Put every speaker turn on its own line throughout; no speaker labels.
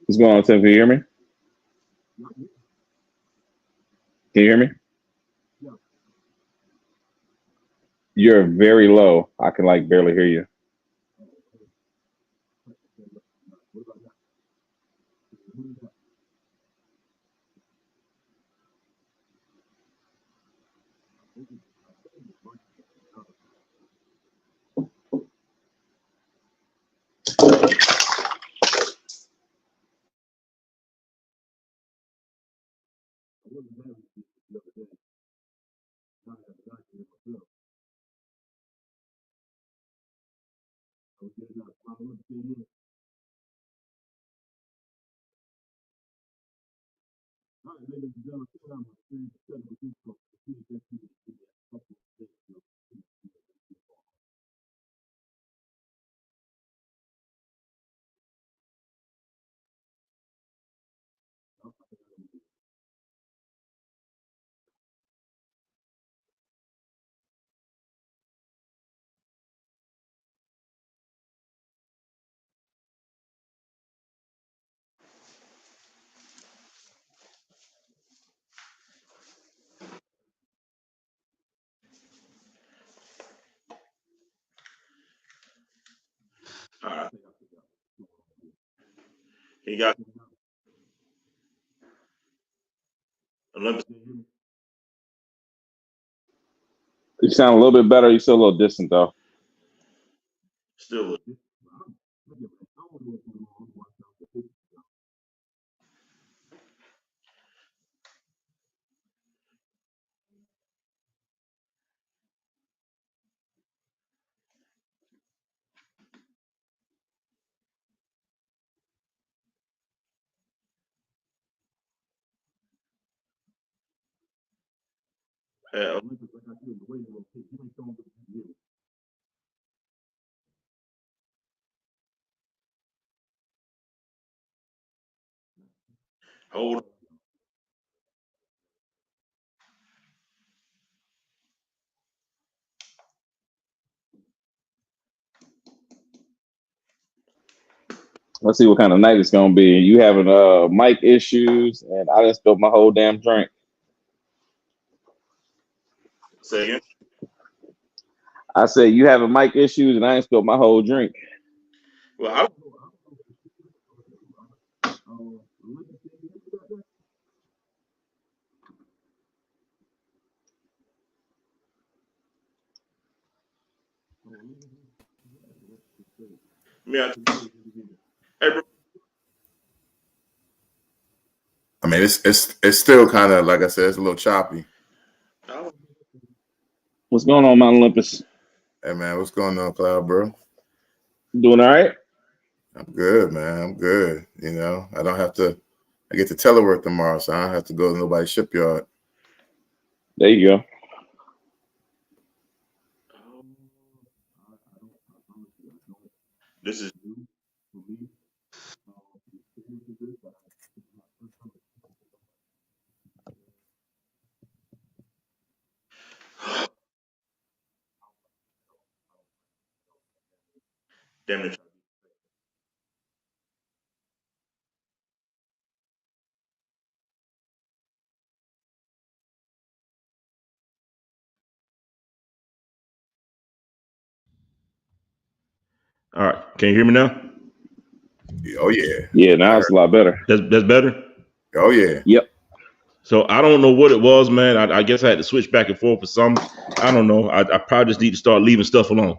What's going on, Tim? Can you hear me? Can you hear me? You're very low. I can like barely hear you.
All right. He got Olympis
You sound a little bit better. You're still a little distant though.
still. Hold.
Let's see what kind of night it's gonna be. You having mic issues, and I just spilled my whole damn drink.
Say again.
I said you having mic issues, and I ain't spilled my whole drink.
Well, I mean, hey, bro,
I mean, it's still kind of like I said, it's a little choppy.
What's going on, Mount Olympus?
Hey man, what's going on, Cloud, bro?
Doing all right?
I'm good, man. I'm good. You know, I don't have to. I get to telework tomorrow, so I don't have to go to nobody's shipyard.
There you go.
this is damn it. All right. Can you hear me now?
Oh yeah,
Yeah,
I
now it's
heard.
a lot better.
That's better.
Oh yeah.
Yep.
So I don't know what it was, man. I guess I had to switch back and forth for some. I don't know. I probably just need to start leaving stuff alone.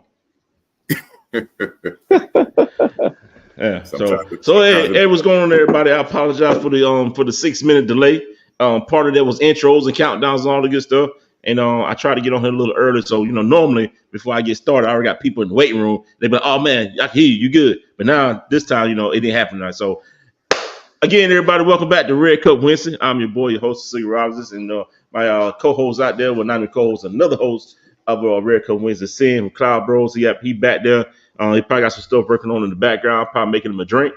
Yeah. So hey, what's going on, everybody? I apologize for the 6 minute delay. Part of that was intros and countdowns and all the good stuff. And I tried to get on here a little early. So, normally before I get started, I already got people in the waiting room. They be like, oh man, I can hear you good. But now this time, it didn't happen. Right? So again, everybody, welcome back to Red Cup Wednesday. I'm your boy, your host, Cigarologist, and my co-host out there, well, not even co-host, another host of Red Cup Wednesday, Sin from Cloud Bros. He back there. He probably got some stuff working on in the background, probably making him a drink.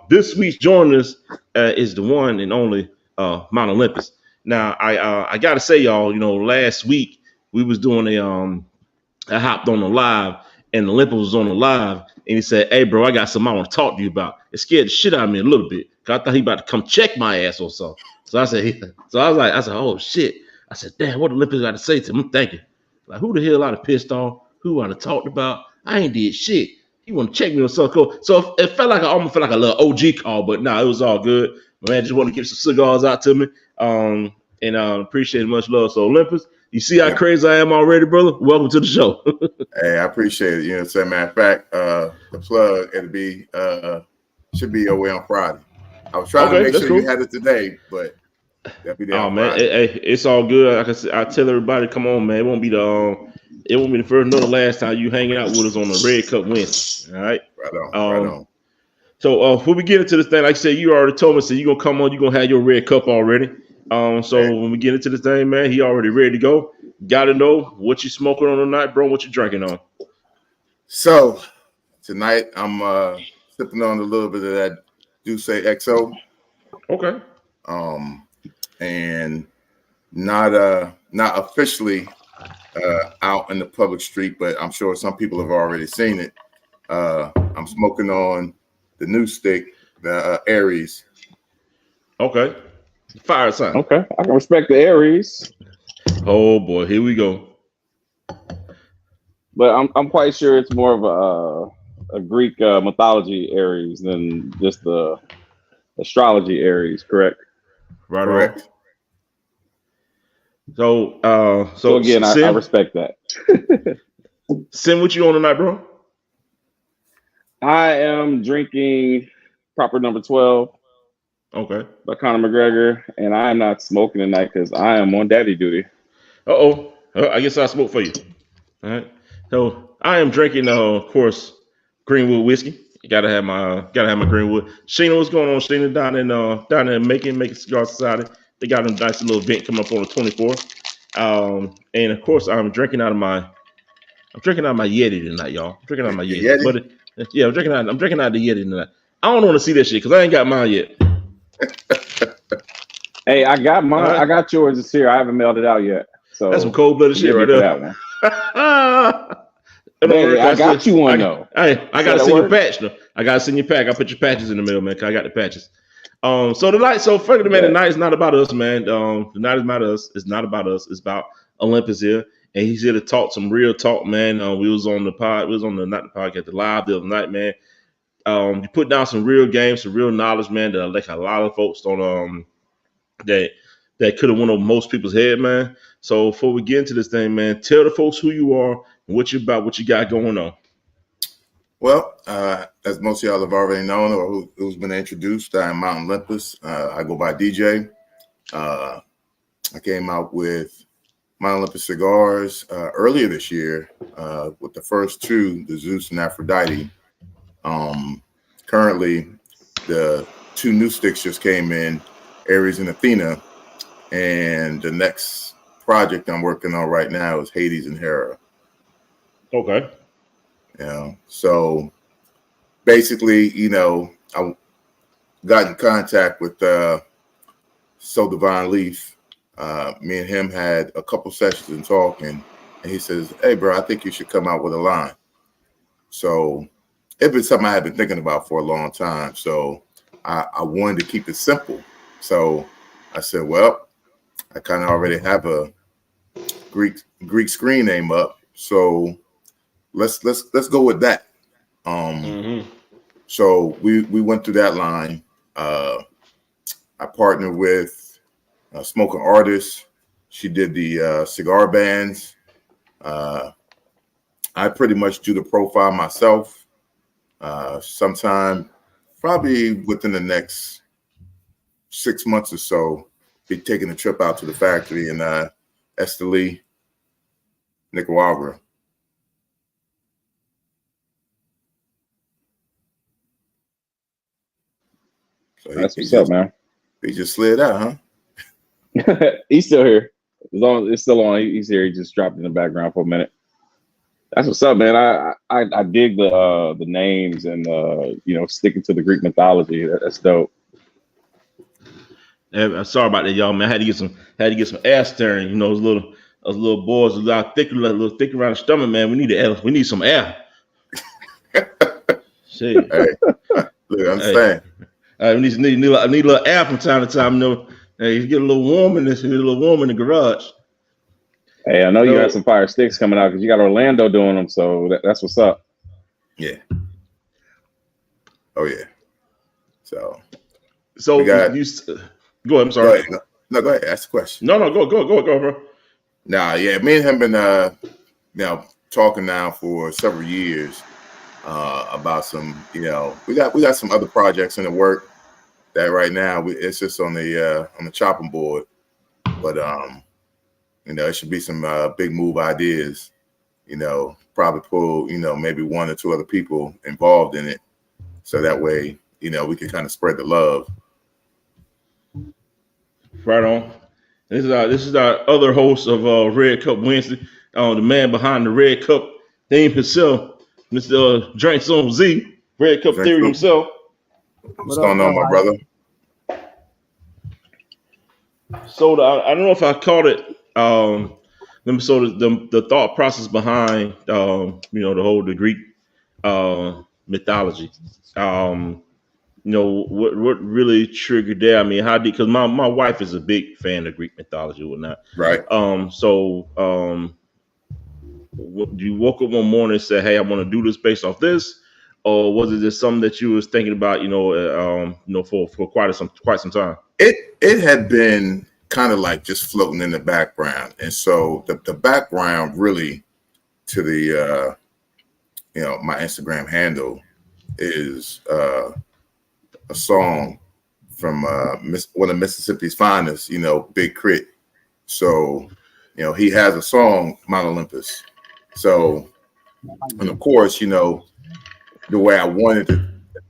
This week's joining us is the one and only Mount Olympis. Now, I got to say, y'all, last week we was doing I hopped on the live, and Olympus was on the live, and he said, hey, bro, I got something I want to talk to you about. It scared the shit out of me a little bit, because I thought he about to come check my ass or something. So I said, oh, shit. I said, damn, what Olympus got to say to him? I'm thinking, like, who the hell I'd have pissed off? Who I'd have talked about? I ain't did shit. He want to check me or something cool. So it felt like I almost felt like a little OG call, but nah, it was all good. My man just want to give some cigars out to me. And appreciate it, much love. So Olympus, you see how crazy I am already, brother? Welcome to the show.
Hey, I appreciate it. So matter of fact, the plug should be your way on Friday. I was trying to make sure you had it today, but that'll be there. Oh man,
it's all good. Like I said, I tell everybody, come on, man. It won't be the first nor the last time you hanging out with us on the Red Cup Wednesday. All right.
Right on.
So before we get into this thing, like I said, you already told me, so you're gonna come on, you're gonna have your red cup already. When we get into this thing, man, he already ready to go. Gotta know what you smoking on tonight, bro. What you drinking on?
So tonight I'm sipping on a little bit of that Douce XO.
Okay.
And not officially out in the public street, but I'm sure some people have already seen it. I'm smoking on the new stick, the Aries.
Okay. Fire sign.
Okay, I can respect the Aries.
Oh boy, here we go.
But I'm quite sure it's more of a Greek mythology Aries than just the astrology Aries, correct?
Right.
Correct.
On.
So again, I respect that.
Sin, what you on tonight, bro?
I am drinking Proper Number 12.
Okay.
By Conor McGregor, and I am not smoking tonight because I am on daddy duty.
I guess I'll smoke for you. All right. So I am drinking, of course, Greenwood whiskey. Gotta have my Greenwood. Sheena, what's going on? Sheena down in Making Cigar Society. They got a nice little event coming up on the 24th. And of course, I'm drinking out of my Yeti tonight, y'all. I'm drinking out of my Yeti. But I'm drinking out of the Yeti tonight. I don't want to see that shit because I ain't got mine yet.
Hey, I got mine. Right. I got yours. It's here. I haven't mailed it out yet. So
that's some cold-blooded shit right there.
That one. Hey, I got you one though.
I gotta send your patch though. I gotta send your pack. I put your patches in the mail, man. Cause I got the patches. So tonight, man, the night is not about us, man. The night is about us. It's not about us. It's about Olympis here, and he's here to talk some real talk, man. We was on the live the other night, man. You put down some real games, some real knowledge, man. That like a lot of folks don't that could have went over most people's head, man. So before we get into this thing, man, tell the folks who you are and what you about, what you got going on.
Well, as most of y'all have already known or who's been introduced, I'm Mount Olympis. I go by DJ. I came out with Mount Olympis cigars earlier this year with the first two, the Zeus and Aphrodite. Currently, the two new sticks just came in, Aries and Athena, and the next project I'm working on right now is Hades and Hera.
Okay.
So basically, I got in contact with So Divine Leaf. Me and him had a couple sessions and talking, and he says, "Hey, bro, I think you should come out with a line." So it's been something I had been thinking about for a long time. So I wanted to keep it simple. So I said, well, I kind of already have a Greek screen name up. So let's go with that. So we went through that line. I partnered with smoking artist. She did the cigar bands. I pretty much do the profile myself. Sometime, probably within the next 6 months or so, be taking a trip out to the factory in Esteli, Nicaragua. So
that's what's up, man.
He just slid out,
huh? He's still here. As long as it's still on, he's here. He just dropped in the background for a minute. That's what's up, man. I dig the names and sticking to the Greek mythology. That's dope.
I'm sorry about that, y'all, man. I had to get some air stirring. You know, those little boys a little thick around the stomach, man. We need some air. Shit.
Hey, look, I'm saying.
I need a little air from time to time. You know, you get a little warm in the garage.
Hey, I know you got some fire sticks coming out because you got Orlando doing them, so that's what's up.
Yeah. Oh yeah. So
go ahead. I'm sorry.
Go ahead. No, go ahead. Ask the question.
No, go, bro.
Nah, yeah. Me and him been talking now for several years about some. We got some other projects in the work that right now it's just on the chopping board, but it should be some big move ideas. Probably pull maybe one or two other people involved in it, so that way we can kind of spread the love.
Right on. This is our other host of Red Cup Wednesday. The man behind the Red Cup theme himself, Mr. Drinks on Z, Red Cup Theory himself.
What's going on, my brother?
So I don't know if I caught it. So the thought process behind the Greek mythology. What really triggered that? I mean, how did, because my wife is a big fan of Greek mythology and whatnot.
Right.
You woke up one morning and said, "Hey, I want to do this based off this," or was it just something that you was thinking about, for quite some time?
It had been kind of like just floating in the background, and so the background really to the my Instagram handle is a song from one of Mississippi's finest, Big Crit. So he has a song, Mount Olympis. So, and of course, the way I wanted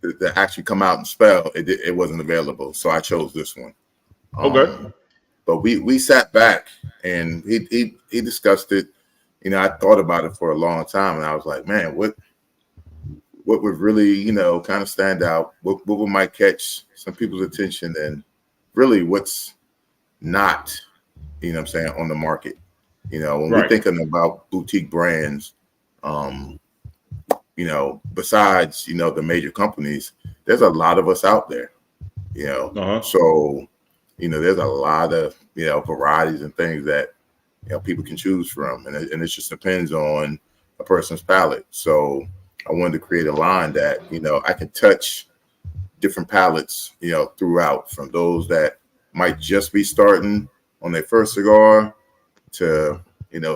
to actually come out and spell, it wasn't available. So I chose this one.
Okay.
But we sat back and he discussed it. I thought about it for a long time, and I was like, man, what would really, kind of stand out? What might catch some people's attention, and really what's not, on the market. When we're thinking about boutique brands, besides, the major companies, there's a lot of us out there, So, there's a lot of, varieties and things that, people can choose from. And it just depends on a person's palate. So I wanted to create a line that, I can touch different palates, throughout, from those that might just be starting on their first cigar to,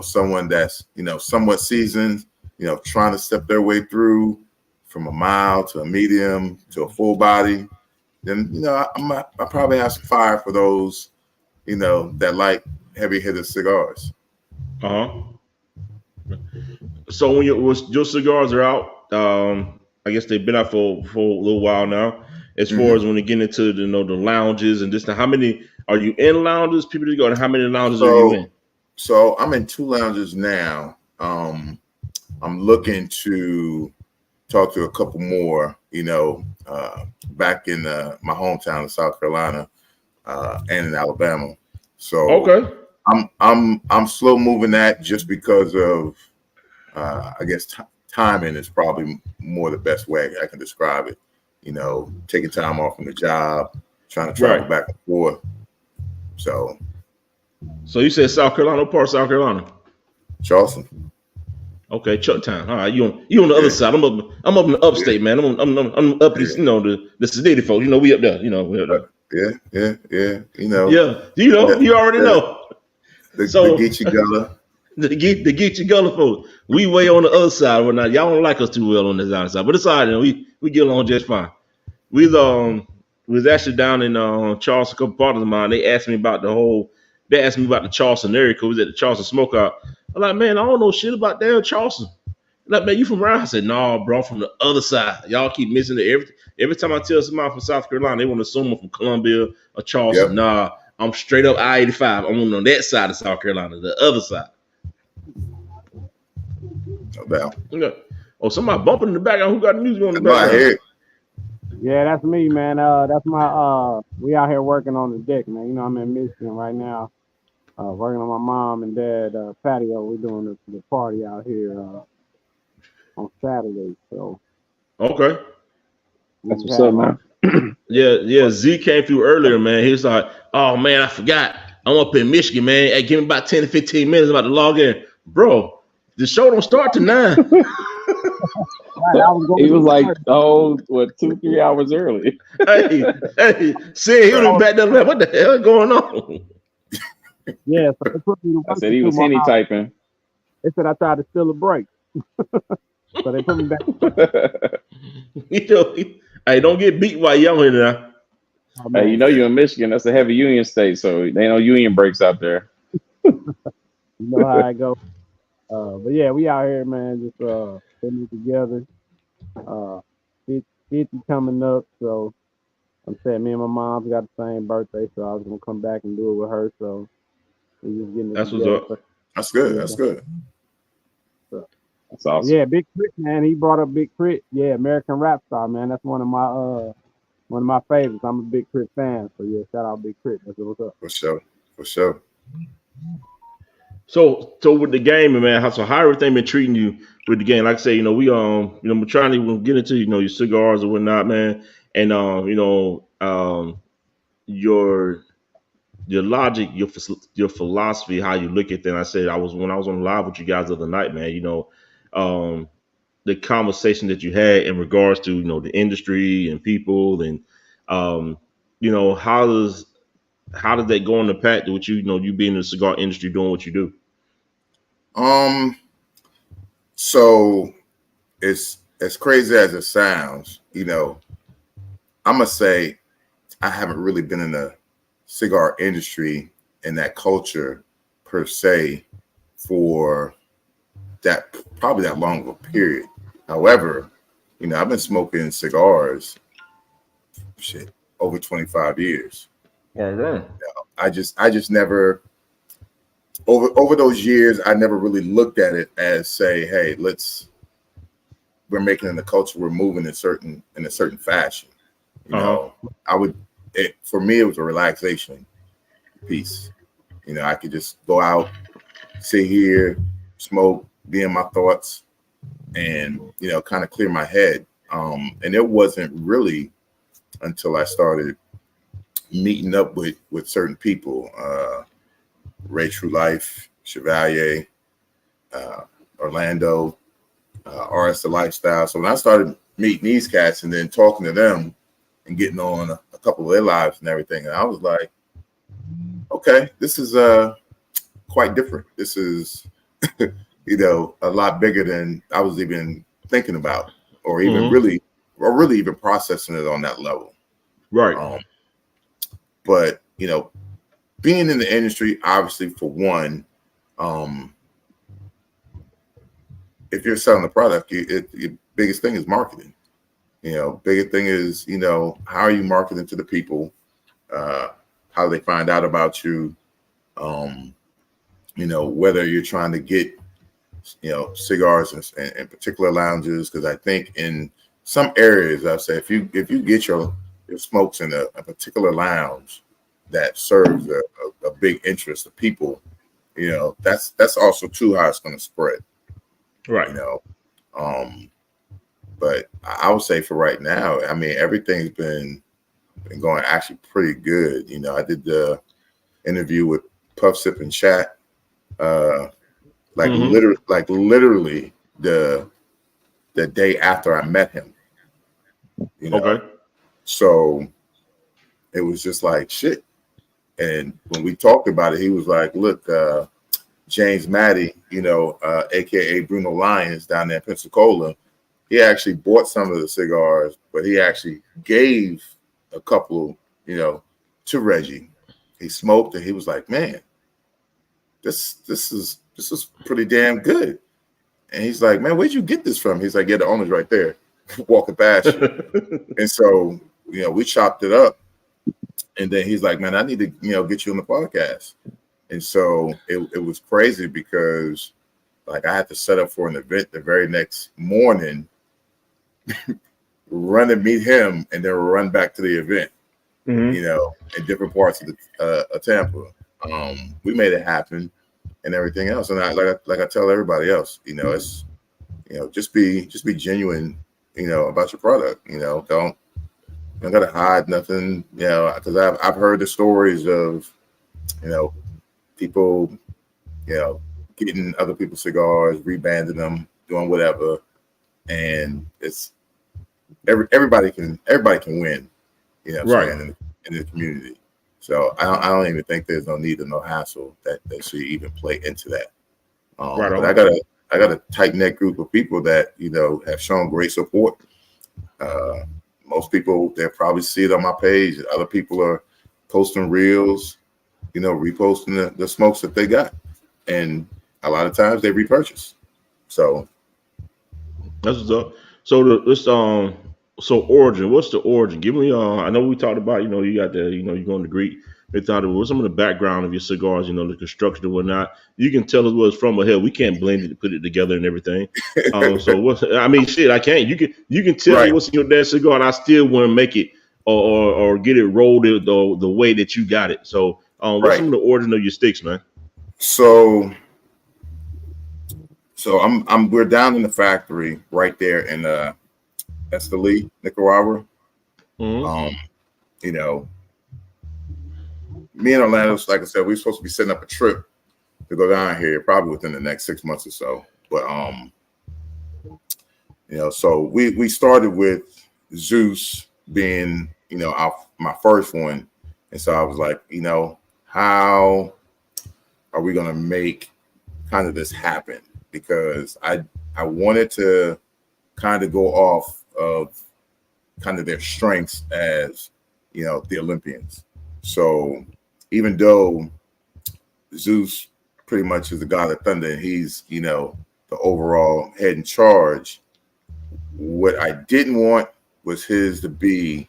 someone that's, somewhat seasoned, trying to step their way through from a mild to a medium to a full body. Then, I probably have some fire for those, that like heavy hitter cigars.
So when your cigars are out, I guess they've been out for a little while now. As far as when they get into the lounges and just how many are you in lounges? People to go, and how many lounges are you in?
So I'm in 2 lounges now. I'm looking to talk to a couple more, back in my hometown of South Carolina and in Alabama. So
okay,
I'm slow moving that just because of I guess timing is probably more the best way I can describe it. Taking time off from the job, trying to travel back and forth. So
you said South Carolina, what part of South Carolina?
Charleston.
Okay, Chucktown. All right, you on the other side. I'm up in the upstate, man. I'm up east, the Sedity folks. We up there. We up there.
Yeah. You know.
Yeah, you already know.
The Geechee Gullah.
The Geechee Gullah folks. We way on the other side. We're not. Y'all don't like us too well on this other side, but it's all right. We get along just fine. We was actually down in Charleston. A couple partners of mine. They asked me about the Charleston area because we was at the Charleston Smokeout. I'm like, man, I don't know shit about damn Charleston. Like, man, you from around? I said, no, bro, I'm from the other side. Y'all keep missing it. Every time I tell somebody from South Carolina, they want to assume I'm from Columbia or Charleston. Yep. Nah, I'm straight up I-85. I'm on that side of South Carolina, the other side.
No doubt.
Okay. Oh, somebody bumping in the background. Who got the music on the background?
I hear it.
Yeah, that's me, man. That's my we out here working on the deck, man. You know, I'm in Michigan right now. Working on my mom and dad patio. We're doing the party out here on Saturday. So
okay.
That's what's up, man.
Yeah. Z came through earlier, man. He was like, oh man, I forgot. I'm up in Michigan, man. Hey, give me about 10 to 15 minutes. I'm about to log in. Bro, the show don't start till 9.
He was like, 2-3 hours early.
hey, see, he was back there like, what the hell is going on?
Yeah, so they put me
I said he was henny typing.
They said I tried to steal a break. So they put me back.
Hey, don't get beat while you're here now.
Oh, hey, you know you're in Michigan. That's a heavy union state, so they ain't no union breaks out there.
You know how I go. But yeah, we out here, man, just putting it together. 50 coming up, so I'm saying me and my mom's got the same birthday, so I was gonna come back and do it with her. So we just getting it
That's
together.
What's up.
That's good. That's good.
So,
that's awesome.
Yeah, Big Crit, man. He brought up Big Crit. Yeah, American Rap Star, man. That's one of my favorites. I'm a Big Crit fan, so yeah, shout out Big Crit. That's what's up.
For sure.
So with the game, man, how everything been treating you with the game? Like I say, we're trying to get into your cigars or whatnot, man, and your logic, your philosophy, how you look at things. I said when I was on live with you guys the other night, man. The conversation that you had in regards to the industry and people, and how does that go in the pact with you being in the cigar industry doing what you do?
So it's as crazy as it sounds, I'm gonna say I haven't really been in the cigar industry and that culture per se for probably that long of a period. However, I've been smoking cigars over 25 years.
Yeah.
I just never over those years, I never really looked at it as say, hey, we're making it in the culture, we're moving in a certain fashion. For me, it was a relaxation piece. I could just go out, sit here, smoke, be in my thoughts, and kind of clear my head. And it wasn't really until I started meeting up with certain people, Ray True Life, Chevalier, Orlando, RS The Lifestyle. So when I started meeting these cats and then talking to them and getting on a couple of their lives and everything, and I was like, okay, this is quite different. This is a lot bigger than I was even thinking about, or even really even processing it on that level.
Right.
But being in the industry, obviously, for one, if you're selling a product, your biggest thing is marketing. Biggest thing is, how are you marketing to the people? How do they find out about you? Whether you're trying to get, cigars in particular lounges, because I think in some areas, I'd say if you get your smokes in a particular lounge that serves a big interest of people, that's also too how it's going to spread.
Right.
But I would say for right now, I mean, everything's been going actually pretty good. I did the interview with Puff Sip and Chat, literally the day after I met him.
Okay.
So it was just like shit. And when we talked about it, he was like, look, James Matty, aka Bruno Lyons down there in Pensacola, he actually bought some of the cigars, but he actually gave a couple, to Reggie. He smoked and he was like, man, this is pretty damn good. And he's like, man, where'd you get this from? He's like, yeah, the owner's right there, walking past you. And so, we chopped it up. And then he's like, man, I need to, get you on the podcast. And so it was crazy because like I had to set up for an event the very next morning, run and meet him, and then run back to the event, in different parts of Tampa. We made it happen and everything else. And I tell everybody else, it's, just be genuine, about your product, don't gotta hide nothing, because I've heard the stories of, people, getting other people's cigars, rebanding them, doing whatever, and it's everybody can win,
right,
in the community. So I don't even think there's no need or no hassle that should even play into that.
Right.
But I got a tight knit group of people that have shown great support. Most people, they'll probably see it on my page. Other people are posting reels, reposting the smokes that they got. And a lot of times they repurchase. So
that's what's up. So origin, what's the origin? Give me I know we talked about, you got the, you're going to Greek. They thought it was some of the background of your cigars, the construction and whatnot. You can tell us where it's from or hell. We can't blend it to put it together and everything. Shit, I can't. You can tell me what's in your damn cigar, and I still want to make it or get it rolled the way that you got it. So what's some of the origin of your sticks, man?
So we're down in the factory right there in Esteli, Nicaragua. Mm-hmm. Me and Orlando, like I said, we're supposed to be setting up a trip to go down here probably within the next 6 months or so. But so we started with Zeus being, my first one. And so I was like, how are we gonna make kind of this happen? Because I wanted to kind of go off of kind of their strengths as the Olympians. So even though Zeus pretty much is the god of thunder, and he's the overall head in charge, what I didn't want was his to be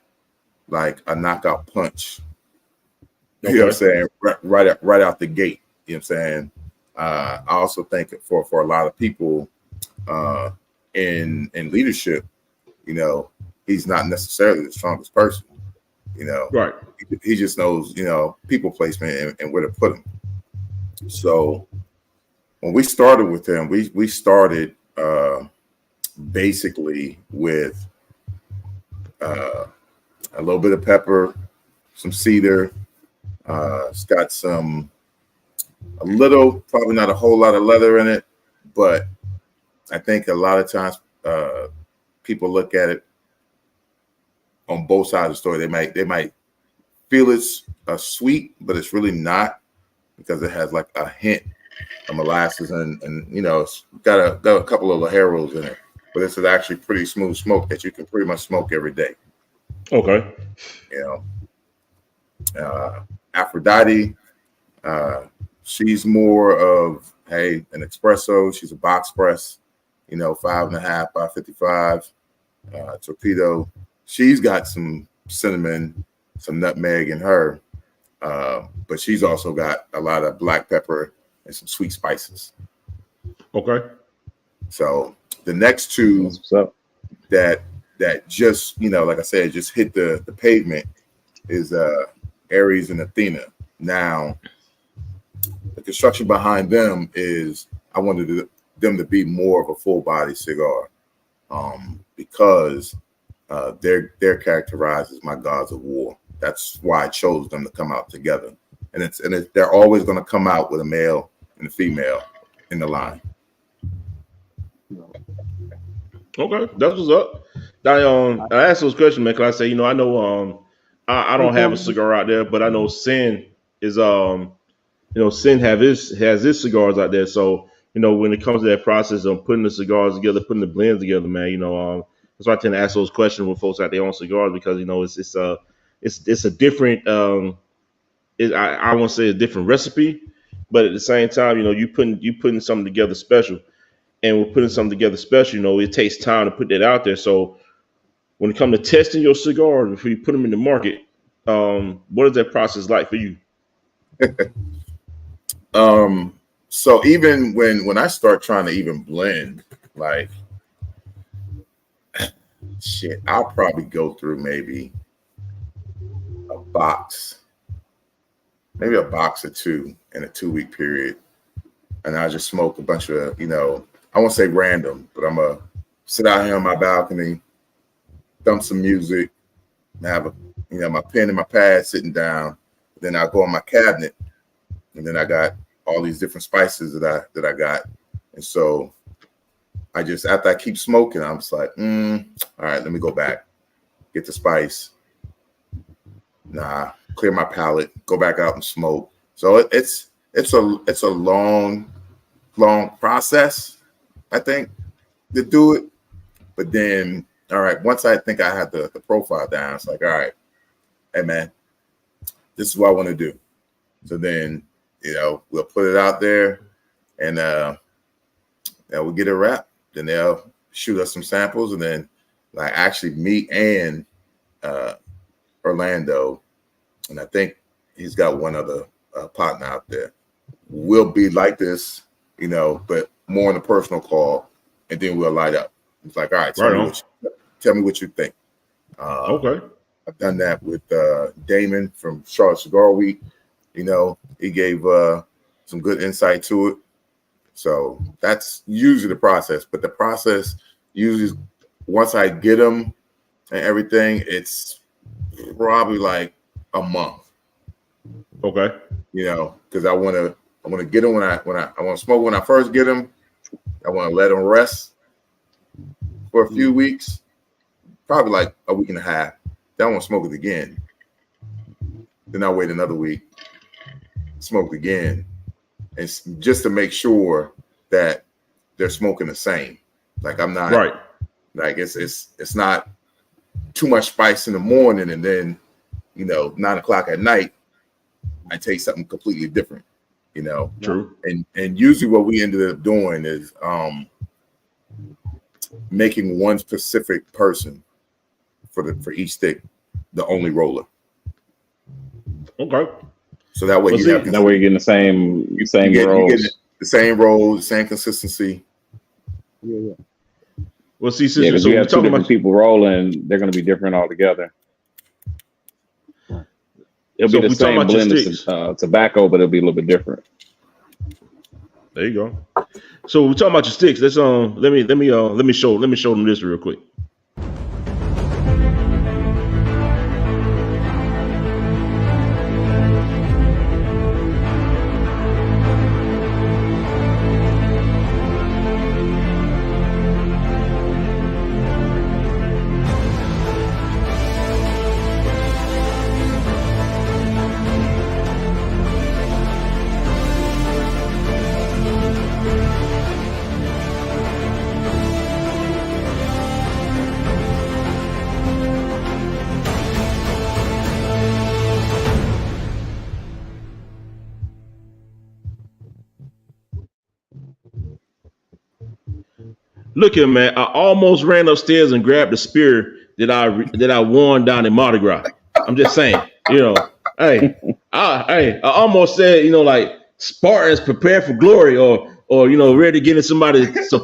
like a knockout punch. You know what I'm saying? Right out the gate. You know what I'm saying? I also think for a lot of people in leadership, he's not necessarily the strongest person.
Right.
He just knows, people placement and where to put him. So when we started with him, we started basically with a little bit of pepper, some cedar. It's got a little, probably not a whole lot of leather in it, but I think a lot of times people look at it on both sides of the story. They might feel it's sweet, but it's really not, because it has like a hint of molasses and it's got a couple of hair in it. But this is actually pretty smooth smoke that you can pretty much smoke every day.
Okay.
Aphrodite, she's more of an espresso. She's a box press, 5.5 by 55 torpedo. She's got some cinnamon, some nutmeg in her, but she's also got a lot of black pepper and some sweet spices.
Okay.
So the next two that just, like I said, just hit the pavement is Aries and Athena. Now, the construction behind them is I wanted them to be more of a full body cigar, because they're characterized as my gods of war. That's why I chose them to come out together, and they're always going to come out with a male and a female in the line.
Okay, that's what's up. I asked those questions, man, because I say, I know I don't have a cigar out there, but I know Sin is Sin has his cigars out there. So when it comes to that process of putting the cigars together, putting the blends together, man, that's why I tend to ask those questions with folks out there on cigars because it's a different I won't say a different recipe, but at the same time, you putting something together special, and we're putting something together special. It takes time to put that out there. So when it comes to testing your cigars before you put them in the market, what is that process like for you?
So even when I start trying to even blend, like shit, I'll probably go through maybe a box or two in a 2-week period. And I just smoke a bunch of, I won't say random, but I'm gonna sit out here on my balcony, thump some music, and have my pen and my pad sitting down. Then I go on my cabinet, and then I got all these different spices that I got. And so I just, after I keep smoking, I'm just like, all right, let me go back, get the spice. Clear my palate, go back out and smoke. So it's a long process, I think, to do it. But then, all right, once I think I have the profile down, it's like, all right, hey man, this is what I want to do. So then, we'll put it out there, and we'll get a wrap. Then they'll shoot us some samples, and then like actually me and Orlando, and I think he's got one other partner out there, will be like this, but more on a personal call, and then we'll light up. It's like, all right, tell me what you think.
Okay.
I've done that with Damon from Charlotte Cigar Week. He gave some good insight to it. So that's usually the process. But the process usually, once I get them and everything, it's probably like a month.
Okay.
Because I want to get them when I want to smoke when I first get them. I want to let them rest for a few weeks, probably like a week and a half. Then I want to smoke it again. Then I'll wait another week, smoke it again, and just to make sure that they're smoking the same. Like I'm not
right.
Like it's not too much spice in the morning, and then 9 o'clock at night, I taste something completely different.
True.
And usually what we ended up doing is making one specific person for each stick the only roller.
Okay.
So that way
you're getting the same rolls.
The same rolls, the same consistency.
Yeah.
Well, see,
so you have two different people rolling, they're going to be different altogether. It'll be the same blend of tobacco, but it'll be a little bit different.
There you go. So we're talking about your sticks. Let's let me show them this real quick. Look here, man. I almost ran upstairs and grabbed the spear that I won down in Mardi Gras. I'm just saying, hey, I almost said, like Spartans prepare for glory, or ready to get in some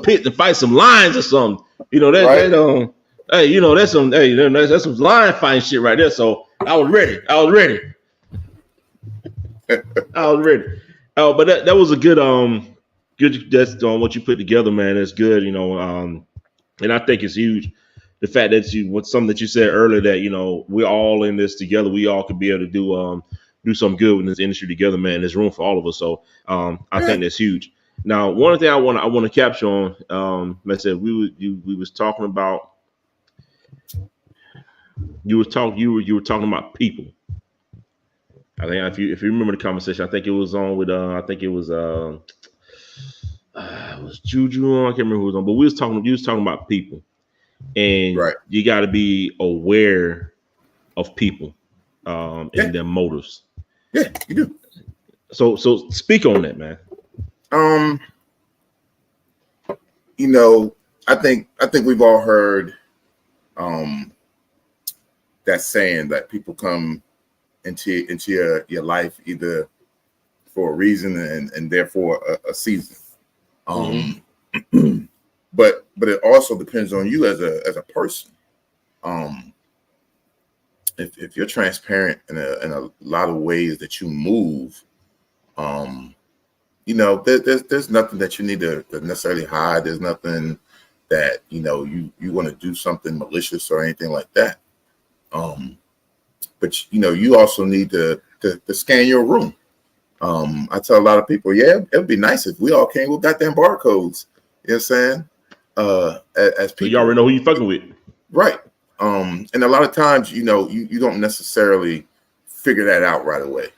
pit to fight some lions or something. That's some lion fighting shit right there. So I was ready. Oh, but that was a good good. That's what you put together, man. That's good, and I think it's huge. The fact that something that you said earlier, that we're all in this together. We all could be able to do something good in this industry together, man. There's room for all of us. So I think that's huge. Now, one thing I want to capture on, like I said, we was talking about you were talking about people. I think if you remember the conversation, I think it was on with it was Juju on. I can't remember who was on, but you was talking about people, and
Right.
you got to be aware of people and their motives.
Yeah, you do.
So speak on that, man.
You know, I think we've all heard that saying that people come into your life either for a reason and therefore a season. But it also depends on you as a person. If you're transparent in a lot of ways that you move, you know, there's nothing that you need to necessarily hide. There's nothing that, you know, you want to do something malicious or anything like that. But you know, you also need to scan your room. I tell a lot of people, yeah, it would be nice if we all came with goddamn barcodes. You know what I'm saying? As people,
so you already know who you fucking with,
right? And a lot of times, you know, you don't necessarily figure that out right away.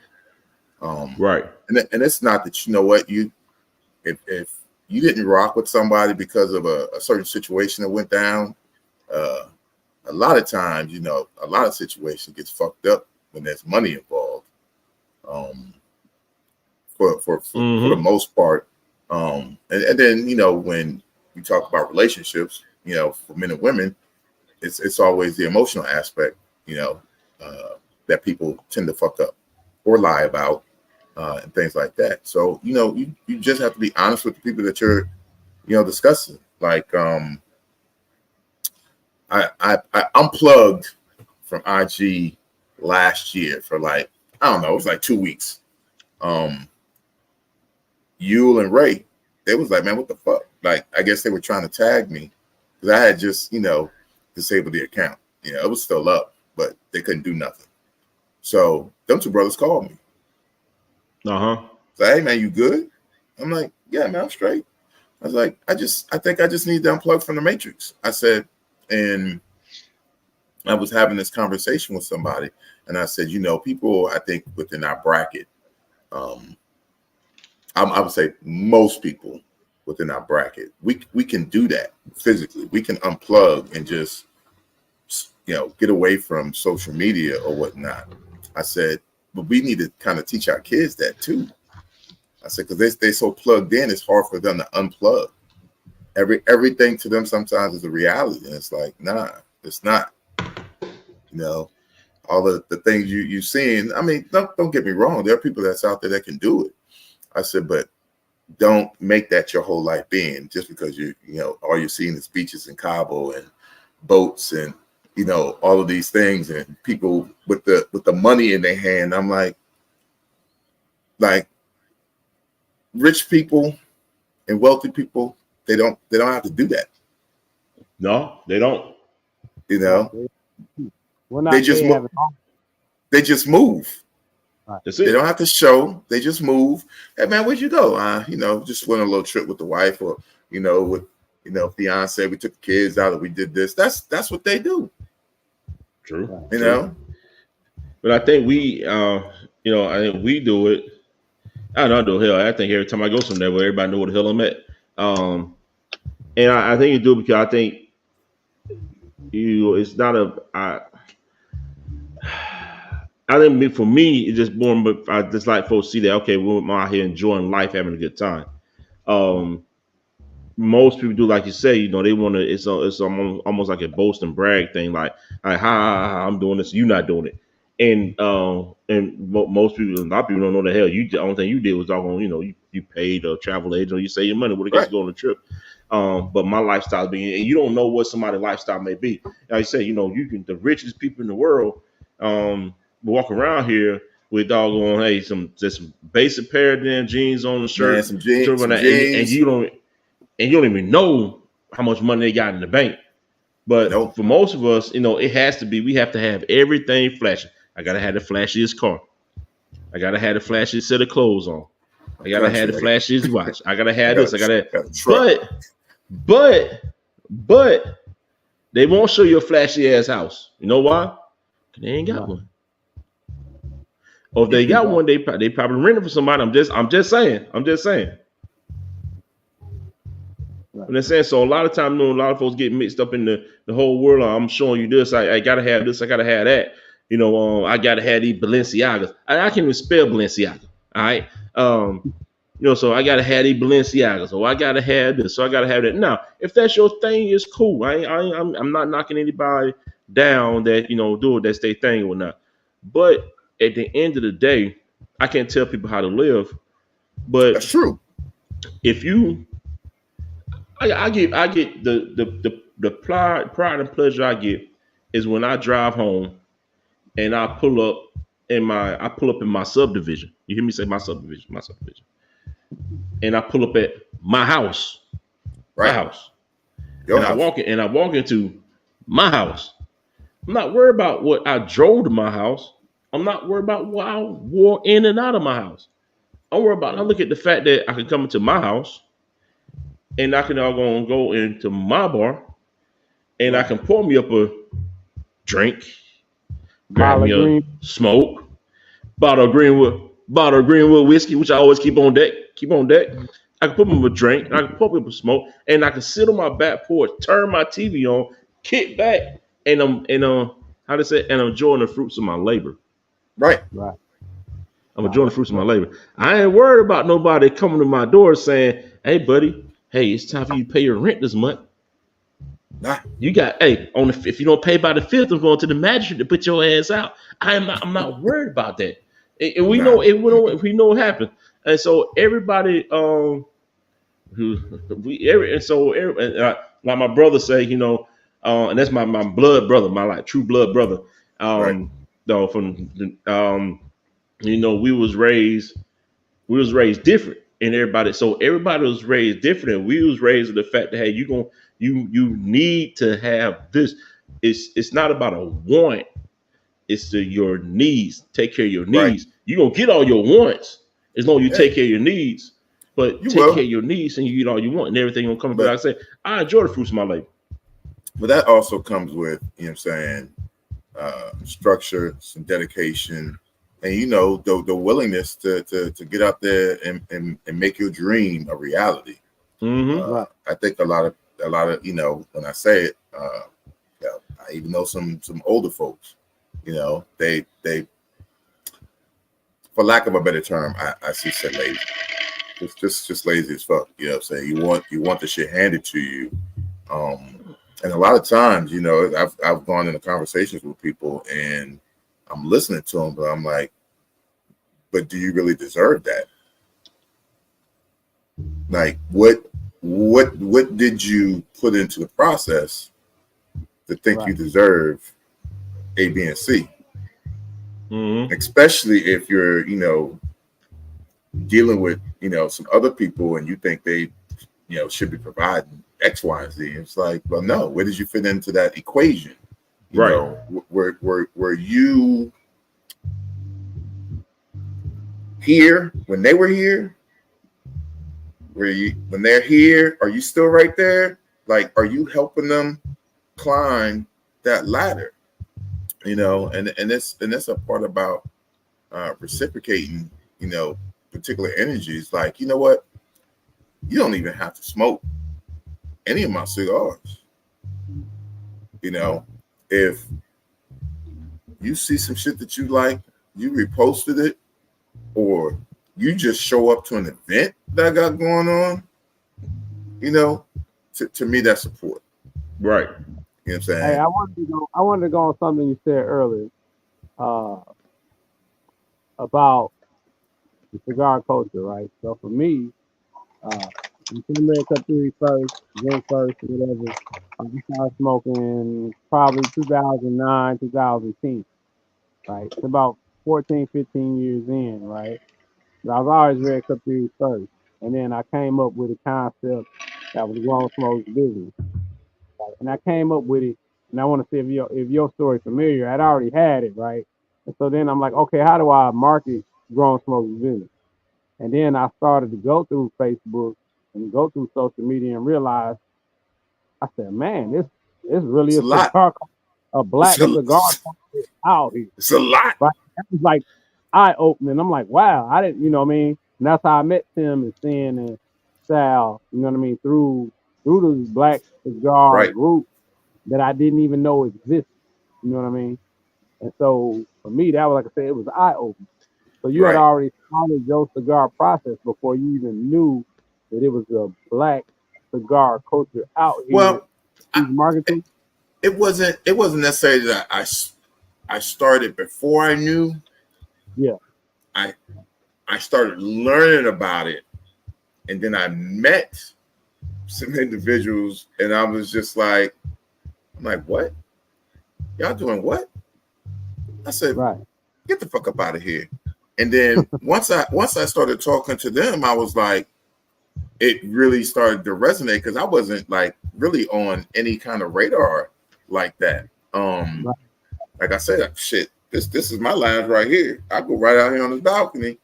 Right?
And it's not that, you know what, if you didn't rock with somebody because of a certain situation that went down, a lot of times, you know, a lot of situations gets fucked up when there's money involved. For the most part, and then, you know, when we talk about relationships, you know, for men and women, it's always the emotional aspect, you know, that people tend to fuck up or lie about, and things like that. So, you know, you just have to be honest with the people that you're, you know, discussing. Like, I unplugged from IG last year for like, I don't know, it was like 2 weeks. Yule and Ray, they was like, man, what the fuck? Like, I guess they were trying to tag me because I had just, you know, disabled the account. You know, it was still up, but they couldn't do nothing. So them two brothers called me. So, hey man, you good? I'm like, yeah, man, I'm straight. I was like, I think I just need to unplug from the matrix. I said, and I was having this conversation with somebody, and I said, you know, people, I think within our bracket, I would say most people within our bracket, we can do that physically. We can unplug and just, you know, get away from social media or whatnot. I said, but we need to kind of teach our kids that too. I said, because they so plugged in, it's hard for them to unplug. Everything to them sometimes is a reality, and it's like, nah, it's not. You know, all the things you've seen. I mean, don't get me wrong. There are people that's out there that can do it. I said, but don't make that your whole life being just because you know, all you're seeing is beaches in Cabo and boats and, you know, all of these things and people with the money in their hand. I'm like rich people and wealthy people, they don't have to do that.
No, they don't.
You know,
they
just move.
That's it.
They don't have to show. They just move. Hey man, where'd you go? You know, just went on a little trip with the wife, or you know, with fiance. We took the kids out, and we did this. That's what they do.
True.
You know.
But I think we, you know, I think we do it. I don't know. Hell, I think every time I go somewhere, where everybody know where the hell I'm at. And I think you do because I think it's not I think for me, it's just more, but I just like folks see that, okay, we're out here enjoying life, having a good time. Most people do, like you say, you know, they want to, it's almost like a boast and brag thing, like I'm doing this, you're not doing it. And most people, a lot of people don't know the hell. The only thing you did was all on, you know, you paid a travel agent or you save your money when it gets to go on a trip. But my lifestyle being, and you don't know what somebody's lifestyle may be. Like I say, you know, the richest people in the world, walk around here with doggone, hey, some basic pair of damn jeans on the shirt,
some jeans.
And you don't even know how much money they got in the bank. But for most of us, you know, it has to be, we have to have everything flashing. I gotta have the flashiest car. I gotta have the flashiest set of clothes on. I gotta have the flashiest watch. I gotta have this. I gotta. But They won't show you a flashy ass house. You know why? They ain't got one. Or if they got one, they probably rent it for somebody. I'm just saying. Right. I'm saying. So a lot of times, a lot of folks get mixed up in the whole world. I'm showing you this. I gotta have this. I gotta have that. I gotta have these Balenciagas. I can't even spell Balenciaga. All right. So I gotta have these Balenciagas. So I gotta have this. So I gotta have that. Now, if that's your thing, it's cool. I'm not knocking anybody down that do it. That's their thing or not. But at the end of the day, I can't tell people how to live. But
that's true.
If you I get the pride and pleasure I get is when I drive home and I pull up in my subdivision. You hear me say my subdivision, and I pull up at my house,
right.
My house, and I walk into my house. I'm not worried about what I drove to my house. I'm not worried about what I wore in and out of my house. I look at the fact that I can come into my house. And I can go into my bar, and I can pour me up a drink, grab me a smoke, bottle of Greenwood whiskey, which I always keep on deck. I can put me up a drink, and I can pour me up a smoke, and I can sit on my back porch, turn my TV on, kick back, and I'm enjoying the fruits of my labor.
Right.
I'm enjoying the fruits of my labor. I ain't worried about nobody coming to my door saying, "Hey, buddy. Hey, it's time for you to pay your rent this month."
Nah.
You got if you don't pay by the 5th, I'm going to the magistrate to put your ass out. I'm not worried about that. We know what happened. And so everybody like my brother say, and that's my blood brother, my like true blood brother.
Right.
We was raised different. And everybody was raised different. And we was raised with the fact that, hey, you need to have this. It's not about a want. It's your needs. Take care of your needs. Right. You're gonna get all your wants as long as you take care of your needs. But take care of your needs and you get all you want, and everything gonna come. But like I say, I enjoy the fruits of my labor.
But that also comes with, structure, some dedication. And the willingness to get out there and make your dream a reality.
Mm-hmm.
I think a lot of when I say it, I even know some older folks. They for lack of a better term, I see said lazy. Just lazy as fuck. You know what I'm saying? You want the shit handed to you. And a lot of times, I've gone into conversations with people and I'm listening to them, but I'm like, but do you really deserve that? Like, what did you put into the process to think you deserve A, B, and C?
Mm-hmm.
Especially if you're, dealing with, some other people and you think they, should be providing X, Y, and Z. It's like, well, no, where did you fit into that equation? Were you here when they were here? When they're here, are you still right there? Like, are you helping them climb that ladder? And that's a part about reciprocating, particular energies. Like, you know what? You don't even have to smoke any of my cigars. If you see some shit that you like, you reposted it, or you just show up to an event that I got going on, to me, that's support.
Right.
You know what I'm saying?
Hey, I wanted to go on something you said earlier about the cigar culture, right? So for me, America theory first, drink first, whatever. I started smoking probably 2009, 2010, right? It's about 14, 15 years in, right? But I was always Red Cup theory first. And then I came up with a concept that was grown smoke business. Right? And I came up with it, and I want to see if your story familiar. I'd already had it, right? And so then I'm like, okay, how do I market grown smoke business? And then I started to go through Facebook and go through social media and realize, I said, man, It's really
It's
a
a lot.
cigar, a black cigar out here.
It's a lot.
Right? That was like eye opening. I'm like, wow, I didn't, you know what I mean? And that's how I met Tim and Sin and Sal, you know what I mean, through the black cigar
Right.
group that I didn't even know existed. You know what I mean? And so for me, that was, like I said, it was eye opening. So you had
Right.
already started your cigar process before you even knew that it was a black cigar culture out here.
Well,
Marketing.
It wasn't necessarily that I started before I knew.
Yeah.
I started learning about it, and then I met some individuals, and I was just like, I'm like, what? Y'all doing what? I said,
right.
Get the fuck up out of here. And then once I started talking to them, I was like, it really started to resonate because I wasn't like really on any kind of radar like that.
Right.
Like I said, shit, this is my lounge right here. I go right out here on the balcony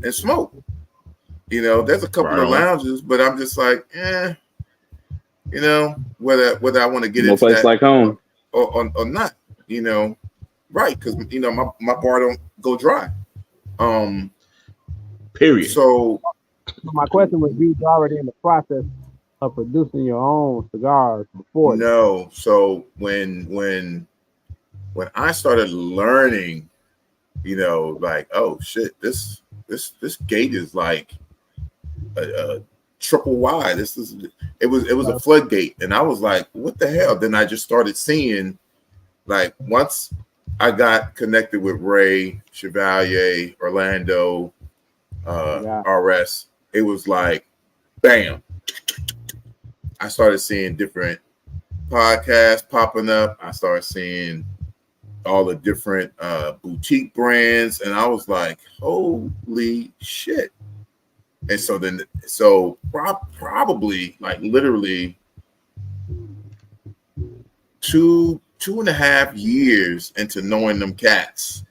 and smoke. You know, there's a couple of lounges, but I'm just like, you know, whether I want to get into
place
that
like home
or not, you know, right? Because you know my bar don't go dry.
Period.
So
my question was, you were already in the process of producing your own cigars before?
No. So when I started learning, you know, like, oh shit, this gate is like a triple wide. It was a floodgate, and I was like, what the hell? Then I just started seeing, like, once I got connected with Ray Chevalier, Orlando, RS, it was like, bam. I started seeing different podcasts popping up. I started seeing all the different boutique brands, and I was like, holy shit. And so probably like literally 2.5 years into knowing them cats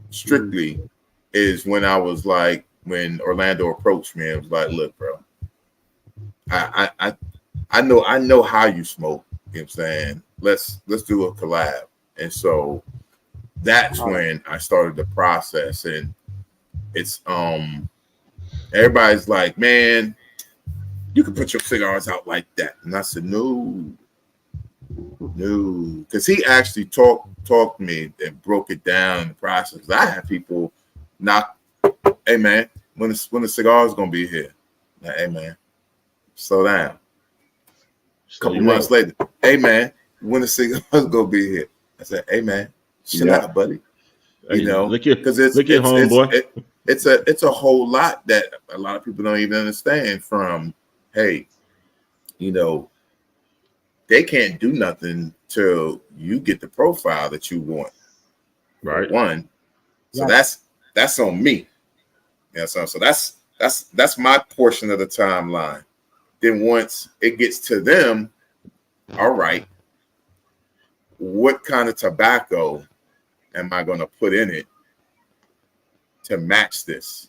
strictly is when I was like, when Orlando approached me and was like, look, bro, I know how you smoke. You know what I'm saying? Let's do a collab. And so that's when I started the process. And it's everybody's like, man, you can put your cigars out like that. And I said, no. Because he actually talked to me and broke it down in the process. I had people knock, hey man, when the cigar's gonna be here? Like, hey man, slow down. A couple months later, hey man, when the cigar's gonna be here? I said, hey man, chill out, buddy. You know, because it's a whole lot that a lot of people don't even understand. From, hey, you know, they can't do nothing till you get the profile that you want.
Right.
One. So that's on me. Yeah. So that's my portion of the timeline. Then once it gets to them, all right, what kind of tobacco am I going to put in it to match this?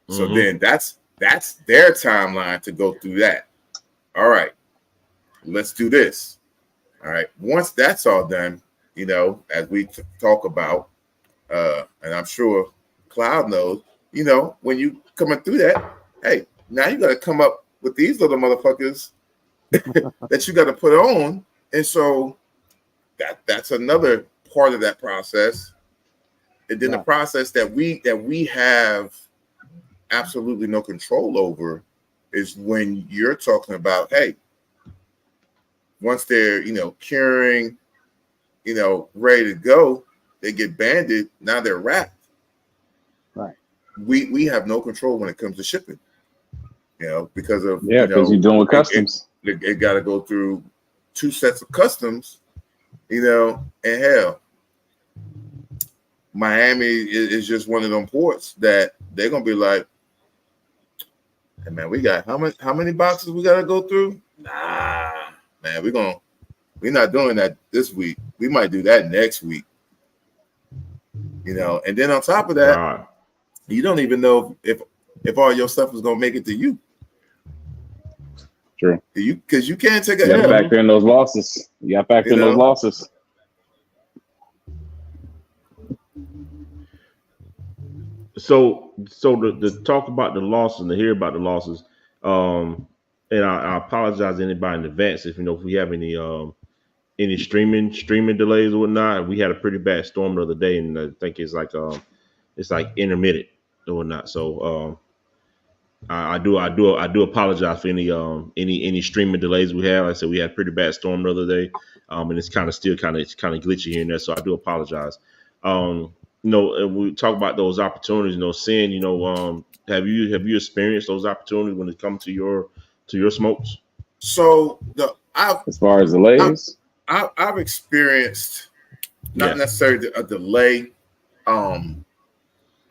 So then that's their timeline to go through that. All right, let's do this. All right. Once that's all done, you know, as we talk about, and I'm sure Cloud knows, you know, when you coming through that, hey, now you got to come up with these little motherfuckers that you got to put on. And so that's another part of that process. And then the process that we have absolutely no control over is when you're talking about, hey, once they're, you know, curing, you know, ready to go, they get banded. Now they're wrapped.
Right.
We have no control when it comes to shipping, you know, because of
because you're doing with customs.
It got to go through 2 sets of customs, you know, and hell, Miami is just one of them ports that they're gonna be like, hey man, we got how many boxes we gotta go through? Nah, man, we're not doing that this week. We might do that next week. You know, and then on top of that, you don't even know if all your stuff is gonna make it to you.
True.
Because you can't take a
You got to
L.
factor in those losses. You got to factor in those losses.
So to talk about the losses and to hear about the losses, and I apologize to anybody in advance if we have any streaming delays or whatnot. We had a pretty bad storm the other day, and I think it's like intermittent or whatnot. So I do apologize for any streaming delays we have. Like I said, we had a pretty bad storm the other day, and it's kind of glitchy here and there. So I do apologize. We talk about those opportunities. Sin, have you experienced those opportunities when it comes to your smokes?
So
as far as delays,
I've experienced not necessarily a delay. I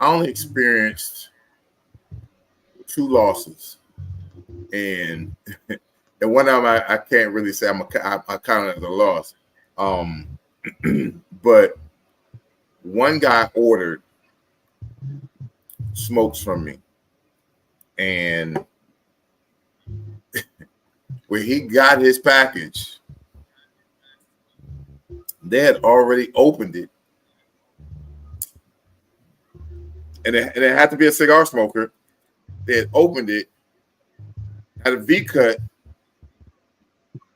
only experienced 2 losses, and one of them I can't really say I count it as a loss. But one guy ordered smokes from me, and when he got his package, they had already opened it, and it had to be a cigar smoker. They had opened it, had a V cut,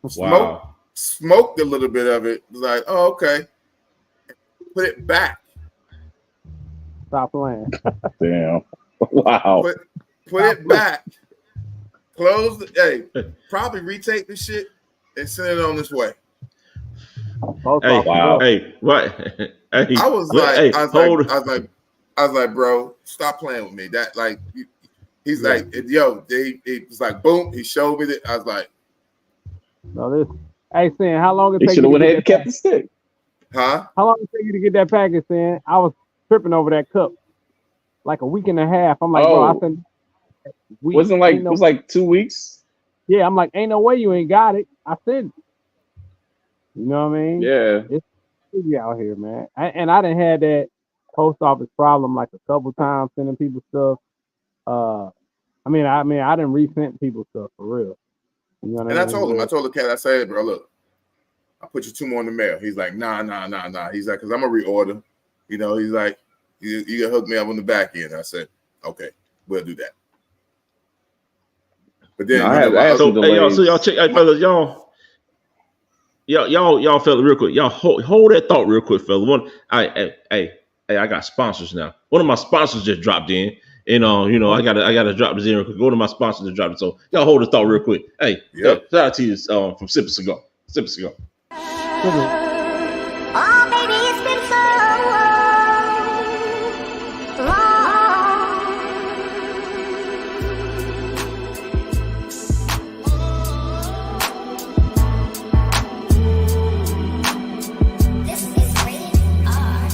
smoked a little bit of it. Was like, oh, okay. Put it back.
Stop playing.
Damn. Wow.
Put it back. Close. Probably retake the shit and send it on this way.
Wow. Hey, what? Hey,
I was like, bro, stop playing with me. That he's like, yo, he was like, boom. He showed me that. I was like,
no, hey, Sin, how long it
take? He should have went ahead and kept the stick.
Huh?
How long did it take you to get that package, Sin? I was tripping over that cup like a week and a half. I'm like, bro, I said,
it was like 2 weeks.
Yeah, I'm like, ain't no way you ain't got it. I said, you know what I mean?
Yeah.
It's easy out here, man. I done had that post office problem like a couple times sending people stuff. I didn't resend people stuff for real. You know what I mean?
I told the cat, I said, bro, look, I'll put you 2 more in the mail. He's like, nah. He's like, because I'm going to reorder. He's like, you can hook me up on the back end. I said, okay, we'll do that. But then,
y'all check, fellas, y'all fellas, real quick. Y'all hold that thought real quick, fella. I got sponsors now. One of my sponsors just dropped in. And I gotta drop this in real quick. One of my sponsors just dropped it. So y'all hold the thought real quick. Hey, shout out to you from Sip a Cigar. Sip a Cigar.
Oh, baby, it's been so long. This is rated R.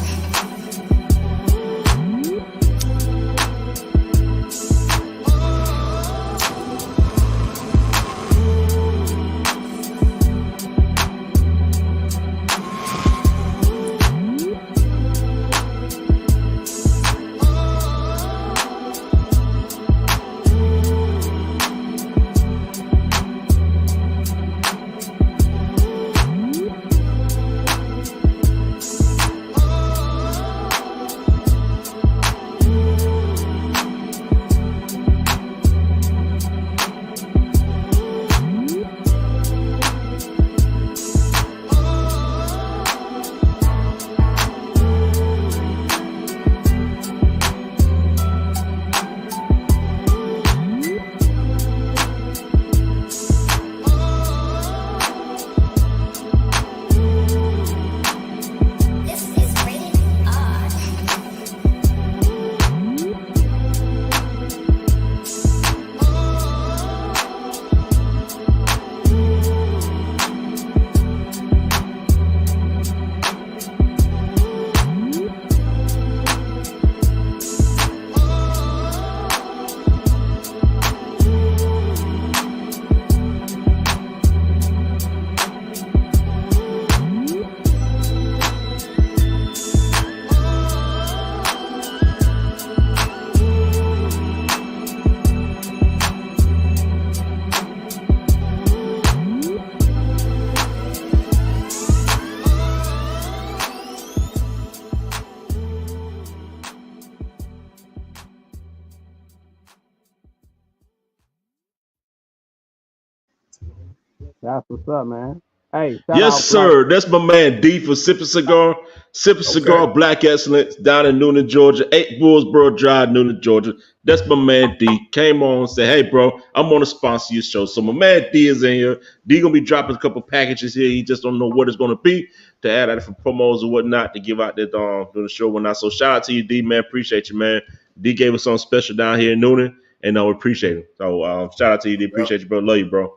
That's what's up, man. Hey, shout
Yes,
out
sir. That's my man D for Sipping Cigar. Sipping Cigar, Black Excellence, down in Noonan, Georgia. 8 Bullsboro Drive, Noonan, Georgia. That's my man D. Came on and said, hey, bro, I'm going to sponsor your show. So my man D is in here. D going to be dropping a couple packages here. He just don't know what it's going to be to add out for promos or whatnot to give out that during the show or whatnot. So shout out to you, D, man. Appreciate you, man. D gave us something special down here in Noonan, and we appreciate it. So shout out to you, D. Appreciate you, bro. Love you, bro.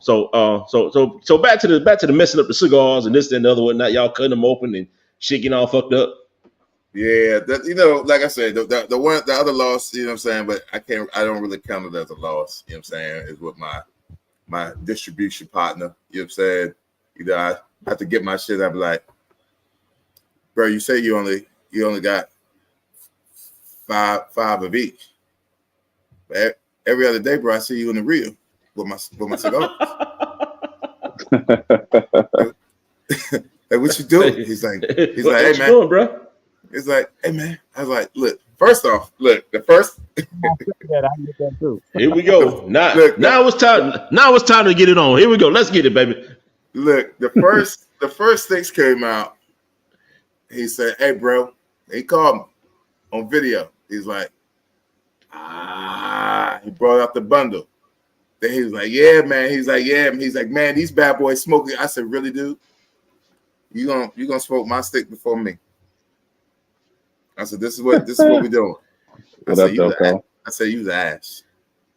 So back to the messing up the cigars and this and the other whatnot. Y'all cutting them open and shit getting all fucked up.
Yeah, like I said, the other loss, you know what I'm saying, but I don't really count it as a loss, you know what I'm saying, is with my distribution partner, you know what I'm saying. I have to get my shit. I'm like, bro, you say you only got five of each. But every other day, bro, I see you in the real with my cigars. Like, what you doing? He's like, hey man,
doing, bro?
He's like, hey man. I was like, look, first off, the first.
I get that too.
Here we go. Now it's time. Now it's time to get it on. Here we go. Let's get it, baby.
Look, the first six came out. He said, hey bro. He called me on video. He's like, he brought out the bundle. Then he was like, yeah, man. He's like, yeah. He's like, man, these bad boys smoking. I said, really, dude? You gonna smoke my stick before me? I said, this is what we're doing. I said, you the ass.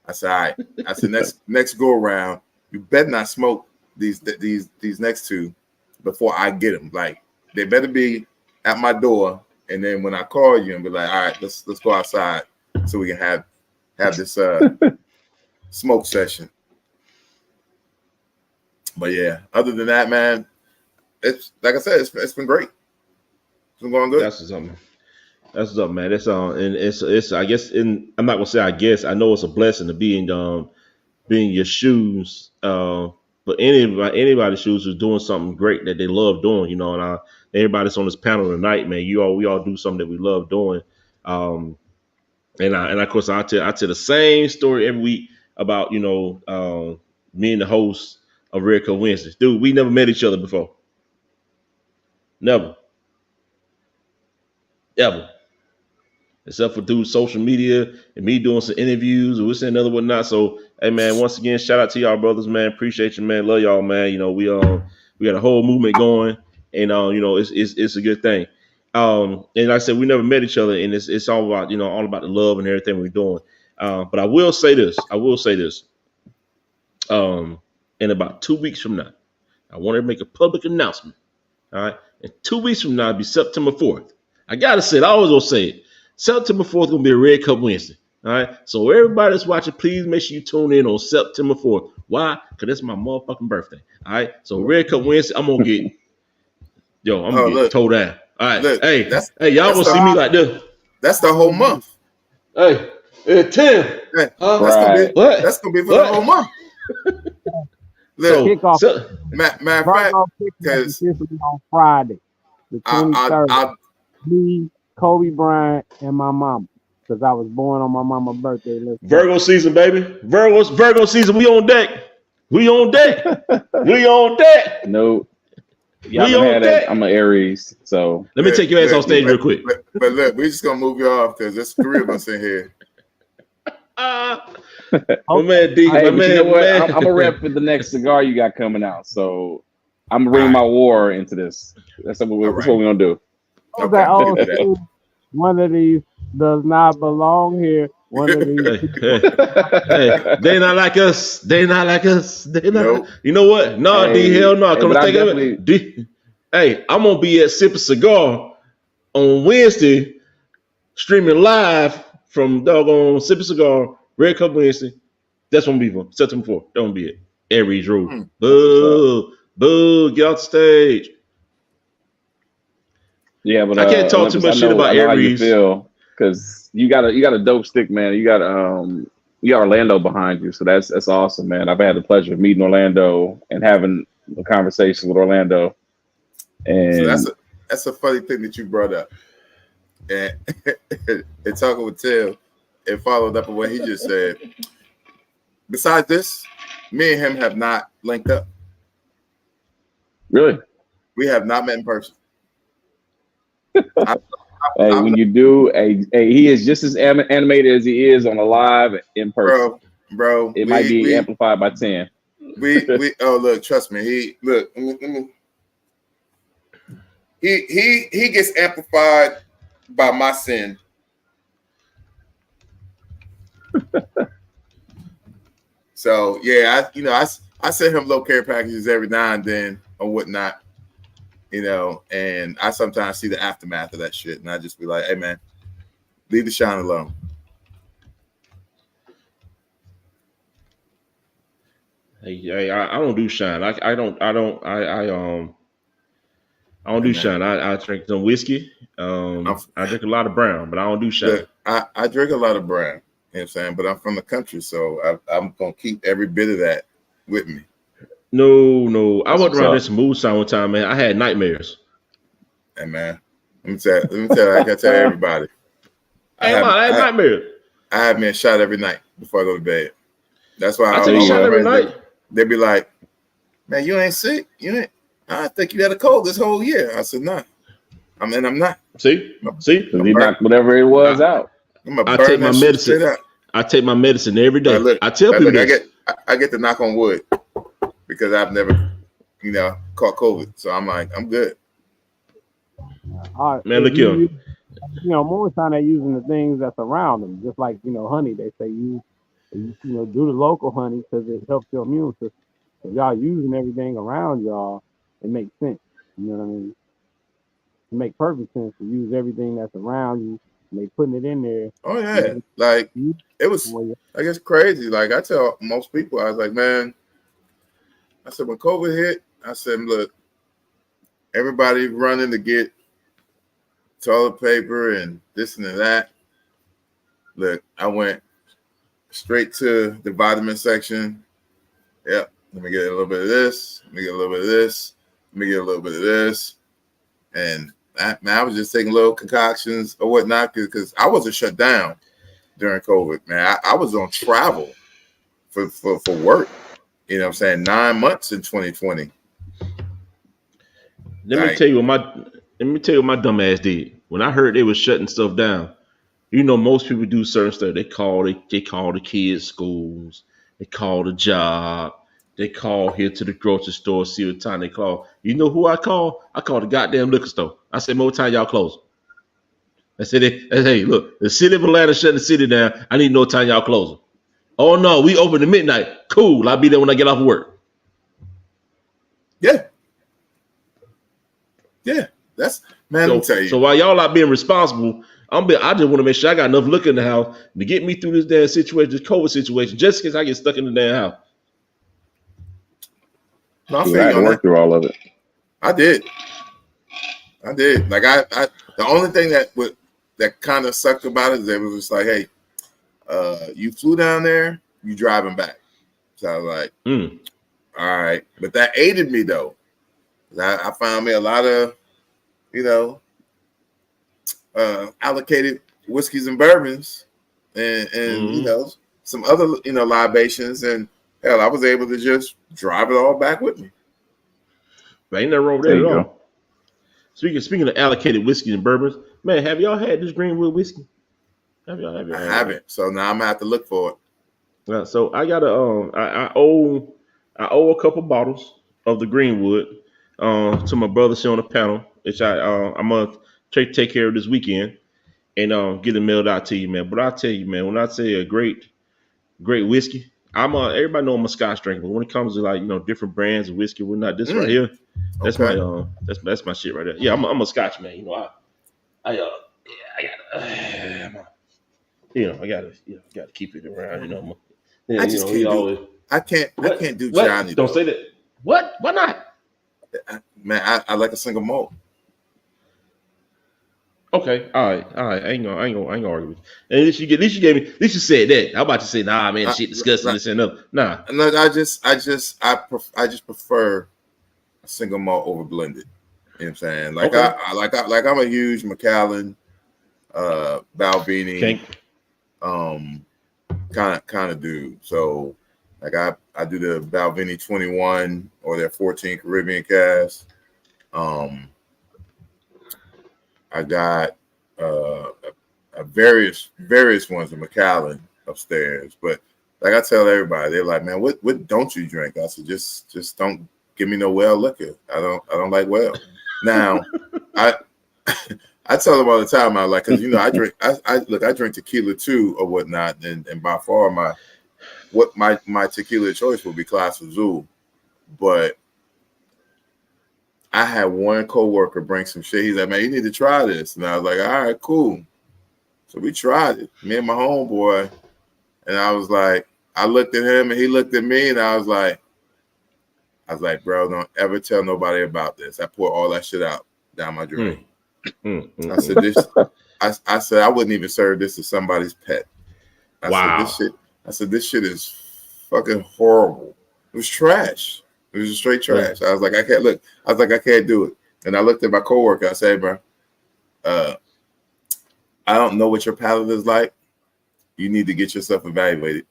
I said, all right. I said, next go around, you better not smoke these next two before I get them. Like, they better be at my door, and then when I call you and be like, all right, let's go outside so we can have this smoke session. But yeah, other than that, man, it's like I said, it's been great. It's been going good.
That's something. That's what's up, man. It's and it's I guess I'm not gonna say I guess I know it's a blessing to be in your shoes. But anybody's shoes who's doing something great that they love doing, you know, and everybody that's on this panel tonight, man, we all do something that we love doing. And of course I tell the same story every week about, you know, me and the host of Red Cup Wednesdays. Dude, we never met each other before. Never. Ever. Except for through social media and me doing some interviews or this and other whatnot. So, hey man, once again, shout out to y'all brothers, man. Appreciate you, man. Love y'all, man. You know, we got a whole movement going, and you know, it's a good thing. And like I said, we never met each other, and it's all about, you know, all about the love and everything we're doing. But I will say this. In about 2 weeks from now, I want to make a public announcement. All right. And 2 weeks from now, it'll be September 4th. I gotta say it. I always gonna say it. September 4th gonna be a Red Cup Wednesday. All right. So everybody that's watching, please make sure you tune in on September 4th. Why? Because that's my motherfucking birthday. All right. So Red Cup Wednesday, I'm gonna get get towed down. All right.
Look,
hey, y'all gonna see me like this.
That's the whole month.
Hey, Tim.
Hey,
right.
That's gonna be for the whole month. Look, matter of fact, because
on Friday, the 23rd, me, Kobe Bryant, and my mama, because I was born on my mama's birthday.
Virgo season, baby. Virgo season. We on deck. We on deck.
No. Y'all had that. I'm an Aries, so
let me take your ass on stage real quick.
But look, we're just gonna move you off because there's 3 of us in here.
My man D,
hey, you know what? I'm a rep for the next cigar you got coming out, so I'm gonna bring my war into this. That's what we're gonna do.
Okay.
One of these does not belong here. One of these.
Hey, they not like us. They not.
Nope.
You know what? No,
hey,
D, hell no. Come think of
definitely...
it. D, hey, I'm gonna be at Sip a Cigar on Wednesday, streaming live from doggone Sip a Cigar, Red Cup Wednesday. That's gonna be fun. September 4th. That's gonna be it. Aries rule. Boo, get off the stage.
Yeah, but
I can't talk too much shit about Aries.
Because you got a dope stick, man. You got Orlando behind you, so that's awesome, man. I've had the pleasure of meeting Orlando and having a conversation with Orlando. And
so that's a funny thing that you brought up. And talking with Tim, it followed up on what he just said. Besides this, me and him have not linked up.
Really?
We have not met in person.
When you do, he is just as animated as he is on a live in person.
Bro,
it might be amplified by 10.
We oh look, trust me. He gets amplified by my sin. So yeah, I send him low care packages every now and then or whatnot, and I sometimes see the aftermath of that shit, and I just be like, hey man, leave the shine alone.
Hey, I don't do shine. I don't do shine. I drink some whiskey. I drink a lot of brown, but I don't do shine.
Look, I drink a lot of brown. You know what I'm saying? But I'm from the country, so I'm gonna keep every bit of that with me.
No. I went around this mood sign one time, man. I had nightmares.
Hey man, let me tell you, I gotta tell everybody.
I had nightmares.
I have me a shot every night before I go to bed. That's why
I take a shot every night.
They'd be like, man, you ain't sick. I think you had a cold this whole year. I said, nah. I'm not.
See?
He knocked whatever it was out.
I take my medicine. I take my medicine every day.
Look,
I tell people
I get to knock on wood because I've never, caught COVID. So I'm like, I'm good.
Man, look here.
More time they're using the things that's around them, just like honey. They say do the local honey because it helps your immune system. So y'all using everything around y'all, it makes sense. You know what I mean? It makes perfect sense to use everything that's around you. And they putting it in there.
Oh yeah, like it was. I guess crazy. Like I tell most people, I was like, man. I said when COVID hit, I said, look, everybody running to get toilet paper and this and that. Look, I went straight to the vitamin section. Yep. Let me get a little bit of this. Let me get a little bit of this. Let me get a little bit of this. And I was just taking little concoctions or whatnot because I wasn't shut down during COVID, man. I was on travel for work. You know what I'm saying? 9 months in 2020.
Let me tell you what my dumb ass did. When I heard they was shutting stuff down, most people do certain stuff. They call the kids' schools. They call the job. They call here to the grocery store, see what time they call. You know who I call? I call the goddamn liquor store. I said, what time y'all close? I said, hey, look, the city of Atlanta shutting the city down. I need to know what time y'all closing. Oh, no, we open at midnight. Cool, I'll be there when I get off work.
Yeah. Yeah, that's, man, let me tell you.
So while y'all are being responsible, I just want to make sure I got enough liquor in the house to get me through this damn situation, this COVID situation, just in case I get stuck in the damn house.
No, I
had to work through all of it.
I did. Like the only thing that kind of sucked about it is it was just like, hey, you flew down there, you driving back. So I was like, all right. But that aided me though. I found me a lot of, allocated whiskeys and bourbons and some other, libations. And hell, I was able to just drive it all back with me.
But ain't nothing wrong with that at all. Speaking of allocated whiskeys and bourbons, man, have y'all had this Greenwood whiskey?
I haven't. So now I'm gonna have to look for it.
So I got I owe a couple bottles of the Greenwood to my brother on the panel, which I'm gonna take care of this weekend and get it mailed out to you, man. But I tell you, man, when I say a great whiskey, everybody know I'm a Scotch drinker, but when it comes to different brands of whiskey, we're not this right here. That's my that's my shit right there. Yeah, I'm a Scotch man. I gotta keep it around.
I can't do Johnny.
Don't say that. What? Why not?
Man, I like a single malt.
Okay, all right. I ain't gonna argue with you. At least you said that. I'm about to say, nah, man, shit disgusting, this and that. Nah.
No, I just prefer a single malt over blended. You know what I'm saying? Like okay. I'm a huge Macallan, Balvenie, kind of dude. So Like I do the Balvenie 21 or their 14 Caribbean cast. I got various ones in McAllen upstairs, but like I tell everybody, they're like, man, what don't you drink? I said, just don't give me no well liquor. I don't like well. Now, I I tell them all the time, I like, because I drink, I drink tequila too or whatnot, and by far my tequila choice will be Class Azul, but I had one coworker bring some shit. He's like, man, you need to try this, and I was like, all right, cool. So we tried it, me and my homeboy, and I was like, I looked at him and he looked at me, and I was like, bro, don't ever tell nobody about this. I poured all that shit out down my drink. I said this. I said I wouldn't even serve this to somebody's pet. I said this shit is fucking horrible. It was trash. It was just straight trash. I was like, I can't do it. And I looked at my coworker. I said, bro, I don't know what your palate is like. You need to get yourself evaluated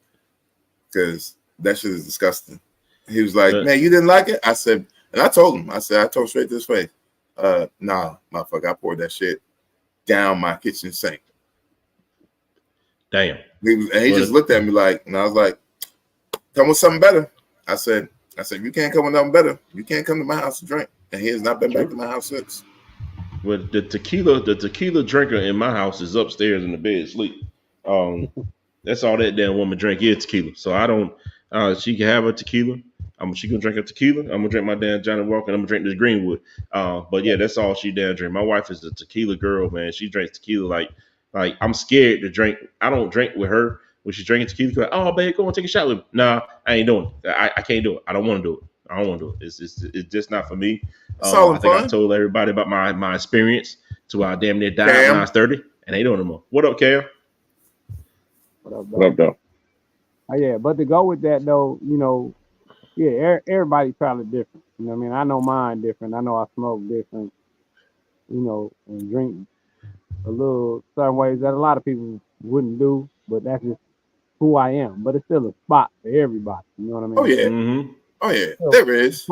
because that shit is disgusting. He was like, man, you didn't like it? I said, and I told him, I told straight to his face, nah, motherfucker, I poured that shit down my kitchen sink.
Damn.
He just looked at me like, and I was like, come with something better. I said, you can't come with nothing better. You can't come to my house to drink. And he has not been back to my house since.
Well, the tequila drinker in my house is upstairs in the bed asleep. That's all that damn woman drink is tequila. So I don't. She can have a tequila. She gonna drink a tequila. I'm gonna drink my damn Johnny Walker. And I'm gonna drink this Greenwood. But yeah, that's all she damn drink. My wife is a tequila girl, man. She drinks tequila like I'm scared to drink. I don't drink with her when she's drinking tequila. Like, oh, babe, go and take a shot with me. Nah, I ain't doing it. I can't do it. I don't want to do it. I don't want to do it. It's just not for me. I think I told everybody about my experience to I damn near died when I was 30, and they don't no more. What up, Cam?
What up, though?
Yeah, but to go with that though, everybody's probably different. You know what I mean? I know mine different. I know I smoke different, and drink a little certain ways that a lot of people wouldn't do, but that's just who I am. But it's still a spot for everybody. You know what I mean?
Oh yeah. Mm-hmm. Oh yeah. There is.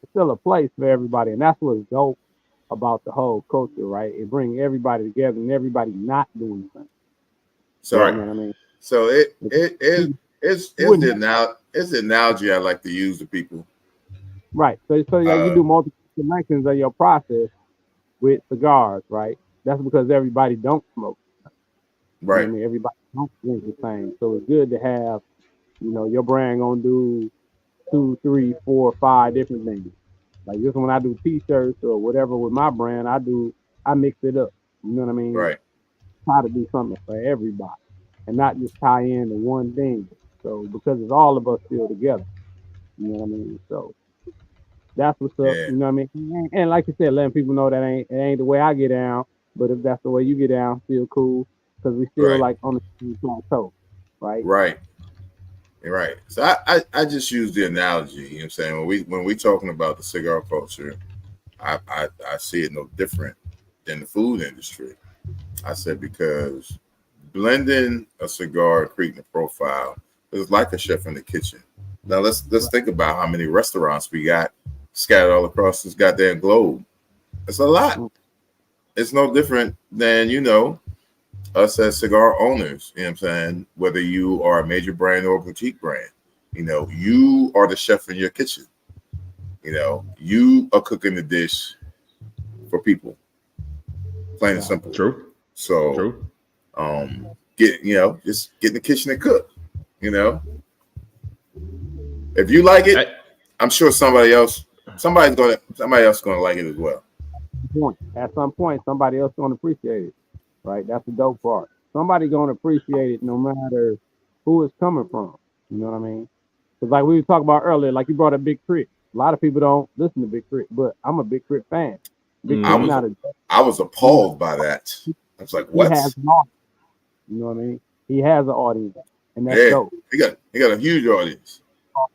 It's still a place for everybody, and that's what's dope about the whole culture, right? It brings everybody together and everybody not doing something.
So,
you know what I mean?
So it's the analogy I like to use to people.
Right. So you do multiple dimensions of your process with cigars, right? That's because everybody don't smoke.
Right.
You know what I mean? Everybody don't drink the same. So it's good to have, your brand gonna do 2, 3, 4, 5 different things. Like just when I do t-shirts or whatever with my brand, I mix it up. You know what I mean?
Right.
Try to do something for everybody and not just tie in to one thing. So because it's all of us still together. You know what I mean? So that's what's up.
Yeah.
You know what I mean? And like you said, letting people know that it ain't the way I get down, but if that's the way you get down, still cool. Because we still like on the same plateau. Right?
Right. Right. So I just use the analogy, you know what I'm saying? When we talking about the cigar culture, I see it no different than the food industry. I said because blending a cigar, creating a profile is like a chef in the kitchen. Now let's think about how many restaurants we got scattered all across this goddamn globe. It's a lot. It's no different than, us as cigar owners, you know what I'm saying? Whether you are a major brand or a boutique brand, you are the chef in your kitchen. You are cooking the dish for people. Plain and simple.
True.
So,
True.
Just get in the kitchen and cook. If you like it, I'm sure somebody else gonna like it as well.
At some point, somebody else gonna appreciate it. Right, that's the dope part. Somebody gonna appreciate it no matter who it's coming from. You know what I mean? Because like we were talking about earlier, like you brought up Big Crit. A lot of people don't listen to Big Crit, but I'm a Big Crit fan.
I was appalled by that. I was like, what?
He has an audience. You know what I mean? He has an audience, and that's dope.
He got a huge audience.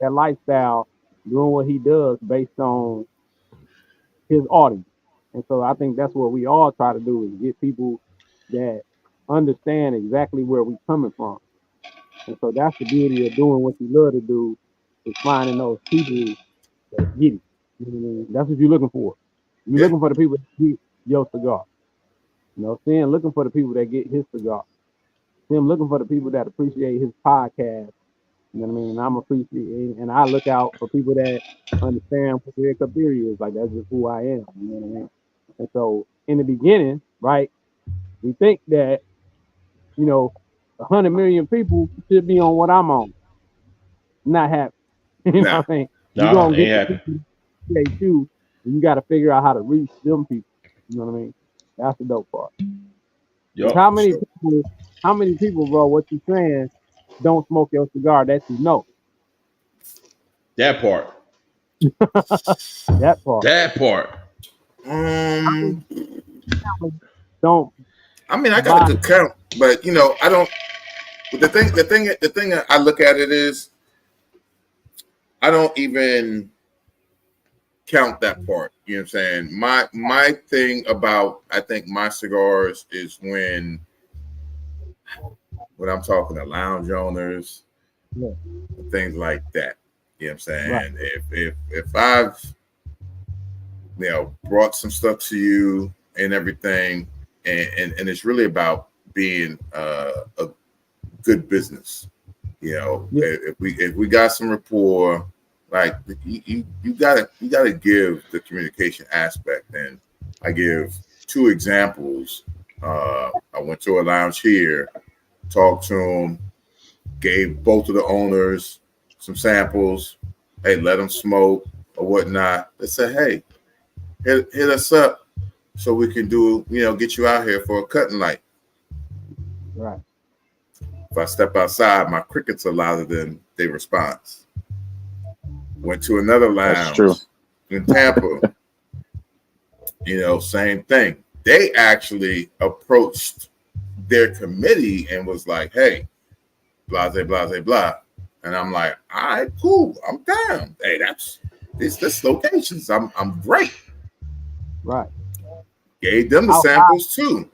That lifestyle, doing what he does based on his audience, and so I think that's what we all try to do is get people that understand exactly where we're coming from. And so that's the beauty of doing what you love to do, is finding those people that get it. You know what I mean? That's what you're looking for. You're
Yeah.
looking for the people that get your cigar. You know, Sam looking for the people that get his cigar. Sam looking for the people that appreciate his podcast. You know what I mean? And I'm appreciating, and I look out for people that understand what their theory is. Like, that's just who I am. You know what I mean? And so in the beginning, right, we think that, you know, 100 million people should be on what I'm on. Not happy. You know
Nah.
what I mean? You're
Nah,
going to
ain't
get the
happy.
people that appreciate you, and you got to figure out how to reach them people. You know what I mean? That's the dope part.
Yup.
How many people, bro, what you saying, don't smoke your cigar that you know?
That part.
That part.
That part.
Don't
I mean, I got a good count, but you know, I don't. But the thing I look at it is, I don't even count that part. You know what I'm saying? My thing about, I think, my cigars is when I'm talking to lounge owners,
Yeah.
things like that. You know what I'm saying?
Right.
If I've, you know, brought some stuff to you and everything, and it's really about being a good business. You know,
Yeah.
if we got some rapport, like you gotta give the communication aspect. And I give 2 examples. I went to a lounge here, talked to them, gave both of the owners some samples. Hey, let them smoke or whatnot. They said, hey, hit us up so we can do, you know, get you out here for a cutting light.
Right.
If I step outside, my crickets are louder than their response. Went to another
That's true.
lounge in Tampa. You know, same thing. They actually approached their committee and was like, hey, blah, blah, blah, blah. And I'm like, all right, cool. I'm down. Hey, that's this locations. I'm great.
Right.
Gave them the samples too.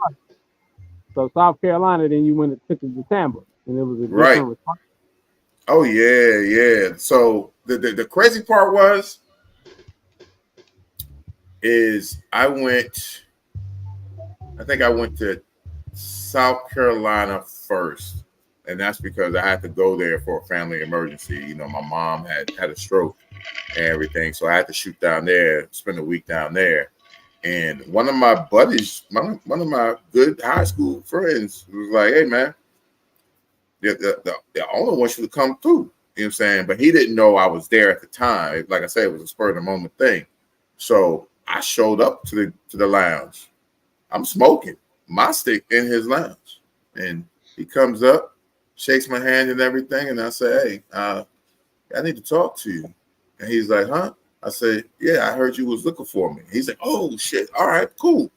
So South Carolina, then you went and took it to Tampa, and it was a different
Right.
response.
Oh yeah. So the crazy part is I think I went to South Carolina first, and that's because I had to go there for a family emergency. You know, my mom had a stroke and everything, so I had to shoot down there, spend a week down there. And one of my buddies, one of my good high school friends, was like, "Hey, man, the owner wants you to come through." You know what I'm saying? But he didn't know I was there at the time. Like I said, it was a spur of the moment thing. So I showed up to the lounge. I'm smoking my stick in his lounge, and he comes up, shakes my hand and everything, and I say, "Hey, I need to talk to you." And he's like, "Huh?" I said, "Yeah, I heard you was looking for me." He's like, "Oh shit, all right, cool."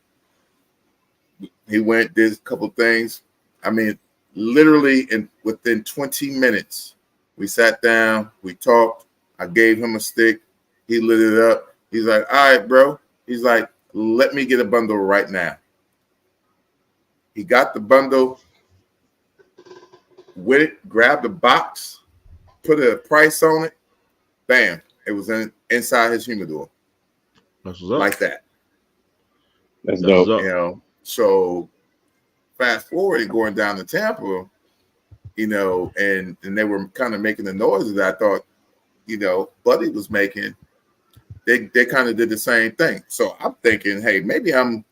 He went, did a couple things. I mean, literally within 20 minutes, we sat down, we talked. I gave him a stick. He lit it up. He's like, "All right, bro." He's like, "Let me get a bundle right now." He got the bundle, with it, grabbed the box, put a price on it. Bam. It was inside his humidor.
That's what's up.
Like that.
That's dope.
what's up.
You know, so fast forward and going down to Tampa, you know, and they were kind of making the noises that I thought, you know, Buddy was making. They kind of did the same thing. So I'm thinking, hey, maybe I'm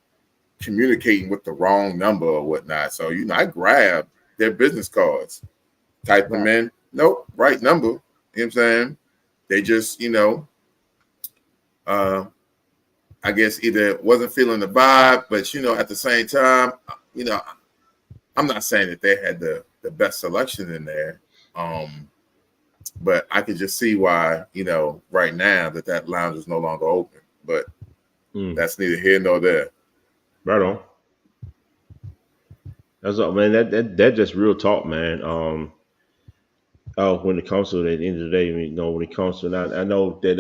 communicating with the wrong number or whatnot. So, you know, I grabbed their business cards, typed them in. Nope, right number. You know what I'm saying? They just, you know, I guess either wasn't feeling the vibe, but, you know, at the same time, you know, I'm not saying that they had the best selection in there. But I could just see why, you know, right now that lounge is no longer open. But that's neither here nor there.
Right on. That's all, man. That just real talk, man. When it comes to it, at the end of the day, you know, when it comes to, and I know that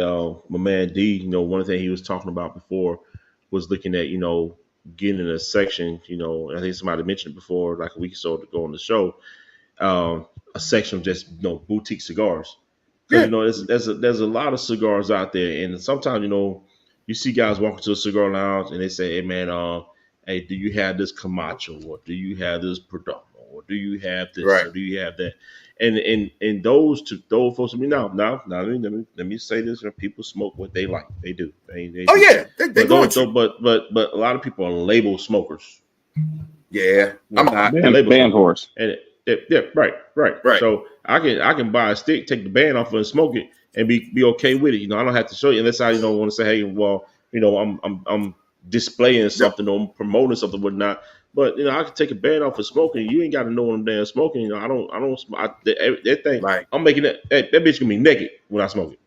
my man D, you know, one thing he was talking about before was looking at, you know, getting in a section, you know, I think somebody mentioned it before, like a week or so ago on the show, a section of just boutique cigars. Because there's a lot of cigars out there, and sometimes you see guys walking to a cigar lounge and they say, "Hey man, hey, do you have this Camacho, or do you have this Perdomo, or do you have this,
Right.
or do you have that?" And those folks. I mean, now, let me say this: people smoke what they like. They do. They do.
Yeah, they going to.
But a lot of people are label smokers.
Yeah, I'm not.
Band horse.
And right. So I can buy a stick, take the band off, and smoke it, and be okay with it. I don't have to show you unless I want to say, hey, well, I'm displaying something or promoting something, whatnot. But I can take a band off and smoking. You ain't got to know what I'm damn smoking. I don't. That thing.
Like,
I'm making that bitch gonna be naked when I smoke it.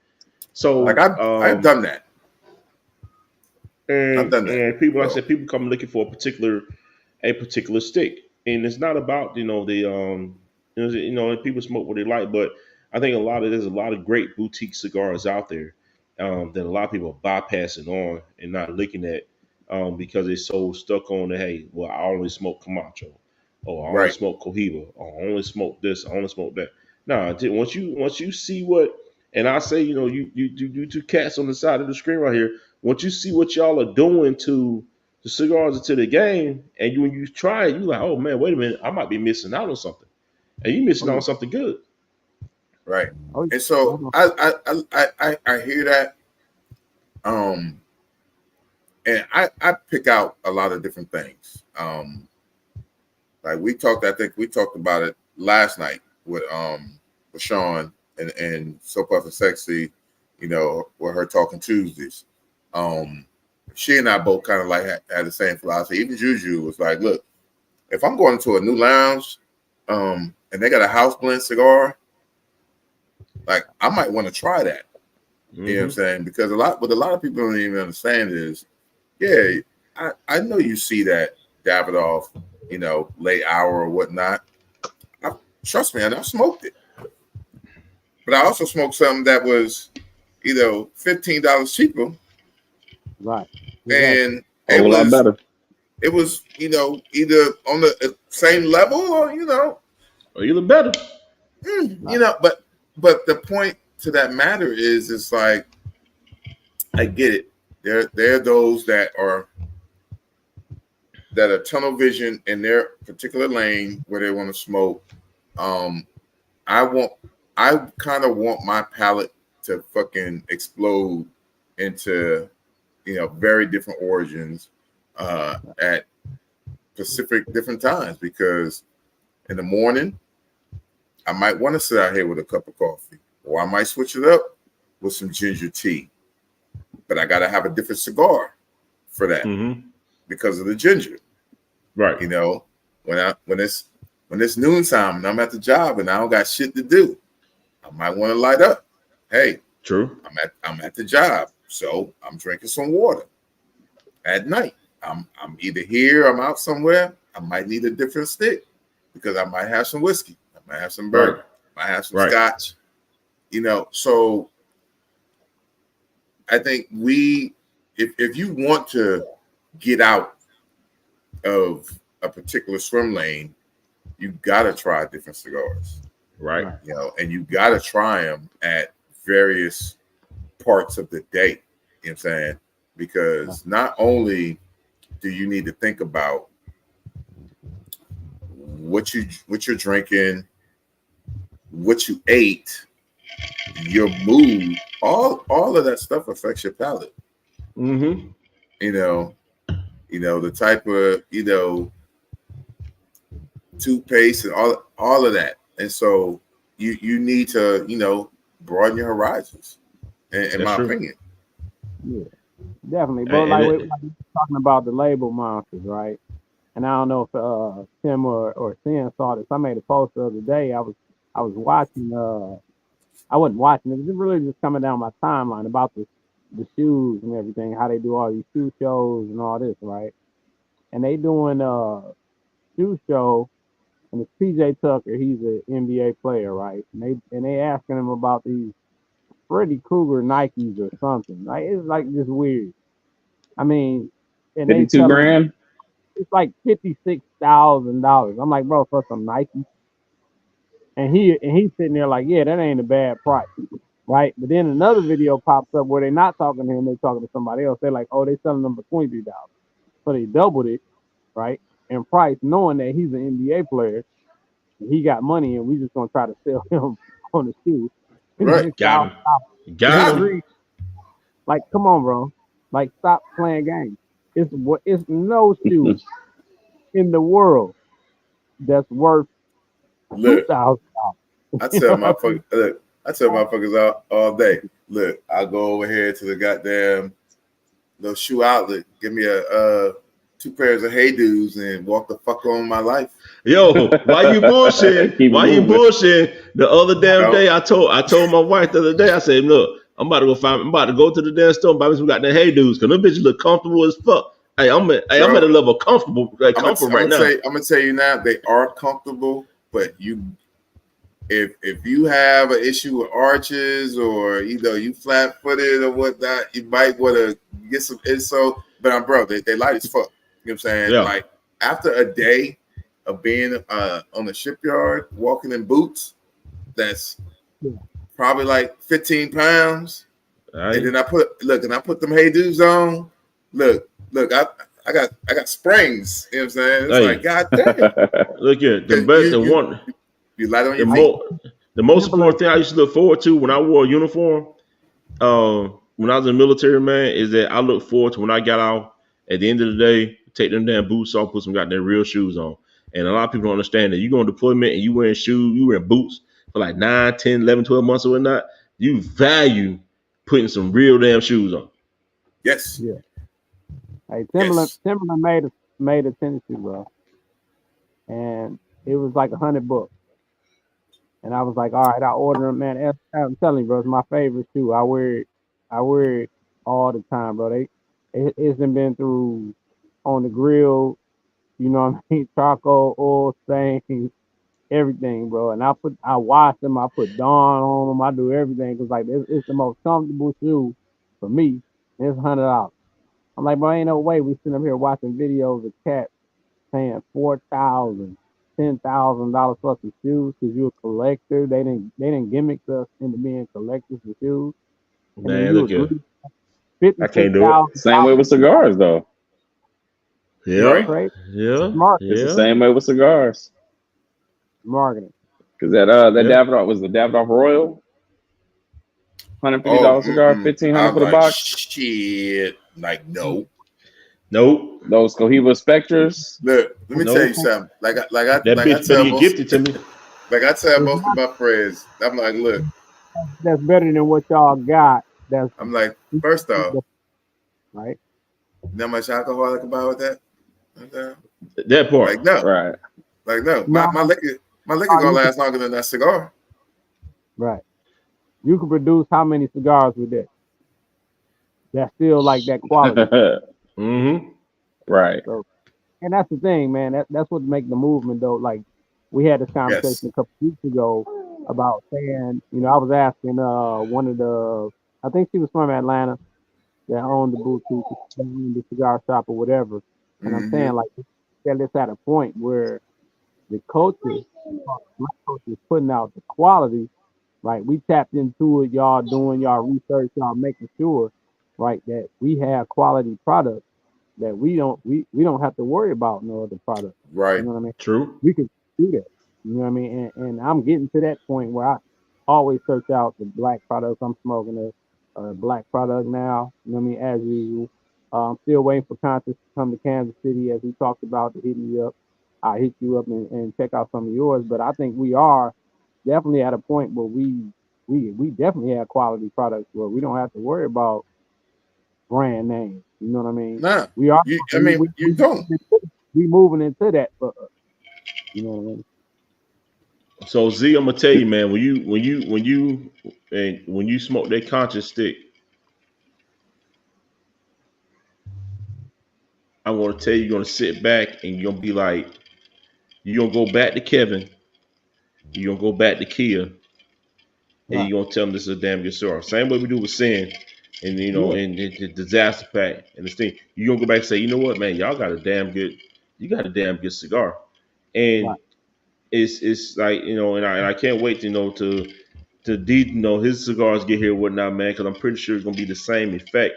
So
like I've done that.
I've done that. And people, like I said, people come looking for a particular stick, and it's not about people smoke what they like, but I think there's a lot of great boutique cigars out there that a lot of people are bypassing on and not looking at because they're so stuck on the, hey, well, I only smoke Camacho, or I only smoke Cohiba, or I only smoke this, I only smoke that. No, once you see what, and I say, you two cats on the side of the screen right here. Once you see what y'all are doing to the cigars into the game, and when you try it, you like, oh man, wait a minute, I might be missing out on something, and you missing out on something good.
Right. And so I hear that, and I pick out a lot of different things. Like I think we talked about it last night with Sean and So Puff and Sexy, with her talking Tuesdays. She and I both kind of like had the same philosophy. Even Juju was like, look, if I'm going to a new lounge, and they got a house blend cigar, like I might want to try that. Mm-hmm. You know what I'm saying? Because what a lot of people don't even understand is, yeah, I know you see that Davidoff, late hour or whatnot. Trust me, I smoked it. But I also smoked something that was, $15 cheaper.
Right.
And
a lot better.
It was, either on the same level or,
or either better.
But the point to that matter is, it's like, I get it. There are those that are tunnel vision in their particular lane where they want to smoke. I kind of want my palate to fucking explode into, very different origins at specific different times, because in the morning, I might want to sit out here with a cup of coffee, or I might switch it up with some ginger tea, but I got to have a different cigar for that because of the ginger.
Right.
When it's noontime and I'm at the job and I don't got shit to do, I might want to light up. Hey,
true.
I'm at the job, so I'm drinking some water. At night, I'm either here, I'm out somewhere. I might need a different stick because I might have some whiskey, I might have some bourbon, I might have some scotch. So I think if you want to get out of a particular swim lane, you gotta try different cigars,
right?
And you gotta try them at various parts of the day. You know what I'm saying? Because not only do you need to think about what you're drinking, what you ate, your mood, all of that stuff affects your palate.
Mm-hmm.
The type of toothpaste and all of that. And so you need to broaden your horizons, in my opinion.
Yeah, definitely. But like we're talking about the label monsters, right? And I don't know if Tim or Sin saw this. I made a post the other day. I was watching. I wasn't watching. It was really just coming down my timeline about the shoes and everything, how they do all these shoe shows and all this, right? And they doing shoe show, and it's PJ Tucker. He's an NBA player, right? And they asking him about these Freddy Krueger Nikes or something. Like, it's like just weird. I mean, and they
$52 grand.
It's like $56,000. I'm like, bro, for some Nikes. And he's sitting there like, yeah, that ain't a bad price, right? But then another video pops up where they're not talking to him, they're talking to somebody else. They're like, oh, they selling them for $23. So they doubled it, right? In price, knowing that he's an NBA player, and he got money, and we just gonna try to sell him on the shoe.
Right.
Got him.
Got him.
Free. Like, come on, bro. Like, stop playing games. It's no shoe in the world that's worth
Look,
$2,000.
I tell motherfuckers all day. Look, I go over here to the goddamn little shoe outlet, give me a 2 pairs of Hey Dudes and walk the fuck on my life.
Yo, why you bullshitting? Why you bullshitting? The other damn day, I told my wife the other day, I said, look, I'm about to go to the damn store and buy me some goddamn Hey Dudes, because them bitches look comfortable as fuck. Hey, I'm at a level of comfort right now.
I'm gonna tell you now, they are comfortable, but if you have an issue with arches, or you flat footed or whatnot, you might want to get some insole. But bro, they light as fuck. You know what I'm saying?
Yeah.
Like, after a day of being on the shipyard, walking in boots, that's probably like 15 pounds.
Right.
And then I put them Hey Dudes on. Look, I got springs. You know what I'm saying? It's like, god damn.
Look here,
you light on your feet.
The most important thing I used to look forward to when I wore a uniform, when I was in the military, man, is that I look forward to when I got out at the end of the day, take them damn boots off, put some goddamn real shoes on. And a lot of people don't understand that you go on deployment and you wearing boots for like 9, 10, 11, 12 months or whatnot. You value putting some real damn shoes on.
Yes.
Yeah. Hey, Timberland made a tennis shoe, bro, and it was like $100. And I was like, all right, I ordered them, man. I'm telling you, bro, it's my favorite shoe. I wear it all the time, bro. It's been through on the grill, you know what I mean, charcoal, oil stains, everything, bro. And I wash them, I put Dawn on them, I do everything, because like it's the most comfortable shoe for me. And it's $100. I'm like, bro, ain't no way we sitting up here watching videos of cats paying $4,000, $10,000 plus of shoes because you're a collector. They didn't gimmick us into being collectors of shoes.
Man, look at
I
can't do it.
Same way with cigars, though.
Yeah,
right?
Yeah.
It's the same way with cigars.
Marketing.
Because that Davidoff was the Davidoff Royal. $150 cigar, $1,500 for the box.
Shit, like
Nope.
Those Cohiba Spectres.
Look, let me tell you something. Like I
bitch gifted to me.
Like I tell most of my friends, I'm like, look,
that's better than what y'all got.
I'm like, first off,
right?
You know how much alcohol I can buy with that?
That part.
Like no,
right?
Like no, my liquor gonna last longer than that cigar.
Right. You can produce how many cigars with that? That's still like that quality.
Mm-hmm.
Right.
So, and that's the thing, man. That's what makes the movement, though. Like, we had this conversation a couple weeks ago about saying, I was asking one of the, I think she was from Atlanta, that owned the boutique, the cigar shop or whatever. And I'm saying, like, it's at a point where the culture, my culture is putting out the quality. Right, we tapped into it. Y'all doing y'all research, y'all making sure, right, that we have quality products that we don't have to worry about no other product.
Right.
You know what I mean?
True.
We can do that. You know what I mean? And I'm getting to that point where I always search out the black products. I'm smoking a black product now. You know what I mean? As usual. I'm still waiting for Conscious to come to Kansas City, as we talked about, to hit me up. I hit you up and check out some of yours. But I think we are definitely at a point where we definitely have quality products where we don't have to worry about brand names. You know what I mean?
Nah,
we are.
You don't.
We moving into that, but you know what I mean.
So Z, I'm gonna tell you, man, when you smoke that Conscious stick, I want to tell you, you're gonna sit back and you're gonna be like, you're gonna go back to Kevin, you're gonna go back to Kia. And you're gonna tell them this is a damn good cigar. Same way we do with Sin, and and the disaster pack and this thing. You're gonna go back and say, you know what, man, you got a damn good cigar. And it's like, and I can't wait to his cigars get here and whatnot, man, because I'm pretty sure it's gonna be the same effect.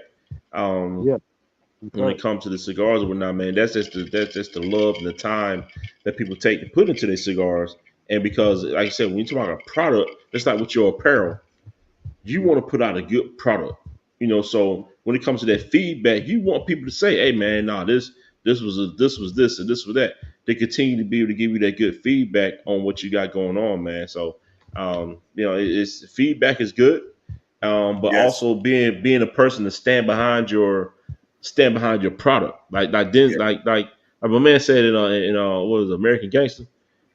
Yeah.
When it comes to the cigars or whatnot, man, that's just the love and the time that people take to put into their cigars. And because, like I said, when you talk about a product, it's like with your apparel, you want to put out a good product. So when it comes to that feedback, you want people to say, "Hey, man, nah, this was this and this was that." They continue to be able to give you that good feedback on what you got going on, man. So, it's feedback is good, but
Yes.
also being a person to stand behind your product. Like then
Yeah.
like my man said in what was it, American Gangster,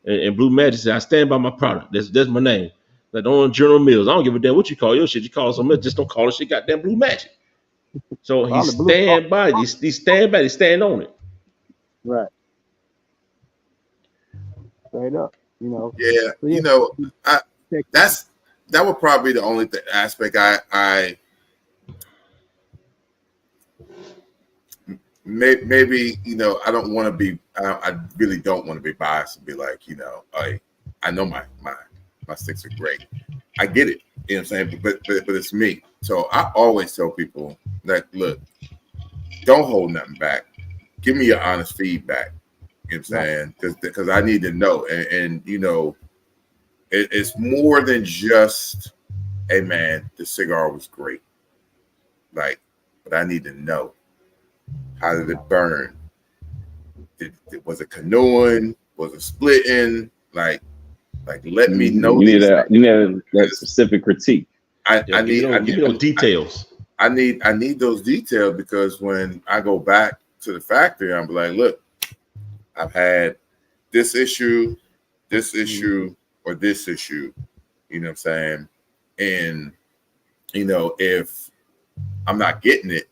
and Blue Magic said, "I stand by my product. That's my name." Like on General Mills, I don't give a damn what you call your shit. You call it something else, just don't call it shit goddamn Blue Magic. So he
Probably blue.
stand by it. He stand by it. He stand on it.
Right. Straight up.
Yeah.
So yeah.
I
Check.
that would probably be the only aspect I maybe I don't want to be. I really don't want to be biased and be like I know my sticks are great. I get it. You know what I'm saying? But it's me. So I always tell people that, look, don't hold nothing back. Give me your honest feedback. You know what I'm saying? Because I need to know. And it's more than just, hey man, the cigar was great. Like, but I need to know. How did it burn? Was it canoeing? Was it splitting? Like let me know.
You need that specific critique.
I need
those details.
I need those details, because when I go back to the factory, I'm like, look, I've had this issue, or this issue. You know what I'm saying? And if I'm not getting it,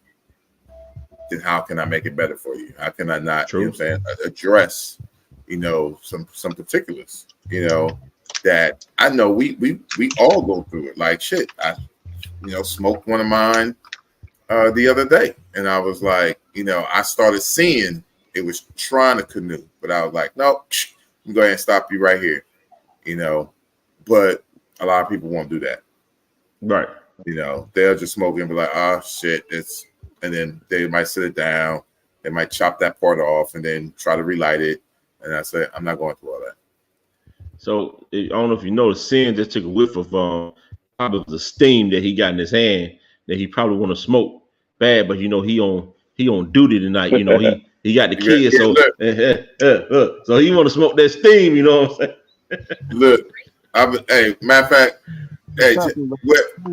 then how can I make it better for you? How can I not,
True.
You know what I'm saying, address, some particulars, that I know we all go through it. Like shit, I, smoked one of mine the other day, and I was like, I started seeing it was trying to canoe, but I was like, no, I'm going to stop you right here, But a lot of people won't do that,
right?
They'll just smoke and be like, oh shit, and then they might sit it down, they might chop that part off, and then try to relight it. And I say, I'm not going through all that.
So I don't know if you know, Sin just took a whiff of probably the steam that he got in his hand that he probably want to smoke bad, but he on duty tonight. He got the kids, so he want to smoke that steam. You know what I'm saying?
Look, hey, matter of fact, hey,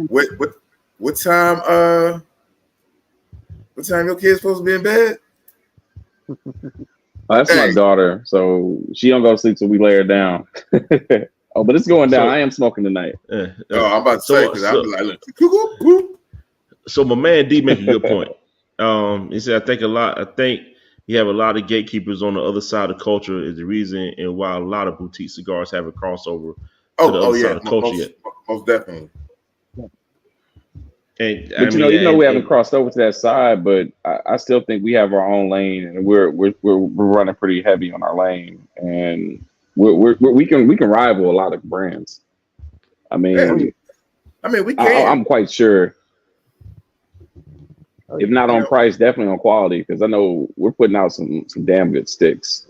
what time? What time your kid's supposed to be in bed?
That's my daughter, so she don't go to sleep till we lay her down. Oh, but it's going down. I am smoking tonight.
I'm about to say, because I'll be like, look.
So my man D make a good point. He said, I think you have a lot of gatekeepers on the other side of culture is the reason and why a lot of boutique cigars have a crossover to the other side of culture.
Most definitely.
But we haven't crossed over to that side, but I still think we have our own lane, and we're running pretty heavy on our lane, and we can rival a lot of brands. I mean,
we can.
I'm quite sure, if not on price, definitely on quality, because I know we're putting out some damn good sticks,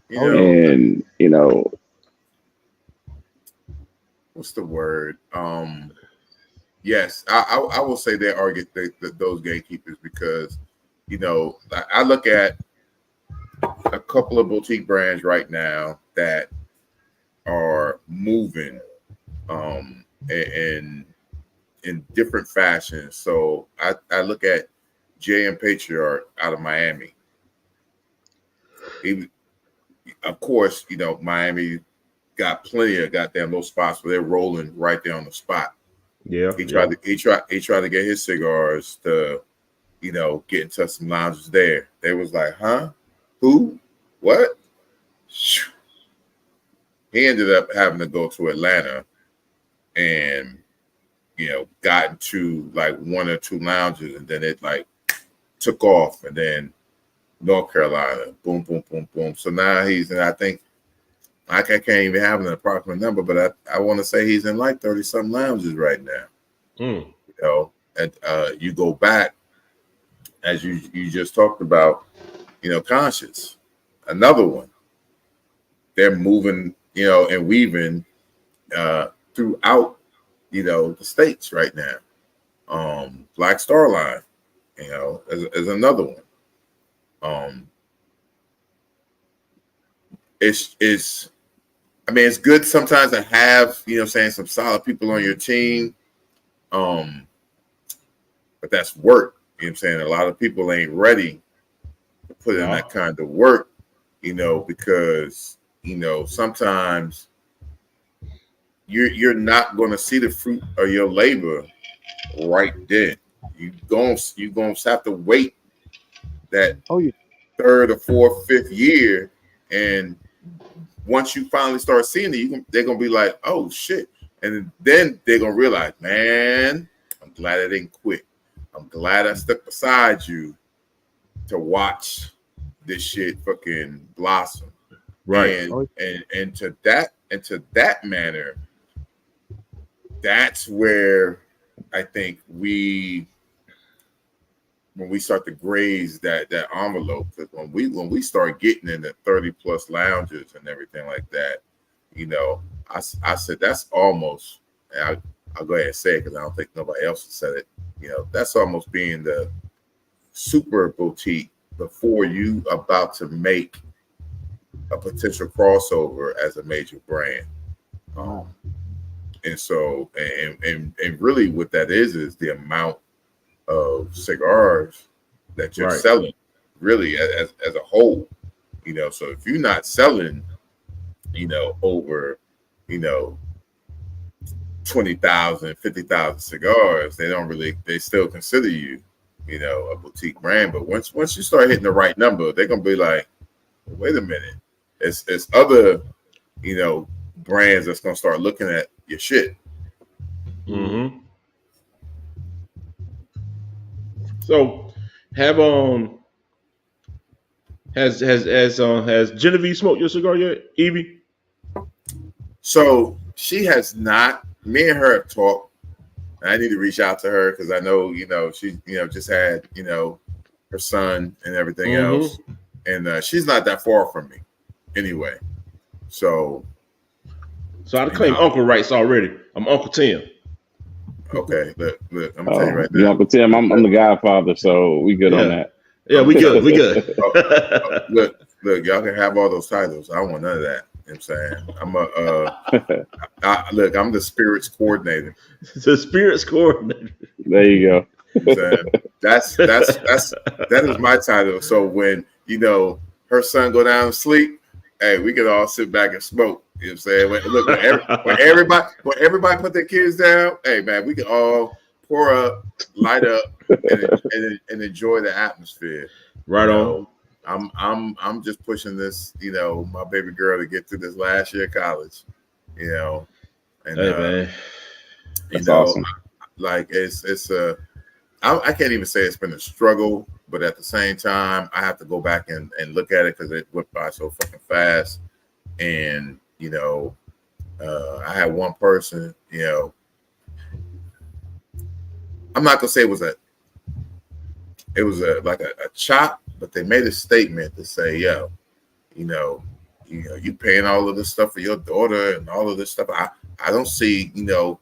and
what's the word? Yes, I will say they are those gatekeepers, because I look at a couple of boutique brands right now that are moving in different fashions. So I look at J.M. Patriarch out of Miami. Of course, Miami got plenty of goddamn little spots where they're rolling right there on the spot.
Yeah,
he tried to get his cigars to, get into some lounges there. They was like, huh? Who? What? He ended up having to go to Atlanta and, got into like one or two lounges, and then it like took off, and then North Carolina, boom, boom, boom, boom. So now he's in, I think, I can't even have an approximate number, but I want to say he's in like 30-something lounges right now.
Mm.
You know, and you go back, as you just talked about, you know, Conscious, another one. They're moving, you know, and weaving throughout, you know, the states right now. Black Star Line, you know, is another one. It's I mean, it's good sometimes to have, you know what I'm saying, some solid people on your team. But that's work. You know what I'm saying? A lot of people ain't ready to put in that kind of work, you know, because, you know, sometimes you're not going to see the fruit of your labor right then. You're going to have to wait that third or fourth, fifth year, and once you finally start seeing it, they're gonna be like, "Oh shit!" And then they're gonna realize, "Man, I'm glad I didn't quit. I'm glad I stuck beside you to watch this shit fucking blossom."
Right.
And to that manner, that's where I think when we start to graze that envelope, because when we start getting into 30+ lounges and everything like that, you know, I said that's almost, and I'll go ahead and say it because I don't think nobody else has said it, you know, that's almost being the super boutique before you about to make a potential crossover as a major brand. And so and really what that is the amount of cigars that you're selling, really, as a whole, you know. So if you're not selling, you know, over, you know, 20,000, 50,000 cigars, they still consider you, you know, a boutique brand. But once you start hitting the right number, they're gonna be like, wait a minute, it's other, you know, brands that's gonna start looking at your shit.
Mm-hmm. So, has Genevieve smoked your cigar yet, Evie?
So she has not. Me and her have talked. I need to reach out to her because I know, you know, she, you know, just had, you know, her son and everything else, and she's not that far from me, anyway. So
I claim uncle rights already. I'm Uncle Tim.
Okay, look, I'm gonna tell you right now.
You Uncle Tim, I'm the godfather, so we good on that.
Yeah, we good. We good.
Look, y'all can have all those titles. I don't want none of that. You know what I'm saying? Look, I'm the spirits coordinator.
The spirits coordinator.
There you go.
You know that is my title. So when, you know, her son go down to sleep, hey, we can all sit back and smoke. You know what I'm saying? When everybody put their kids down, hey man, we can all pour up, light up, and enjoy the atmosphere.
Right on.
I'm just pushing this, you know, my baby girl to get through this last year of college, you know. And
hey man,
that's awesome. Like I can't even say it's been a struggle, but at the same time, I have to go back and look at it because it went by so fucking fast. And, you know, I had one person, you know, I'm not gonna say it was a chop, but they made a statement to say, yo, you know, you paying all of this stuff for your daughter and all of this stuff. I don't see, you know,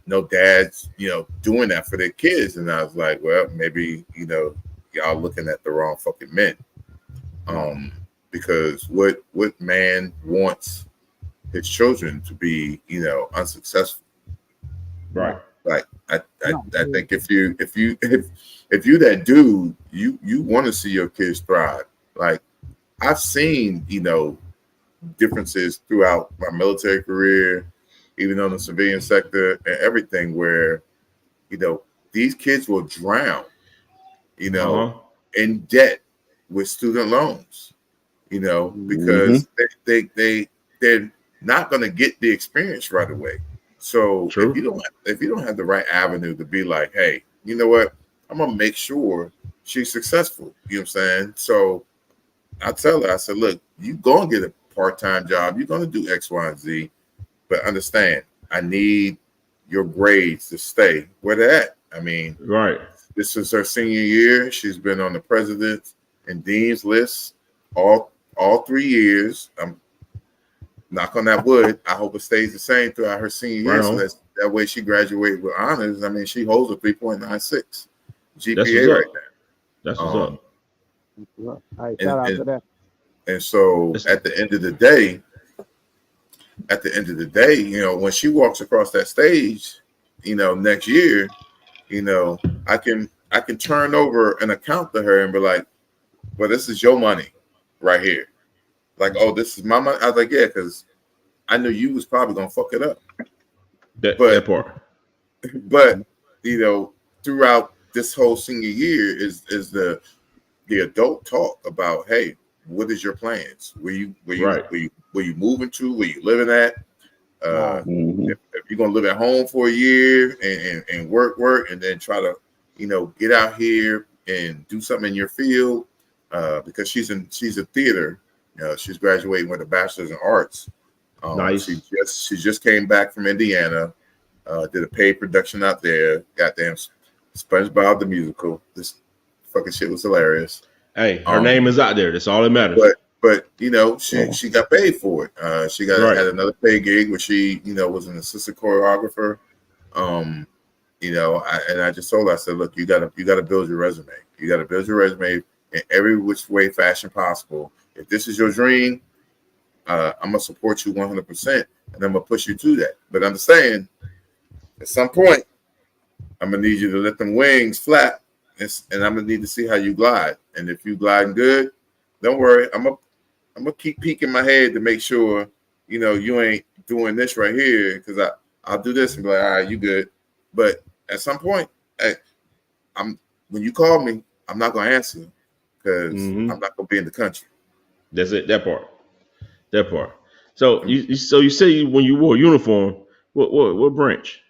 no dads, you know, doing that for their kids. And I was like, well, maybe, you know, y'all looking at the wrong fucking men. Because what man wants his children to be, you know, unsuccessful?
Right.
Like I think if you that dude, you want to see your kids thrive. Like I've seen, you know, differences throughout my military career, even on the civilian sector and everything, where, you know, these kids will drown, you know, in debt with student loans, you know, because they're not going to get the experience right away. So if you don't have the right avenue to be like, hey, you know what, I'm gonna make sure she's successful. You know what I'm saying? So I tell her, I said, look, you gonna get a part-time job. You're going to do X, Y, and Z. But understand, I need your grades to stay where they're at. I mean,
right.
This is her senior year. She's been on the president's and dean's list all 3 years. I'm knock on that wood. I hope it stays the same throughout her senior year. So that way she graduated with honors. I mean, she holds a 3.96 GPA right now.
That's what's up.
All right, shout out to that.
And so at the end of the day, you know, when she walks across that stage, you know, next year, you know, I can turn over an account to her and be like, well, this is your money right here. Like, oh, this is my money. I was like, yeah, because I knew you was probably gonna fuck it up.
That part.
But you know, throughout this whole senior year is the adult talk about, hey, what is your plans? Where you moving to? Where you living at? If you're gonna live at home for a year and work and then try to, you know, get out here and do something in your field, because she's in theater. You know, she's graduating with a bachelor's in arts.
Nice.
She just came back from Indiana, did a paid production out there. Goddamn SpongeBob the musical. This fucking shit was hilarious.
Hey, her name is out there. That's all that matters.
But you know, she got paid for it. She had another paid gig where she, you know, was an assistant choreographer. You know, I just told her, I said, look, you gotta build your resume. You gotta build your resume in every which way fashion possible. If this is your dream, I'm gonna support you 100%, and I'm gonna push you to that. But understand, at some point, I'm gonna need you to let them wings flap, and I'm gonna need to see how you glide. And if you gliding good, don't worry, I'm gonna keep peeking my head to make sure, you know, you ain't doing this right here, because I'll do this and be like, all right, you good. But at some point, hey, when you call me, I'm not gonna answer because I'm not gonna be in the country.
That's it. That part. So you say when you wore a uniform, what branch?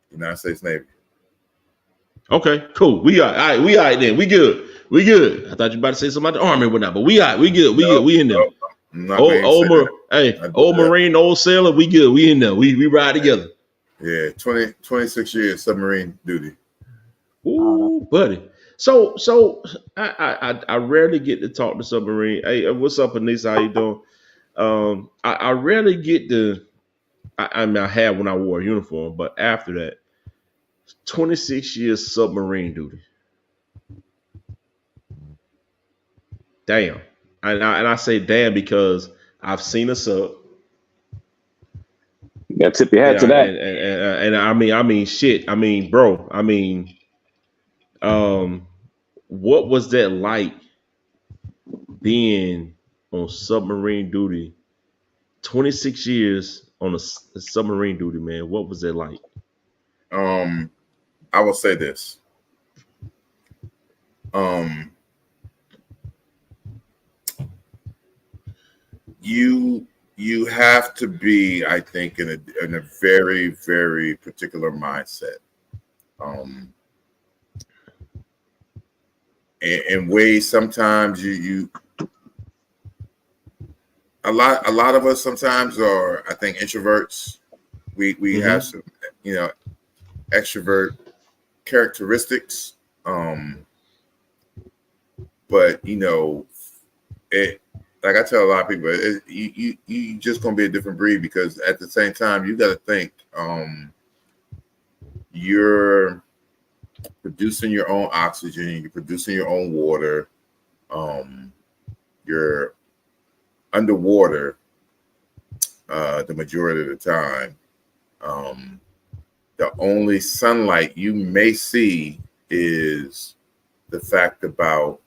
United States Navy.
Okay, cool. We all right then. We good. I thought you about to say something about the Army or whatnot, but we all right. We good. We in there. Old Marine, old sailor. We good. We in there. We ride together.
Yeah, 26 years submarine duty.
Ooh, buddy. So I rarely get to talk to submarine. Hey, what's up, Anissa? How you doing? I rarely get to. I mean, I had when I wore a uniform, but after that, 26 years submarine duty. Damn, and I say damn because I've seen a sub.
You gotta tip your hat to that.
And I mean, shit. I mean, bro. I mean, what was that like being on submarine duty? 26 years on a submarine duty, man. What was it like?
I will say this. You have to be, I think, in a very, very particular mindset. In ways sometimes you a lot of us sometimes are, I think, introverts. We have some, you know, extrovert characteristics. But you know, it, like I tell a lot of people, you just gonna be a different breed, because at the same time you got to think you're producing your own oxygen, you're producing your own water, you're underwater the majority of the time. The only sunlight you may see is the fact about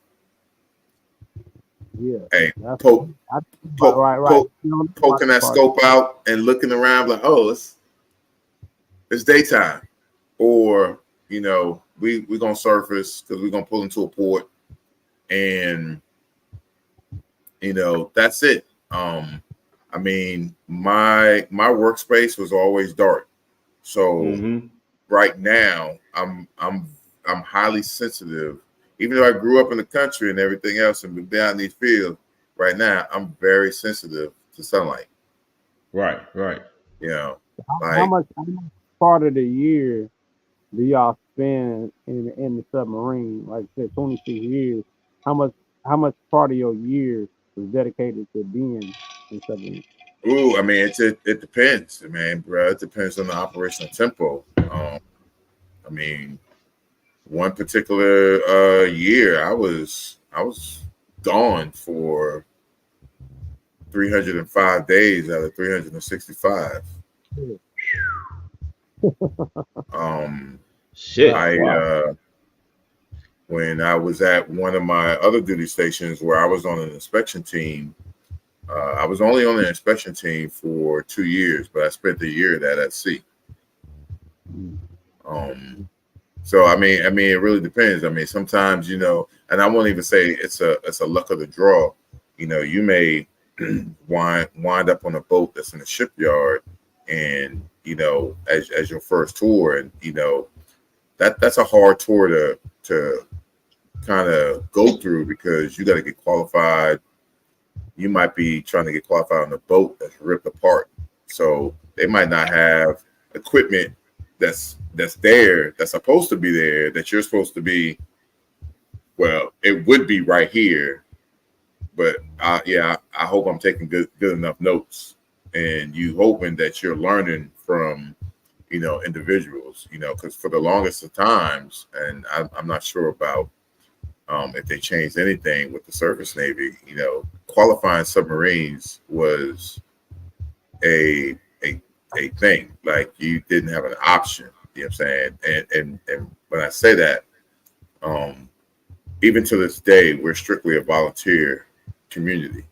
poking that scope out and looking around like, oh, it's daytime, or you know, we're gonna surface because we're gonna pull into a port, and you know, that's it. I mean, my workspace was always dark, so right now I'm highly sensitive. Even though I grew up in the country and everything else and been down these fields, right now, I'm very sensitive to sunlight.
Right.
You know,
How
like
much part of the year do y'all spend in the submarine? Like I said, 26 years. How much part of your year is dedicated to being in submarine?
ooh, I mean, it depends, man, bro. It depends on the operational tempo. I mean, one particular year, I was gone for 305 days out of 365. Um,
Shit.
I
Wow.
when I was at one of my other duty stations where I was on an inspection team. I was only on the inspection team for 2 years, but I spent the year of that at sea. So I mean, it really depends. I mean, sometimes and I won't even say it's a luck of the draw. You may wind up on a boat that's in a shipyard, and as your first tour, and that's a hard tour to kind of go through because you got to get qualified. You might be trying to get qualified on a boat that's ripped apart, so they might not have equipment that's there, that's supposed to be there, that you're supposed to be. Well, it would be right here, but I hope I'm taking good enough notes, and you hoping that you're learning from individuals, because for the longest of times, and I'm not sure about if they changed anything with the surface Navy, qualifying submarines was a thing. Like, you didn't have an option. You know what I'm saying? And when I say that, even to this day, we're strictly a volunteer community.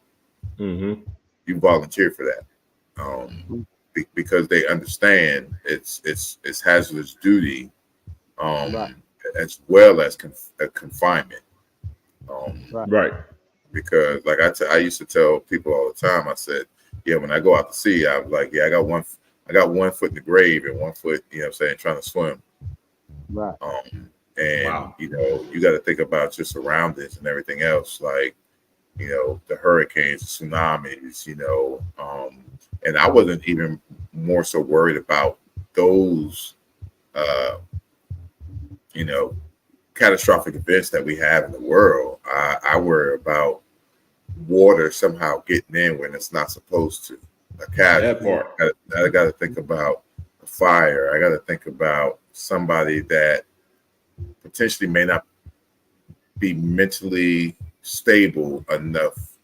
Mm-hmm.
You volunteer for that, because they understand it's hazardous duty,
Right.
as well as confinement.
Right.
Because like I used to tell people all the time, I said, yeah, when I go out to sea, I'm like, yeah, I got one foot in the grave and one foot, trying to swim.
Right.
And
Wow.
you got to think about your surroundings and everything else, like the hurricanes, the tsunamis, and I wasn't even more so worried about those catastrophic events that we have in the world. I worry about water somehow getting in when it's not supposed to.
That part.
I got to think about a fire. I got to think about somebody that potentially may not be mentally stable enough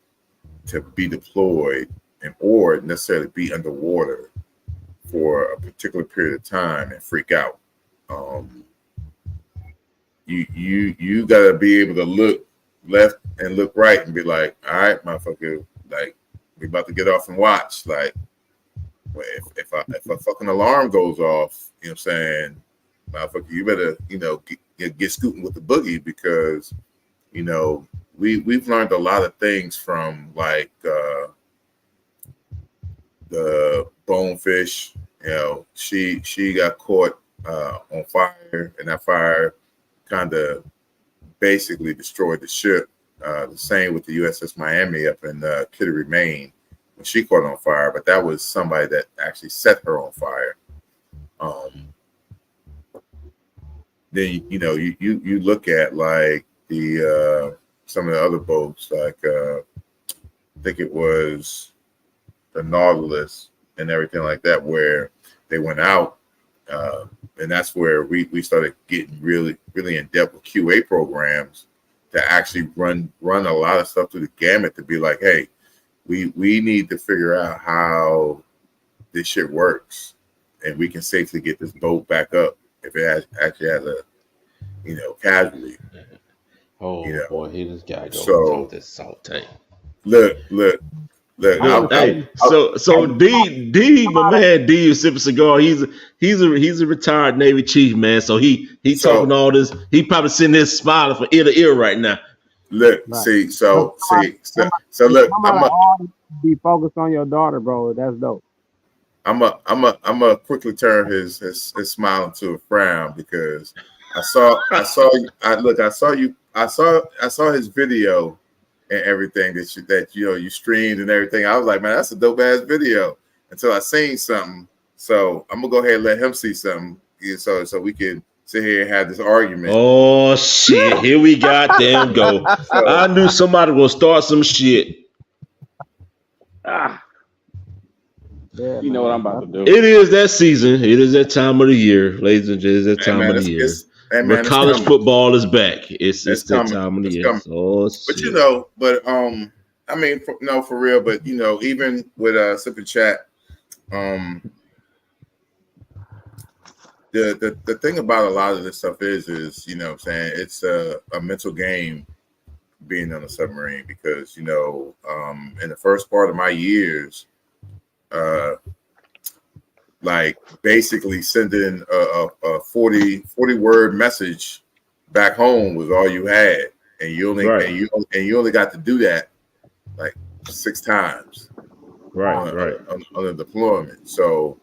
to be deployed or necessarily be underwater for a particular period of time and freak out. You gotta be able to look left and look right and be like, all right, motherfucker, like, we about to get off and watch. Like, if a fucking alarm goes off, you know what I'm saying, motherfucker, you better get scooting with the boogie, because we've learned a lot of things from, like, the bonefish. She got caught on fire, and that fire kind of basically destroyed the ship. The same with the USS Miami up in Kittery, Maine, when she caught on fire. But that was somebody that actually set her on fire. Then you look at, like, the some of the other boats, like I think it was the Nautilus and everything like that, where they went out. And that's where we started getting really, really in depth with QA programs to actually run a lot of stuff through the gamut to be like, hey, we need to figure out how this shit works, and we can safely get this boat back up if it actually has a casualty.
Oh boy, here this guy goes.
So
Talk this salt tank.
Look.
Hey, so D, my man D is sipping cigar. He's a retired Navy chief, man. So he talking all this. He probably sitting there smiling from ear to ear right now.
Look,
Right.
so look,
be focused on your daughter, bro. That's dope.
I'm a quickly turn his smile into a frown, because I saw his video and everything that you streamed and everything. I was like, man, that's a dope ass video. Until I seen something, so I'm gonna go ahead and let him see something, so we can sit here and have this argument.
Oh shit! Here we got them go. I knew somebody will start some shit.
Yeah,
You know what I'm about to do.
It is that season. It is that time of the year, ladies and gentlemen. It's that time of the year. Where college football is back. It's that time of the year. Oh, shit.
But I mean, for real. But even with Sip and Chat, the thing about a lot of this stuff is what I'm saying, it's a mental game being on a submarine, because in the first part of my years, like basically sending a 40 word message back home was all you had, and you only got to do that like 6 times on a deployment. So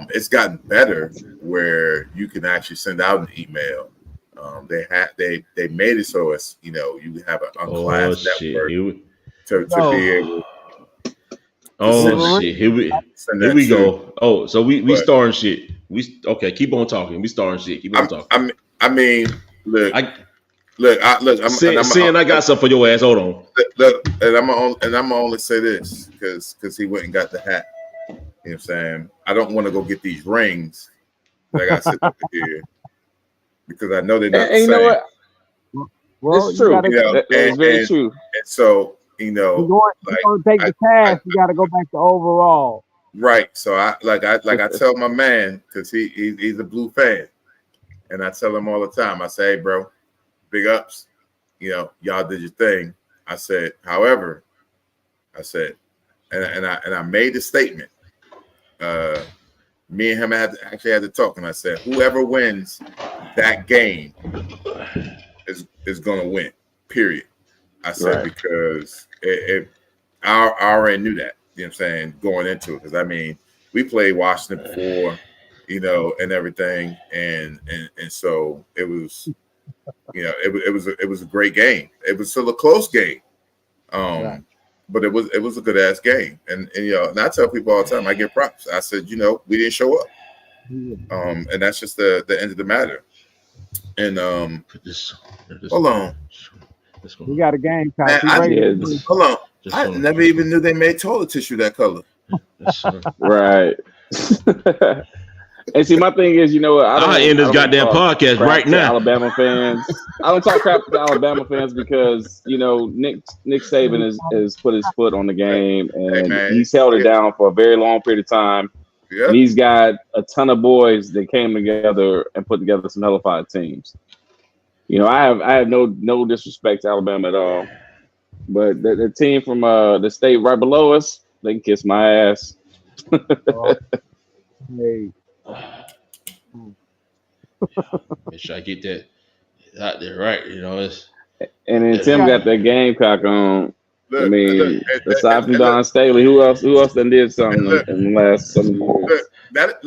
it's gotten better where you can actually send out an email. They made it so it's you have an unclassed network to be able.
Oh shit! Here we go. Oh, so we starting shit. Okay. Keep on talking. We starting shit. Keep on talking.
I mean, look. I
got something for your ass. Hold on.
Look, and I'm gonna only say this because he went and got the hat. You know what I'm saying? I don't want to go get these rings that I got sitting up here because I know they're not the same.
You know what?
Well,
it's true.
It's
very true.
And so,
you're going to take the task. You got to go back to overall.
Right. So I tell my man, because he's a Blue fan, and I tell him all the time. I say, hey, bro, big ups. Y'all did your thing. I said, however, and I made the statement. Me and him had to talk, and I said, whoever wins that game is going to win. Period. I said, because I already knew that, you know what I'm saying, going into it. Because I mean, we played Washington before, and everything, and so it was, it was a great game. It was still a close game, but it was a good ass game. And I tell people all the time, I give props. I said, we didn't show up, and that's just the end of the matter. And hold on.
We got a game.
Hold on. I never even knew they made toilet tissue that color.
Right. And see, my thing is,
I end this goddamn podcast right now.
Alabama fans. I don't talk crap to Alabama fans because Nick Saban has put his foot on the game, and he's held it down for a very long period of time. Yep. And he's got a ton of boys that came together and put together some hellified teams. I have no disrespect to Alabama at all, but the team from the state right below us, they can kiss my ass.
Hey.
Make sure I get that out there right. It's
and then Tim got that Gamecock on. Aside from Don Staley, who else done did something in the last some years?
That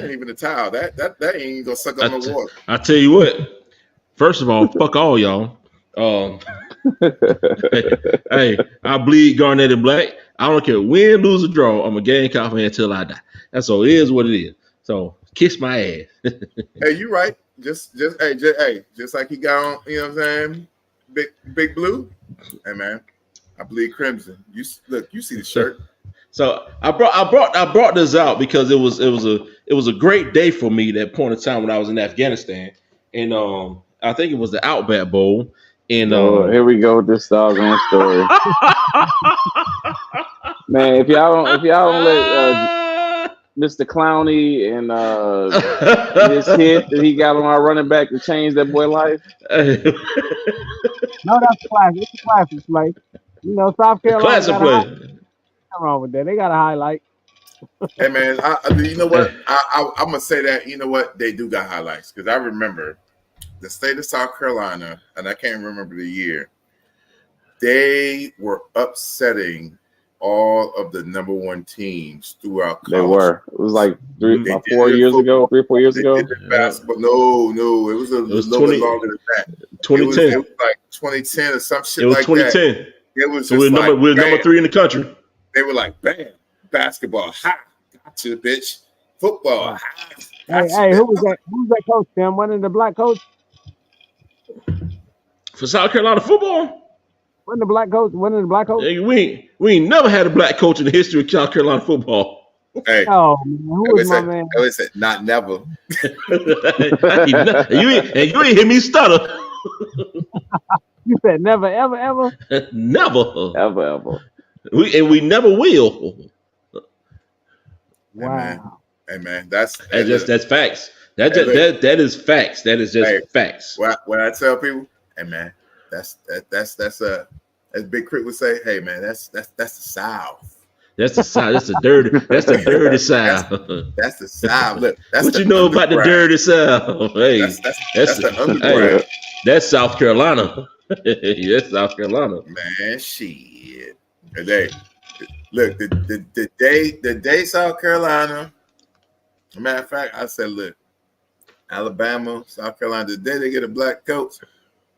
ain't even a towel. That ain't even gonna suck up no water.
I tell you what. First of all, fuck all y'all. Hey, I bleed Garnett and Black. I don't care win, lose, or draw. I'm a Gamecock fan until I die. That's all. It is what it is. So kiss my ass.
Hey, you right. Just like he got on. You know what I'm saying? Big Blue. Hey man, I bleed crimson. You see the shirt.
So I brought this out because it was a great day for me that point in time when I was in Afghanistan, and I think it was the Outback Bowl. And
here we go with this doggone story. Man, if y'all don't let Mr. Clowney and this hit that he got on our running back to change that boy life.
No, that's classic. It's a classic play. South Carolina.
Classic play.
Nothing wrong with that. They got a highlight.
Hey man, you know what? I'm gonna say that. You know what? They do got highlights because I remember the state of South Carolina, and I can't remember the year. They were upsetting all of the number one teams throughout college.
They were. It was like 3 or 4 years ago.
Basketball. No, it was a little bit longer than that.
2010.
It was like 2010 or some shit
like that.
It was 2010. It was
so
just
we're number 3 in the country.
They were like, bam, basketball, ha, gotcha, bitch. Football, ha, gotcha,
Hey,
bitch.
who was that? Who was that coach, Tim? Wasn't it the black coach?
For South Carolina football,
Wasn't the black coach? Wasn't it the black coach?
hey, we ain't never had a black coach in the history of South Carolina football.
Hey,
Oh, man, who was my man?
I always said, not never.
you ain't hear me stutter.
You said never, ever, ever.
Never.
Ever.
We never will.
Wow.
Hey man, that's
facts. That is facts. That is just facts.
When I tell people, hey man, that's Big Crit would say, hey man, that's the South.
That's the South. That's the dirty South.
That's the South. Look, that's
what you know about the dirty South? Hey,
that's the underground.
Hey, that's South Carolina. That's South Carolina.
Man, shit. Today, look, the day South Carolina. Matter of fact, I said, look, Alabama, South Carolina, the day they get a black coach,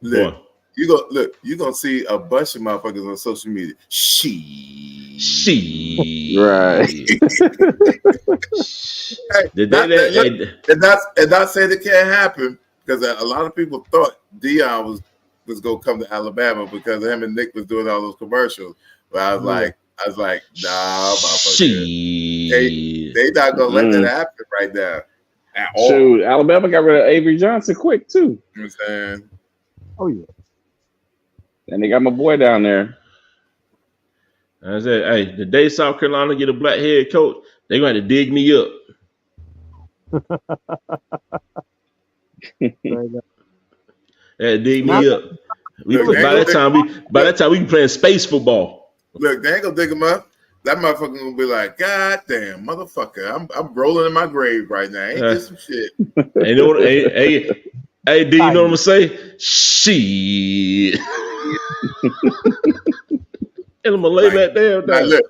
look, you're gonna see a bunch of motherfuckers on social media.
Right.
And not saying it can't happen, because a lot of people thought Dion was gonna come to Alabama because him and Nick was doing all those commercials. But I was like, nah, motherfucker. They not gonna let that happen right now. At all.
Shoot, Alabama got rid of Avery Johnson quick too.
You know what I'm saying?
Oh yeah.
And they got my boy down there.
I said, hey, the day South Carolina get a black head coach, they gonna have to dig me up. Dig me up. By that time we be playing space football.
Look, they ain't gonna dig him up. That motherfucker gonna be like, God damn, motherfucker, I'm rolling in my grave right now. Ain't this some shit? Hey,
do you know what I'm gonna say? Shit. And I'm gonna lay that damn down. Look,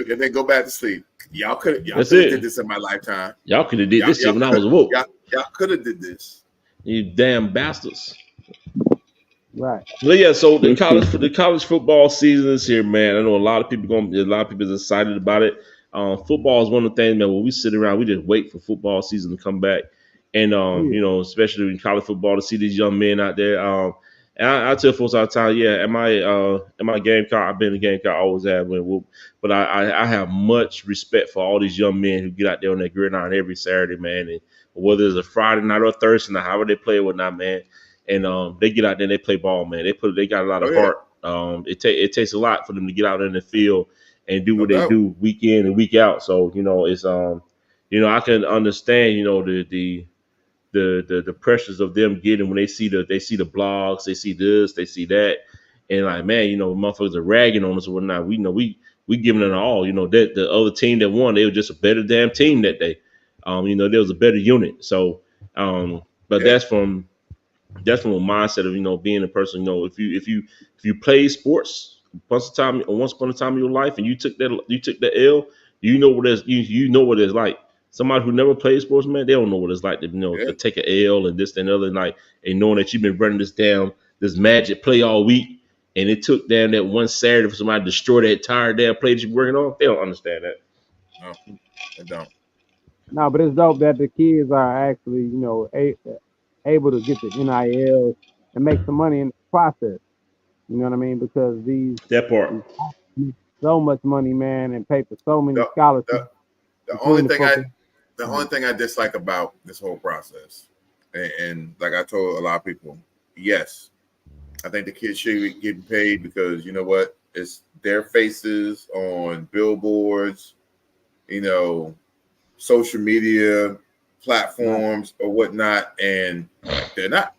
and then go back to sleep. Y'all could have did this in my lifetime. Y'all could have did this shit when I was woke.
Y'all could have did this.
You damn bastards.
Right.
But yeah, so the college football season is here, man. I know a lot of people is excited about it. Football is one of the things, man. When we sit around, we just wait for football season to come back, and you know, especially in college football, to see these young men out there. And I tell folks all the time, yeah, am I Gamecock? I've been a Gamecock, I always have been. But I have much respect for all these young men who get out there on that gridiron every Saturday, man. And whether it's a Friday night or Thursday night, however they play or whatnot, man. And they get out there and they play ball, man. They got a lot of heart. It takes a lot for them to get out in the field and do what they do week in and week out. So, you know, it's I can understand, you know, the pressures of them getting when they see the blogs, they see this, they see that, and like, man, you know, motherfuckers are ragging on us or whatnot. We know we giving it all. You know, that the other team that won, they were just a better damn team that day. You know, there was a better unit. So, but that's from a mindset of, you know, being a person. You know, if you play sports once upon a time in your life and you took that L, you know what it's like. Somebody who never played sports, man, they don't know what it's like to, you know, to take an L and this and other, and knowing that you've been running this magic play all week, and it took down that one Saturday for somebody to destroy that entire damn play that you're working on. They don't understand that.
No, they don't.
No, but it's dope that the kids are actually, you know, able to get the NIL and make some money in the process. You know what I mean? Because
that part
so much money, man, and pay for so many scholarships.
The only thing I dislike about this whole process, and like I told a lot of people, yes, I think the kids should be getting paid because, you know what, it's their faces on billboards, you know, social media platforms or whatnot, and they're not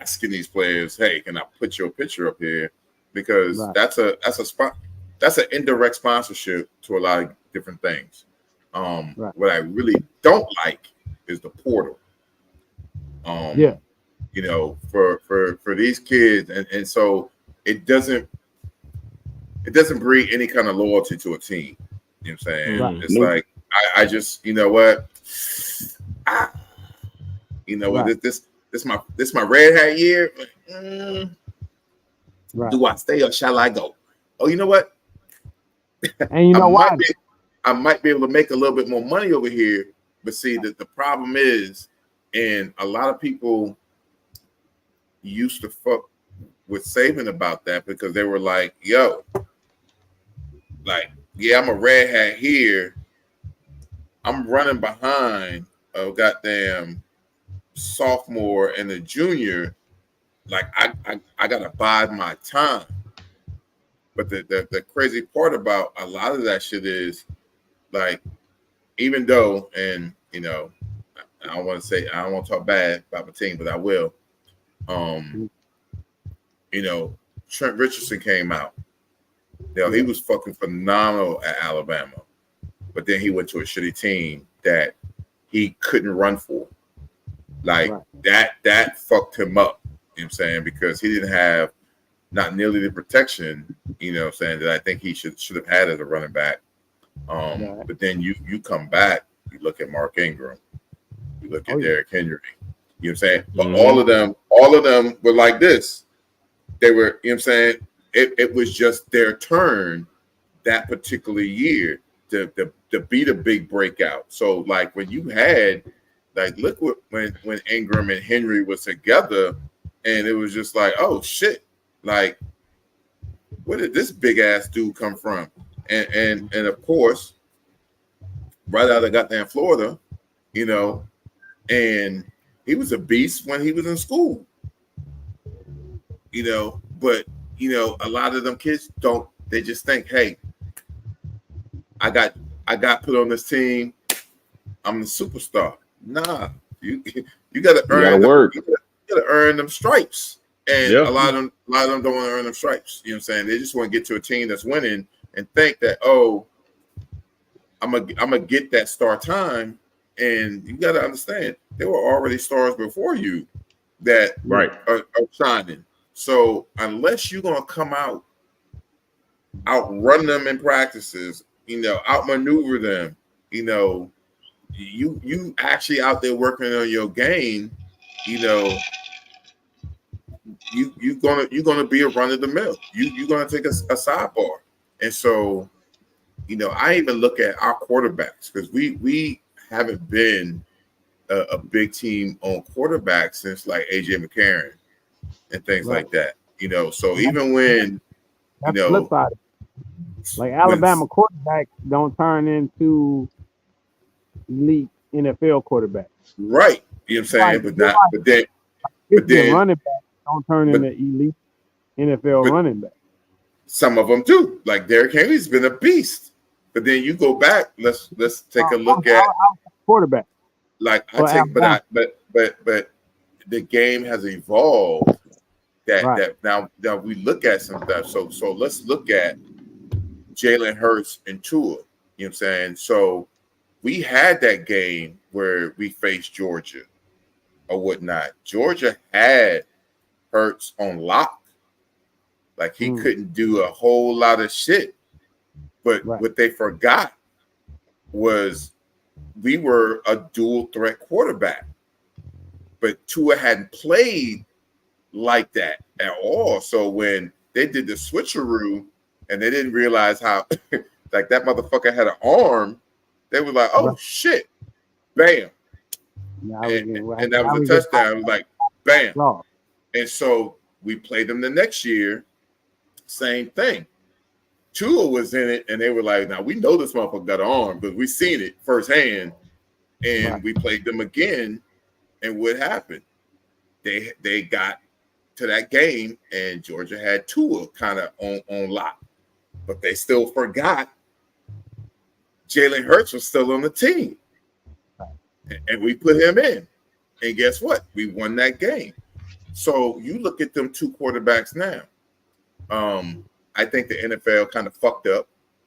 asking these players, hey, can I put your picture up here? Because that's an indirect sponsorship to a lot of different things. What I really don't like is the portal. You know, for these kids, and so it doesn't breed any kind of loyalty to a team. You know what I'm saying?
Right.
It's like I just, you know what, this my red hat year.
Right.
Do I stay or shall I go? Oh, you know what?
And you know why?
I might be able to make a little bit more money over here, but see that the problem is, and a lot of people used to fuck with Saban about that because they were like, yo, like, yeah, I'm a red hat here. I'm running behind a goddamn sophomore and a junior. Like, I gotta bide my time. But the crazy part about a lot of that shit is like, even though, and you know, I don't want to talk bad about my team, but I will. You know, Trent Richardson came out. You know, he was fucking phenomenal at Alabama, but then he went to a shitty team that he couldn't run for. Like that fucked him up. You know what I'm saying? Because he didn't have not nearly the protection, you know what I'm saying, that I think he should have had as a running back. But then you come back, you look at Mark Ingram, you look at Derrick Henry, you know what I'm saying? But all of them were like this. They were, you know what I'm saying? It was just their turn that particular year to be the big breakout. So like when you had, like, look what when Ingram and Henry was together, and it was just like, oh shit, like where did this big ass dude come from? And of course, right out of goddamn Florida, you know, and he was a beast when he was in school, you know, but you know, a lot of them kids don't, they just think, hey, I got put on this team, I'm the superstar. Nah, you gotta earn
work.
You gotta earn them stripes. And a lot of them don't want to earn them stripes. You know what I'm saying? They just want to get to a team that's winning and think that, oh, I'm gonna get that star time. And you got to understand, there were already stars before you that are shining. So unless you're gonna come outrun them in practices, you know, outmaneuver them, you know, you actually out there working on your game, you know. You're gonna be a run of the mill. You're gonna take a sidebar, and so, you know, I even look at our quarterbacks because we haven't been a big team on quarterbacks since like AJ McCarron and things like that. You know, so even when
that's the flip side, like Alabama quarterbacks don't turn into elite NFL quarterbacks,
right? You know what I'm saying? But then
running back don't turn into elite NFL running back.
Some of them do. Like Derrick Henry's been a beast. But then you go back. Let's take a look at
quarterback.
Like but the game has evolved. That now we look at some stuff. So let's look at Jalen Hurts and Tua. You know what I'm saying? So we had that game where we faced Georgia or whatnot. Georgia had Hurts on lock. Like he couldn't do a whole lot of shit. But what they forgot was we were a dual threat quarterback. But Tua hadn't played like that at all. So when they did the switcheroo and they didn't realize how like that motherfucker had an arm, they were like, oh shit, bam. And that was a touchdown. It was like bam. And so we played them the next year, same thing. Tua was in it, and they were like, now we know this motherfucker got an arm because we seen it firsthand. And we played them again, and what happened? They got to that game, and Georgia had Tua kind of on lock. But they still forgot Jalen Hurts was still on the team. And we put him in. And guess what? We won that game. So you look at them two quarterbacks now. I think the NFL kind of fucked up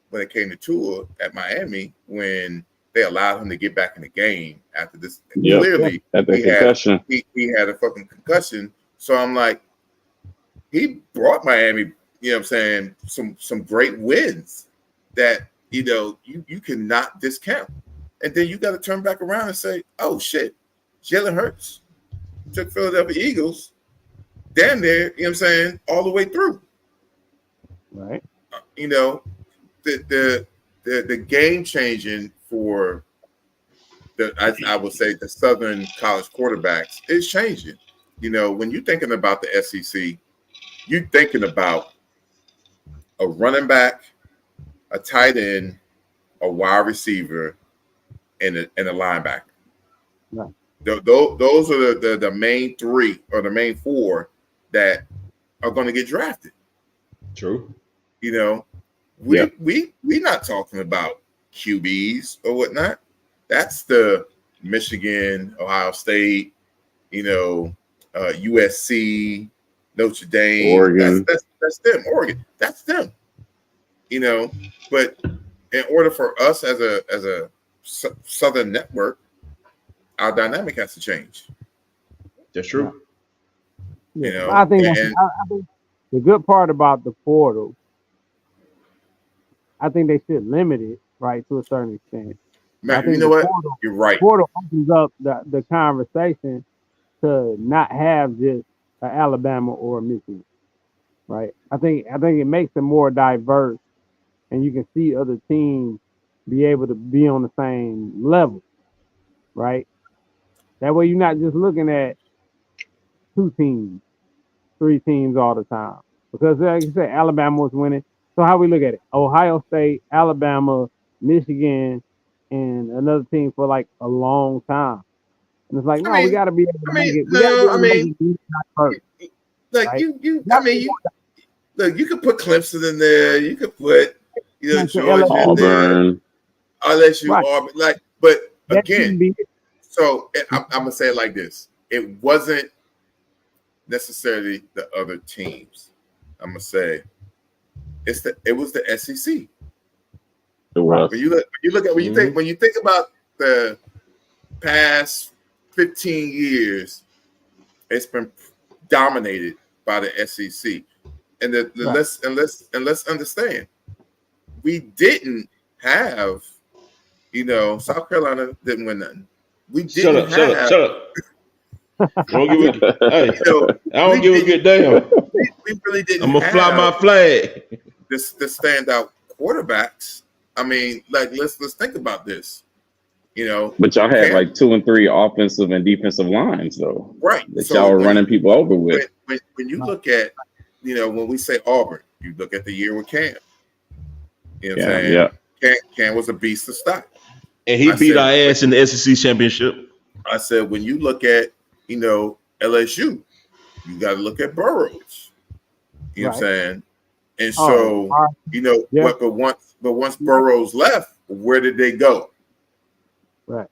when it came to Tua at Miami when they allowed him to get back in the game after this.
Yep.
Clearly, he had a fucking concussion. So I'm like, he brought Miami, you know what I'm saying, some great wins that, you know, you cannot discount. And then you got to turn back around and say, oh, shit, Jalen Hurts took Philadelphia Eagles damn near, you know what I'm saying, all the way through.
Right.
You know, the game changing for I would say the Southern college quarterbacks is changing. You know, when you're thinking about the SEC, you're thinking about a running back, a tight end, a wide receiver, and a linebacker.
Right.
Those are the main three or the main four that are going to get drafted.
True.
You know, we not talking about QBs or whatnot. That's the Michigan, Ohio State, you know, USC, Notre Dame.
Oregon.
That's them. Oregon. That's them. You know, but in order for us as a Southern network, our dynamic has to change.
That's true.
Yeah.
You know,
I think the good part about the portal, I think they should limit it, right, to a certain extent. I
man,
think
you know
the
what? You're right.
portal opens up the conversation to not have just an Alabama or a Michigan, right? I think it makes it more diverse, and you can see other teams be able to be on the same level, right? That way, you're not just looking at 2 teams, 3 teams all the time. Because like you said, Alabama was winning. So how we look at it? Ohio State, Alabama, Michigan, and another team for like a long time. And it's like,
I
no, we
mean,
got to be able to
I
make
mean,
it. We got to be
no,
able
I
to make
mean,
it diverse,
like
right?
I mean, you could put Clemson in there. You could put, you know, Georgia in there.
Auburn.
LSU,
Right.
Auburn. Like, but
That
again,
shouldn't be.
so I'm gonna say it like this: it wasn't necessarily the other teams. I'm gonna say it was the SEC.
It was.
When you look at when you think about the past 15 years, it's been dominated by the SEC. And
Right.
let's understand, we didn't have, you know, South Carolina didn't win nothing. We didn't
Shut up. Don't give a, hey,
you know,
I don't give a good damn.
we really didn't
I'm gonna fly my
have
flag.
the standout quarterbacks. I mean, like let's think about this. You know,
But y'all had like 2 and 3 offensive and defensive lines though.
right.
That
So
y'all were running people over with.
when you look at, you know, when we say Auburn, you look at the year with Cam. You know what I'm saying?
Yeah.
Cam was a beast to stop.
And he beat our ass in the SEC championship.
I said, when you look at, you know, LSU, you got to look at Burroughs. You know what I'm saying? And so, you know, but once Burroughs left, where did they go?
Right.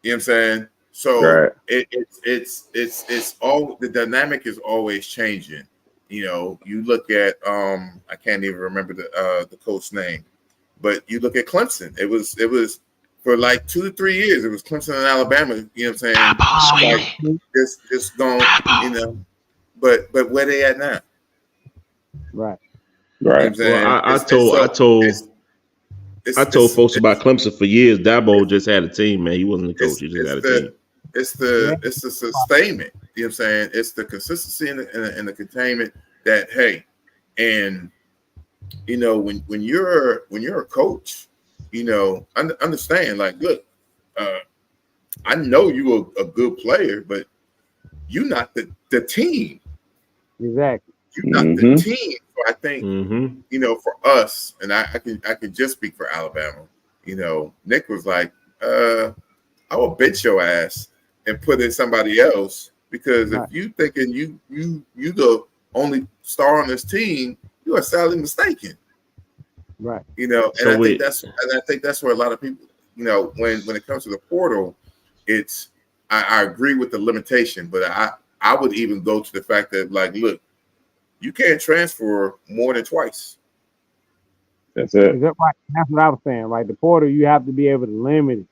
You know what I'm saying? So it's all, the dynamic is always changing. You know, you look at I can't even remember the coach's name, but you look at Clemson. It was for like 2 to 3 years. It was Clemson and Alabama. You know what I'm saying? Like, just going, you know. But where they at now?
Right.
You know what I'm saying?
Well, I told folks about Clemson for years. Dabo just had a team, man. He wasn't the coach. He just had a team.
It's the sustainment. You know what I'm saying? It's the consistency and the containment that, hey, and you know, when you're a coach, you know, understand, like, look, I know you're a good player, but you're not the team.
Exactly.
You're not the team. So I think, you know, for us, and I can just speak for Alabama, you know, Nick was like, I will bench your ass and put in somebody else, because if you thinking you the only star on this team, you are sadly mistaken.
Right.
You know, and I think that's where a lot of people, you know, when it comes to the portal, it's I agree with the limitation, but I would even go to the fact that, like, look, you can't transfer more than twice.
That's it.
Right. That's what I was saying, right? The portal, you have to be able to limit it,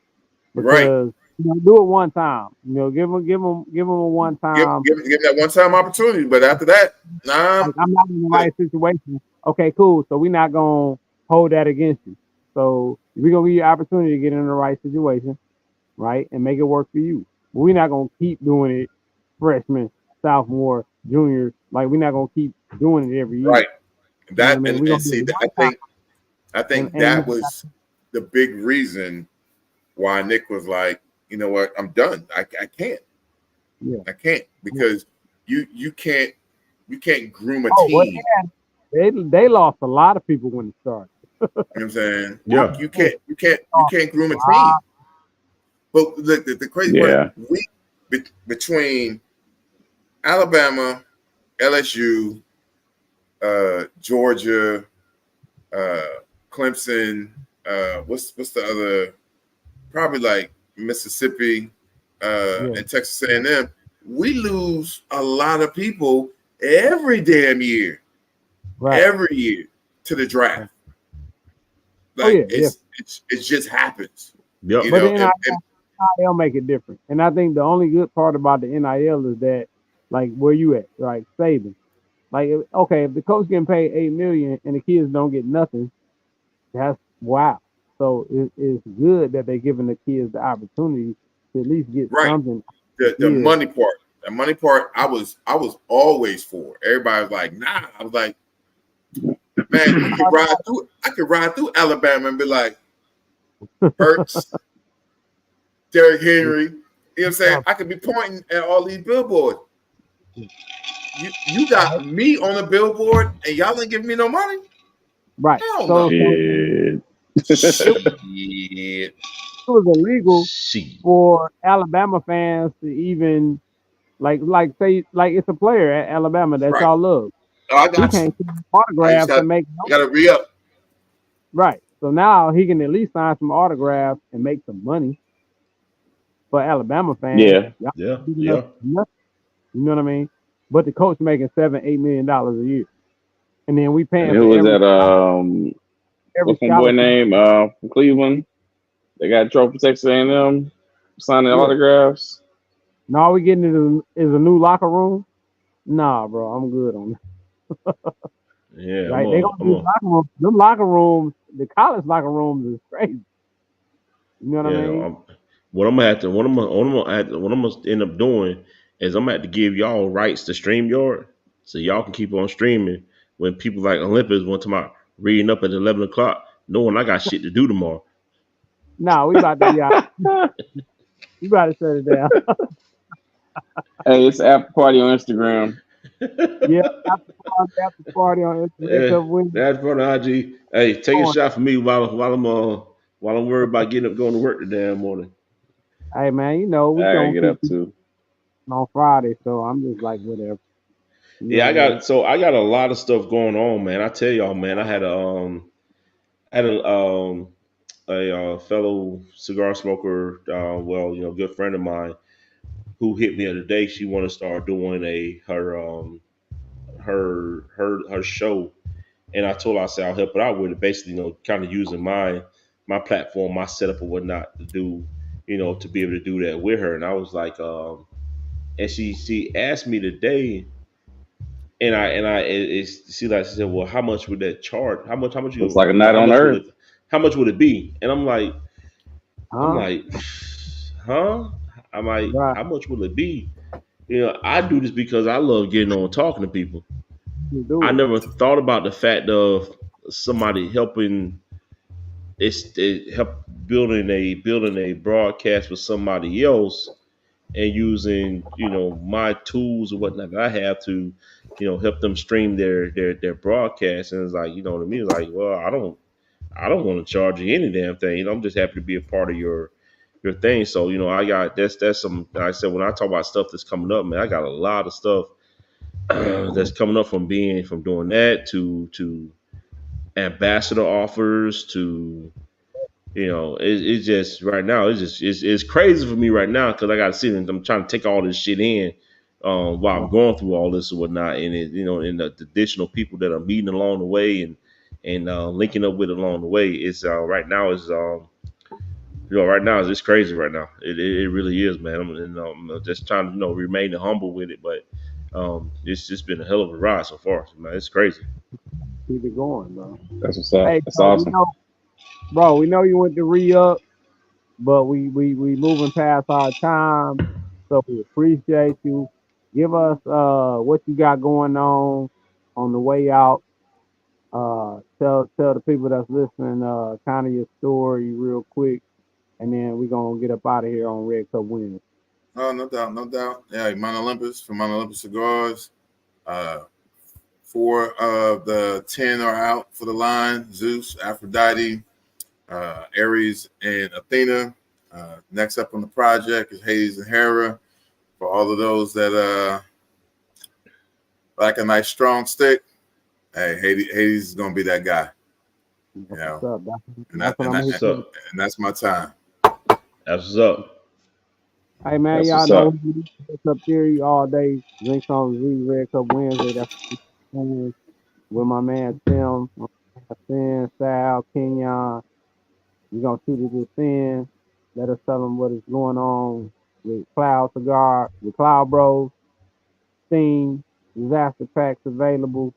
because you know, do it one time. You know, give them a one time.
Give that one time opportunity, but after that, nah.
Like, I'm not in the right situation. Okay, cool. So we're not gonna hold that against you. So we're gonna give you an opportunity to get in the right situation, right, and make it work for you. But we're not gonna keep doing it, freshman, sophomore, junior. Like, we're not gonna keep doing it every year.
Right. And that
You know what I mean?
and see, I think that was the big reason why Nick was like, you know what, I'm done. I can't.
Yeah.
I can't, because you can't groom a
Oh, well,
team.
they lost a lot of people when it started.
You know what I'm saying?
Yeah.
You can't groom a team. But the crazy part, between Alabama, LSU, Georgia, Clemson, what's the other? Probably like Mississippi, and Texas A&M. We lose a lot of people every damn year, every year to the draft. Like it just happens.
Yep.
You
But
know,
the NIL make it different. And I think the only good part about the NIL is that, like, where you at, like saving. Like, okay, if the coach getting paid $8 million and the kids don't get nothing, that's wow. So it's good that they're giving the kids the opportunity to at least get something.
The money part. The money part, I was always for. Everybody was like, nah. I was like, man, I could ride through Alabama and be like, Hurts, Derrick Henry. You know what I'm saying? I could be pointing at all these billboards. You got me on a billboard and y'all ain't giving me no money?
Right.
Hell
so
no.
It was illegal for Alabama fans to even like say it's a player at Alabama that y'all love.
I got
he can't sign autographs and make
you gotta re-up.
Right. So now he can at least sign some autographs and make some money for Alabama fans.
Yeah.
You know what I mean? But the coach making $7-8 million a year. And then we paying
who was that what's my boy name from Cleveland? They got trophy Texas A&M signing autographs.
And all we getting is a new locker room. Nah, bro, I'm good on that.
Yeah,
right? They gonna do locker rooms. Them locker rooms, the college locker rooms is crazy. You know what I mean?
What I'm gonna end up doing is I'm gonna have to give y'all rights to StreamYard, so y'all can keep on streaming when people like Olympis want to my reading up at 11 o'clock, knowing I got shit to do tomorrow.
Nah, we about to be out. You about to shut it down.
Hey, it's after party on Instagram.
Yeah, after party on Instagram.
That's for the IG. Hey, take a shot for me while I'm worried about getting up going to work the damn morning.
Hey man, you know we
gotta get up too
on Friday, so I'm just like whatever.
I got a lot of stuff going on, man. I tell y'all, man, I had a fellow cigar smoker, good friend of mine, who hit me the other day. She wanted to start doing her show, and I told her, I said I'll help her out with it. Basically, kind of using my platform, my setup or whatnot to do, to be able to do that with her. And I was like, and she asked me today, she said, well, how much would that charge? How much you?
It's like a night on earth.
How much would it be? And I'm like, huh? I'm like, how much will it be? I do this because I love getting on talking to people. I never thought about the fact of somebody helping. Help building a broadcast with somebody else and using my tools or whatnot that I have to help them stream their broadcast. And it's like, what I mean? Like, well, I don't want to charge you any damn thing. I'm just happy to be a part of your thing. So I got that's some. Like I said, when I talk about stuff that's coming up, man, I got a lot of stuff that's coming up from doing that to ambassador offers to it's just right now it's crazy for me right now because I got to sit and I'm trying to take all this shit in while I'm going through all this or whatnot, and and the additional people that I'm meeting along the way and linking up with along the way. It's right now is right now it's just crazy right now. It really is, man. I'm just trying to remain humble with it, but it's just been a hell of a ride so far, man. It's crazy.
Keep it going, bro.
That's what's up.
Hey,
that's awesome.
We know you went to re-up, but we moving past our time, so we appreciate you. Give us what you got going on the way out, Tell the people that's listening kind of your story real quick, and then we're gonna get up out of here on Red Cup Wins.
Oh, no doubt, no doubt. Yeah, Mount Olympis from Mount Olympis Cigars. 4 of the 10 are out for the line: Zeus, Aphrodite, Aries, and Athena. Next up on the project is Hades and Hera. For all of those that like a nice strong stick, hey, Hades is gonna be that guy. You know, and that's my time.
That's what's up.
Hey man,
That's
y'all
what's
know Red Cup Theory all day. Drinks on Z, Red Cup Wednesday. That's with my man Tim, my man Sal, Kenyon. We're gonna shoot it with Finn. Let us tell them what is going on with Cloud Cigar, with Cloud Bros, Steam, disaster packs available.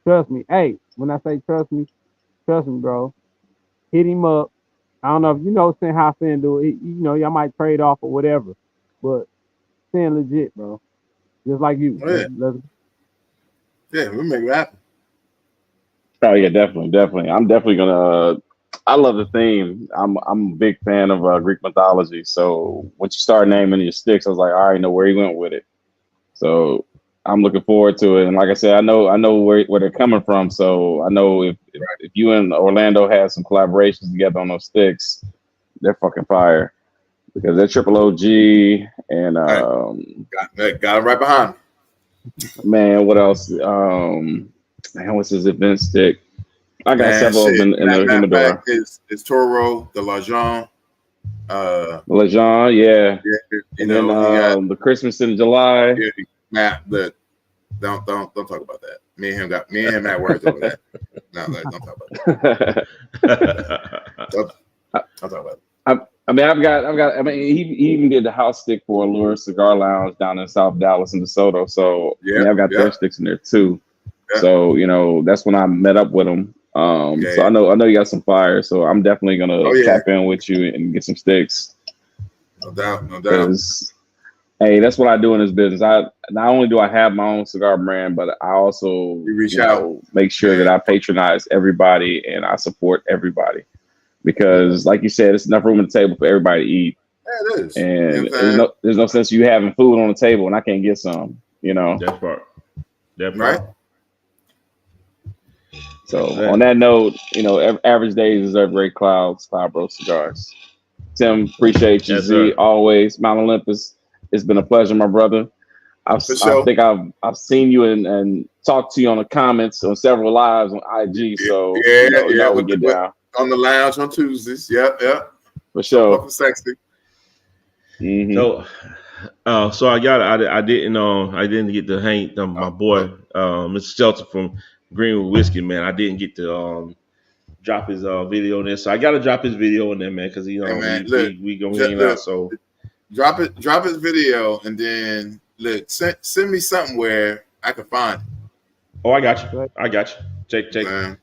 Trust me. Hey, when I say trust me, bro. Hit him up. I don't know if you know how Finn do it. Y'all might trade off or whatever, but Finn legit, bro. Just like you.
Oh, yeah, we make it happen.
Oh yeah, definitely. I'm definitely gonna. I love the theme. I'm a big fan of Greek mythology. So once you start naming your sticks, I was like, I already know where he went with it. So I'm looking forward to it. And like I said, I know where they're coming from. So I know if you and Orlando had some collaborations together on those sticks, they're fucking fire because they're triple OG and
got it right behind me.
Man, what else? Man, what's his event stick? I got several of them in the humidor.
It's Toro, the Lajon.
Lajon, yeah. And then the Christmas in July.
Matt, don't talk about that. Me and him had words over that. No, don't talk about that. Don't talk about it.
He even did the house stick for Allure Cigar Lounge down in South Dallas and DeSoto. So I've got their sticks in there too. Yeah. So that's when I met up with him. So I know you got some fire. So I'm definitely gonna tap in with you and get some sticks.
No doubt.
Hey, that's what I do in this business. Not only do I have my own cigar brand, but I also
reach out,
make sure that I patronize everybody and I support everybody. Because, like you said, it's enough room on the table for everybody to eat.
Yeah, it is.
And there's no sense you having food on the table and I can't get some.
That part.
Right.
So on that note, average days deserve great Cloud Bro cigars. Tim, appreciate you. Z, always. Mount Olympis, it's been a pleasure, my brother. I think I've seen you and talked to you on the comments on several lives on IG. So we get down
on the lounge on Tuesdays. Yeah,
for sure.
Sexy.
Mm-hmm.
So I didn't get to hang my boy Mr. Shelton from Greenwood Whiskey, man. I didn't get to drop his video in there, so I got to drop his video in there, man, because we gonna hang out. So
drop his video, and then send me something where I can find it.
Oh, I got you. Check.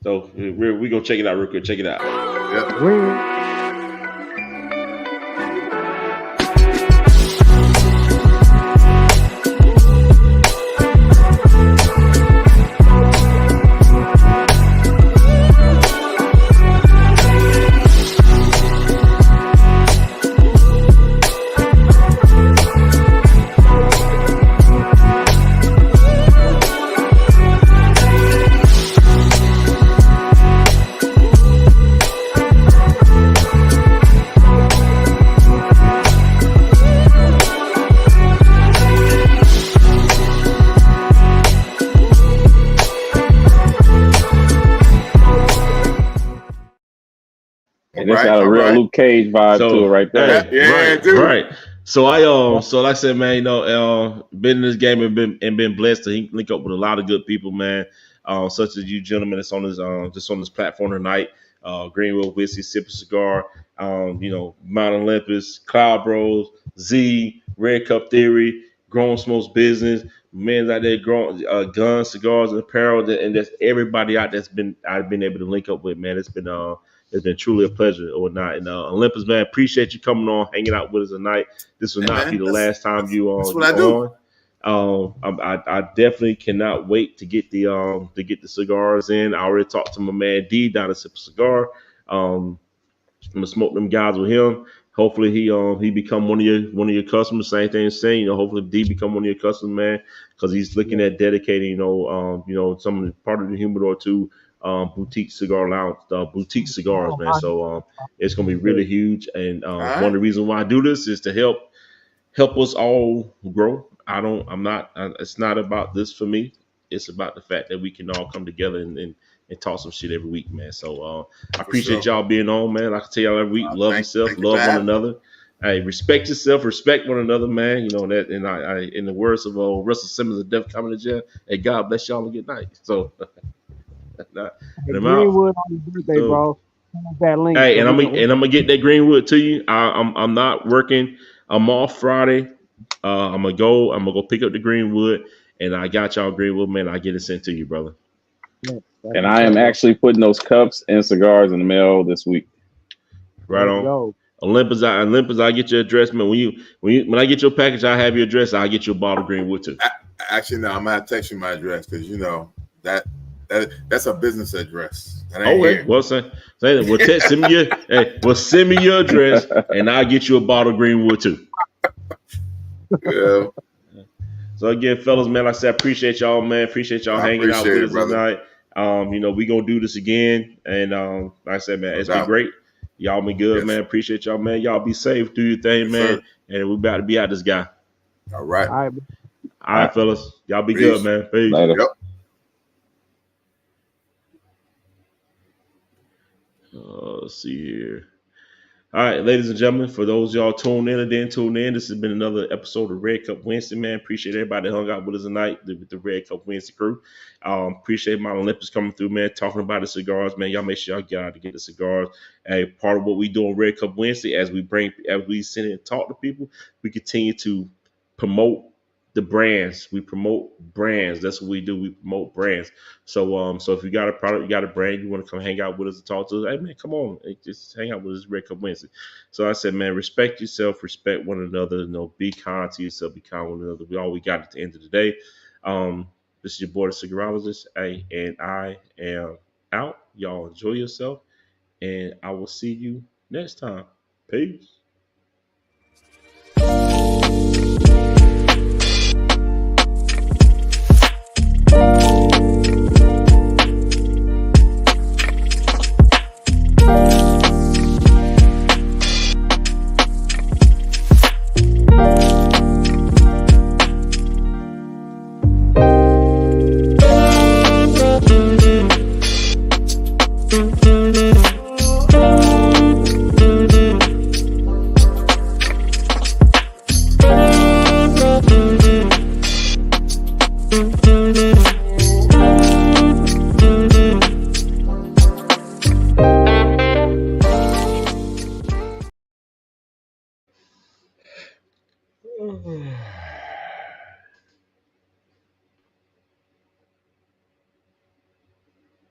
So we go check it out real quick. Check it out.
Yep.
And it's got a real Luke Cage vibe to it right there.
Right. So so like I said, man, been in this game and been blessed to link up with a lot of good people, man. Such as you gentlemen that's on this just on this platform tonight. Greenwood Whiskey, Sip a Cigar, Mount Olympis, Cloud Bros, Z, Red Cup Theory, Grown Smokes Business, men out there growing guns, cigars, and apparel, and that's everybody out I've been able to link up with, man. It's been truly a pleasure or not. And Olympis, man, appreciate you coming on, hanging out with us tonight. This will not be the last time you on.
That's what I do.
I definitely cannot wait to get the cigars in. I already talked to my man D down at Sip a Cigar. I'm gonna smoke them guys with him. Hopefully he become one of your customers. Same thing saying, hopefully D become one of your customers, man, because he's looking at dedicating, some of the part of the humidor to boutique cigar lounge, boutique cigars, man. So it's gonna be really huge. And
All
one of
right.
the reasons why I do this is to help us all grow. It's not about this for me. It's about the fact that we can all come together and talk some shit every week, man. So I
For sure.
appreciate y'all being on, man. Like I tell y'all every week, love yourself,
thank you for
love one
having me.
another. Hey, respect yourself, respect one another, man. You know that, and I in the words of Russell Simmons of Def Comedy Jam, hey, God bless y'all and good night. So, and
Hey,
I'm out.
Greenwood on your birthday,
So,
bro. Send us that link
hey,
so
and
we
I'm
can.
gonna, and I'm gonna get that Greenwood to you. I'm not working. I'm off Friday. I'm gonna go. I'm gonna go pick up the Greenwood, and I got y'all Greenwood, man. I get it sent to you, brother.
Yeah, that's
And
what's
I am
up, bro.
actually putting those cups and cigars in the mail this week.
Right
Let's
on.
go.
Olympis, I get your address, man. When I get your package, I have your address. I get you a bottle of Greenwood too.
Actually, no, I'm gonna have to text you my address because that's a business address. That ain't
Okay,
here.
well, say that. Well, send me your address, and I'll get you a bottle of Greenwood too.
Yeah,
So again, fellas, man, like I said, appreciate y'all, man. Appreciate y'all
I
hanging out
appreciate
with
it,
us
brother.
tonight. We gonna do this again, and like I said, man,
No
it's been
doubt.
great. Y'all been good,
Yes,
man. Appreciate y'all, man. Y'all be safe, do your thing,
yes,
man.
sir.
And we about to be out this guy.
All right.
All right.
All
All
right,
right,
fellas, y'all be good,
Peace.
man. Peace.
later.
Yep.
Let's see here. All right, ladies and gentlemen, for those y'all tuned in and didn't tune in, this has been another episode of Red Cup Wednesday, man. Appreciate everybody that hung out with us tonight with the Red Cup Wednesday crew. Appreciate my Olympis coming through, man, talking about the cigars, man. Y'all make sure y'all get out to get the cigars. Hey, part of what we do on Red Cup Wednesday, as we sit and talk to people, we continue to promote the brands. We promote brands. That's what we do. We promote brands. So if you got a product, you got a brand, you want to come hang out with us and talk to us, hey man, come on, hey, just hang out with us, Red Cup Wednesday. So I said, man, respect yourself, respect one another, be kind to yourself, be kind to one another. We all we got at the end of the day. This is your boy the cigarologist, hey, and I am out. Y'all enjoy yourself, and I will see you next time. Peace.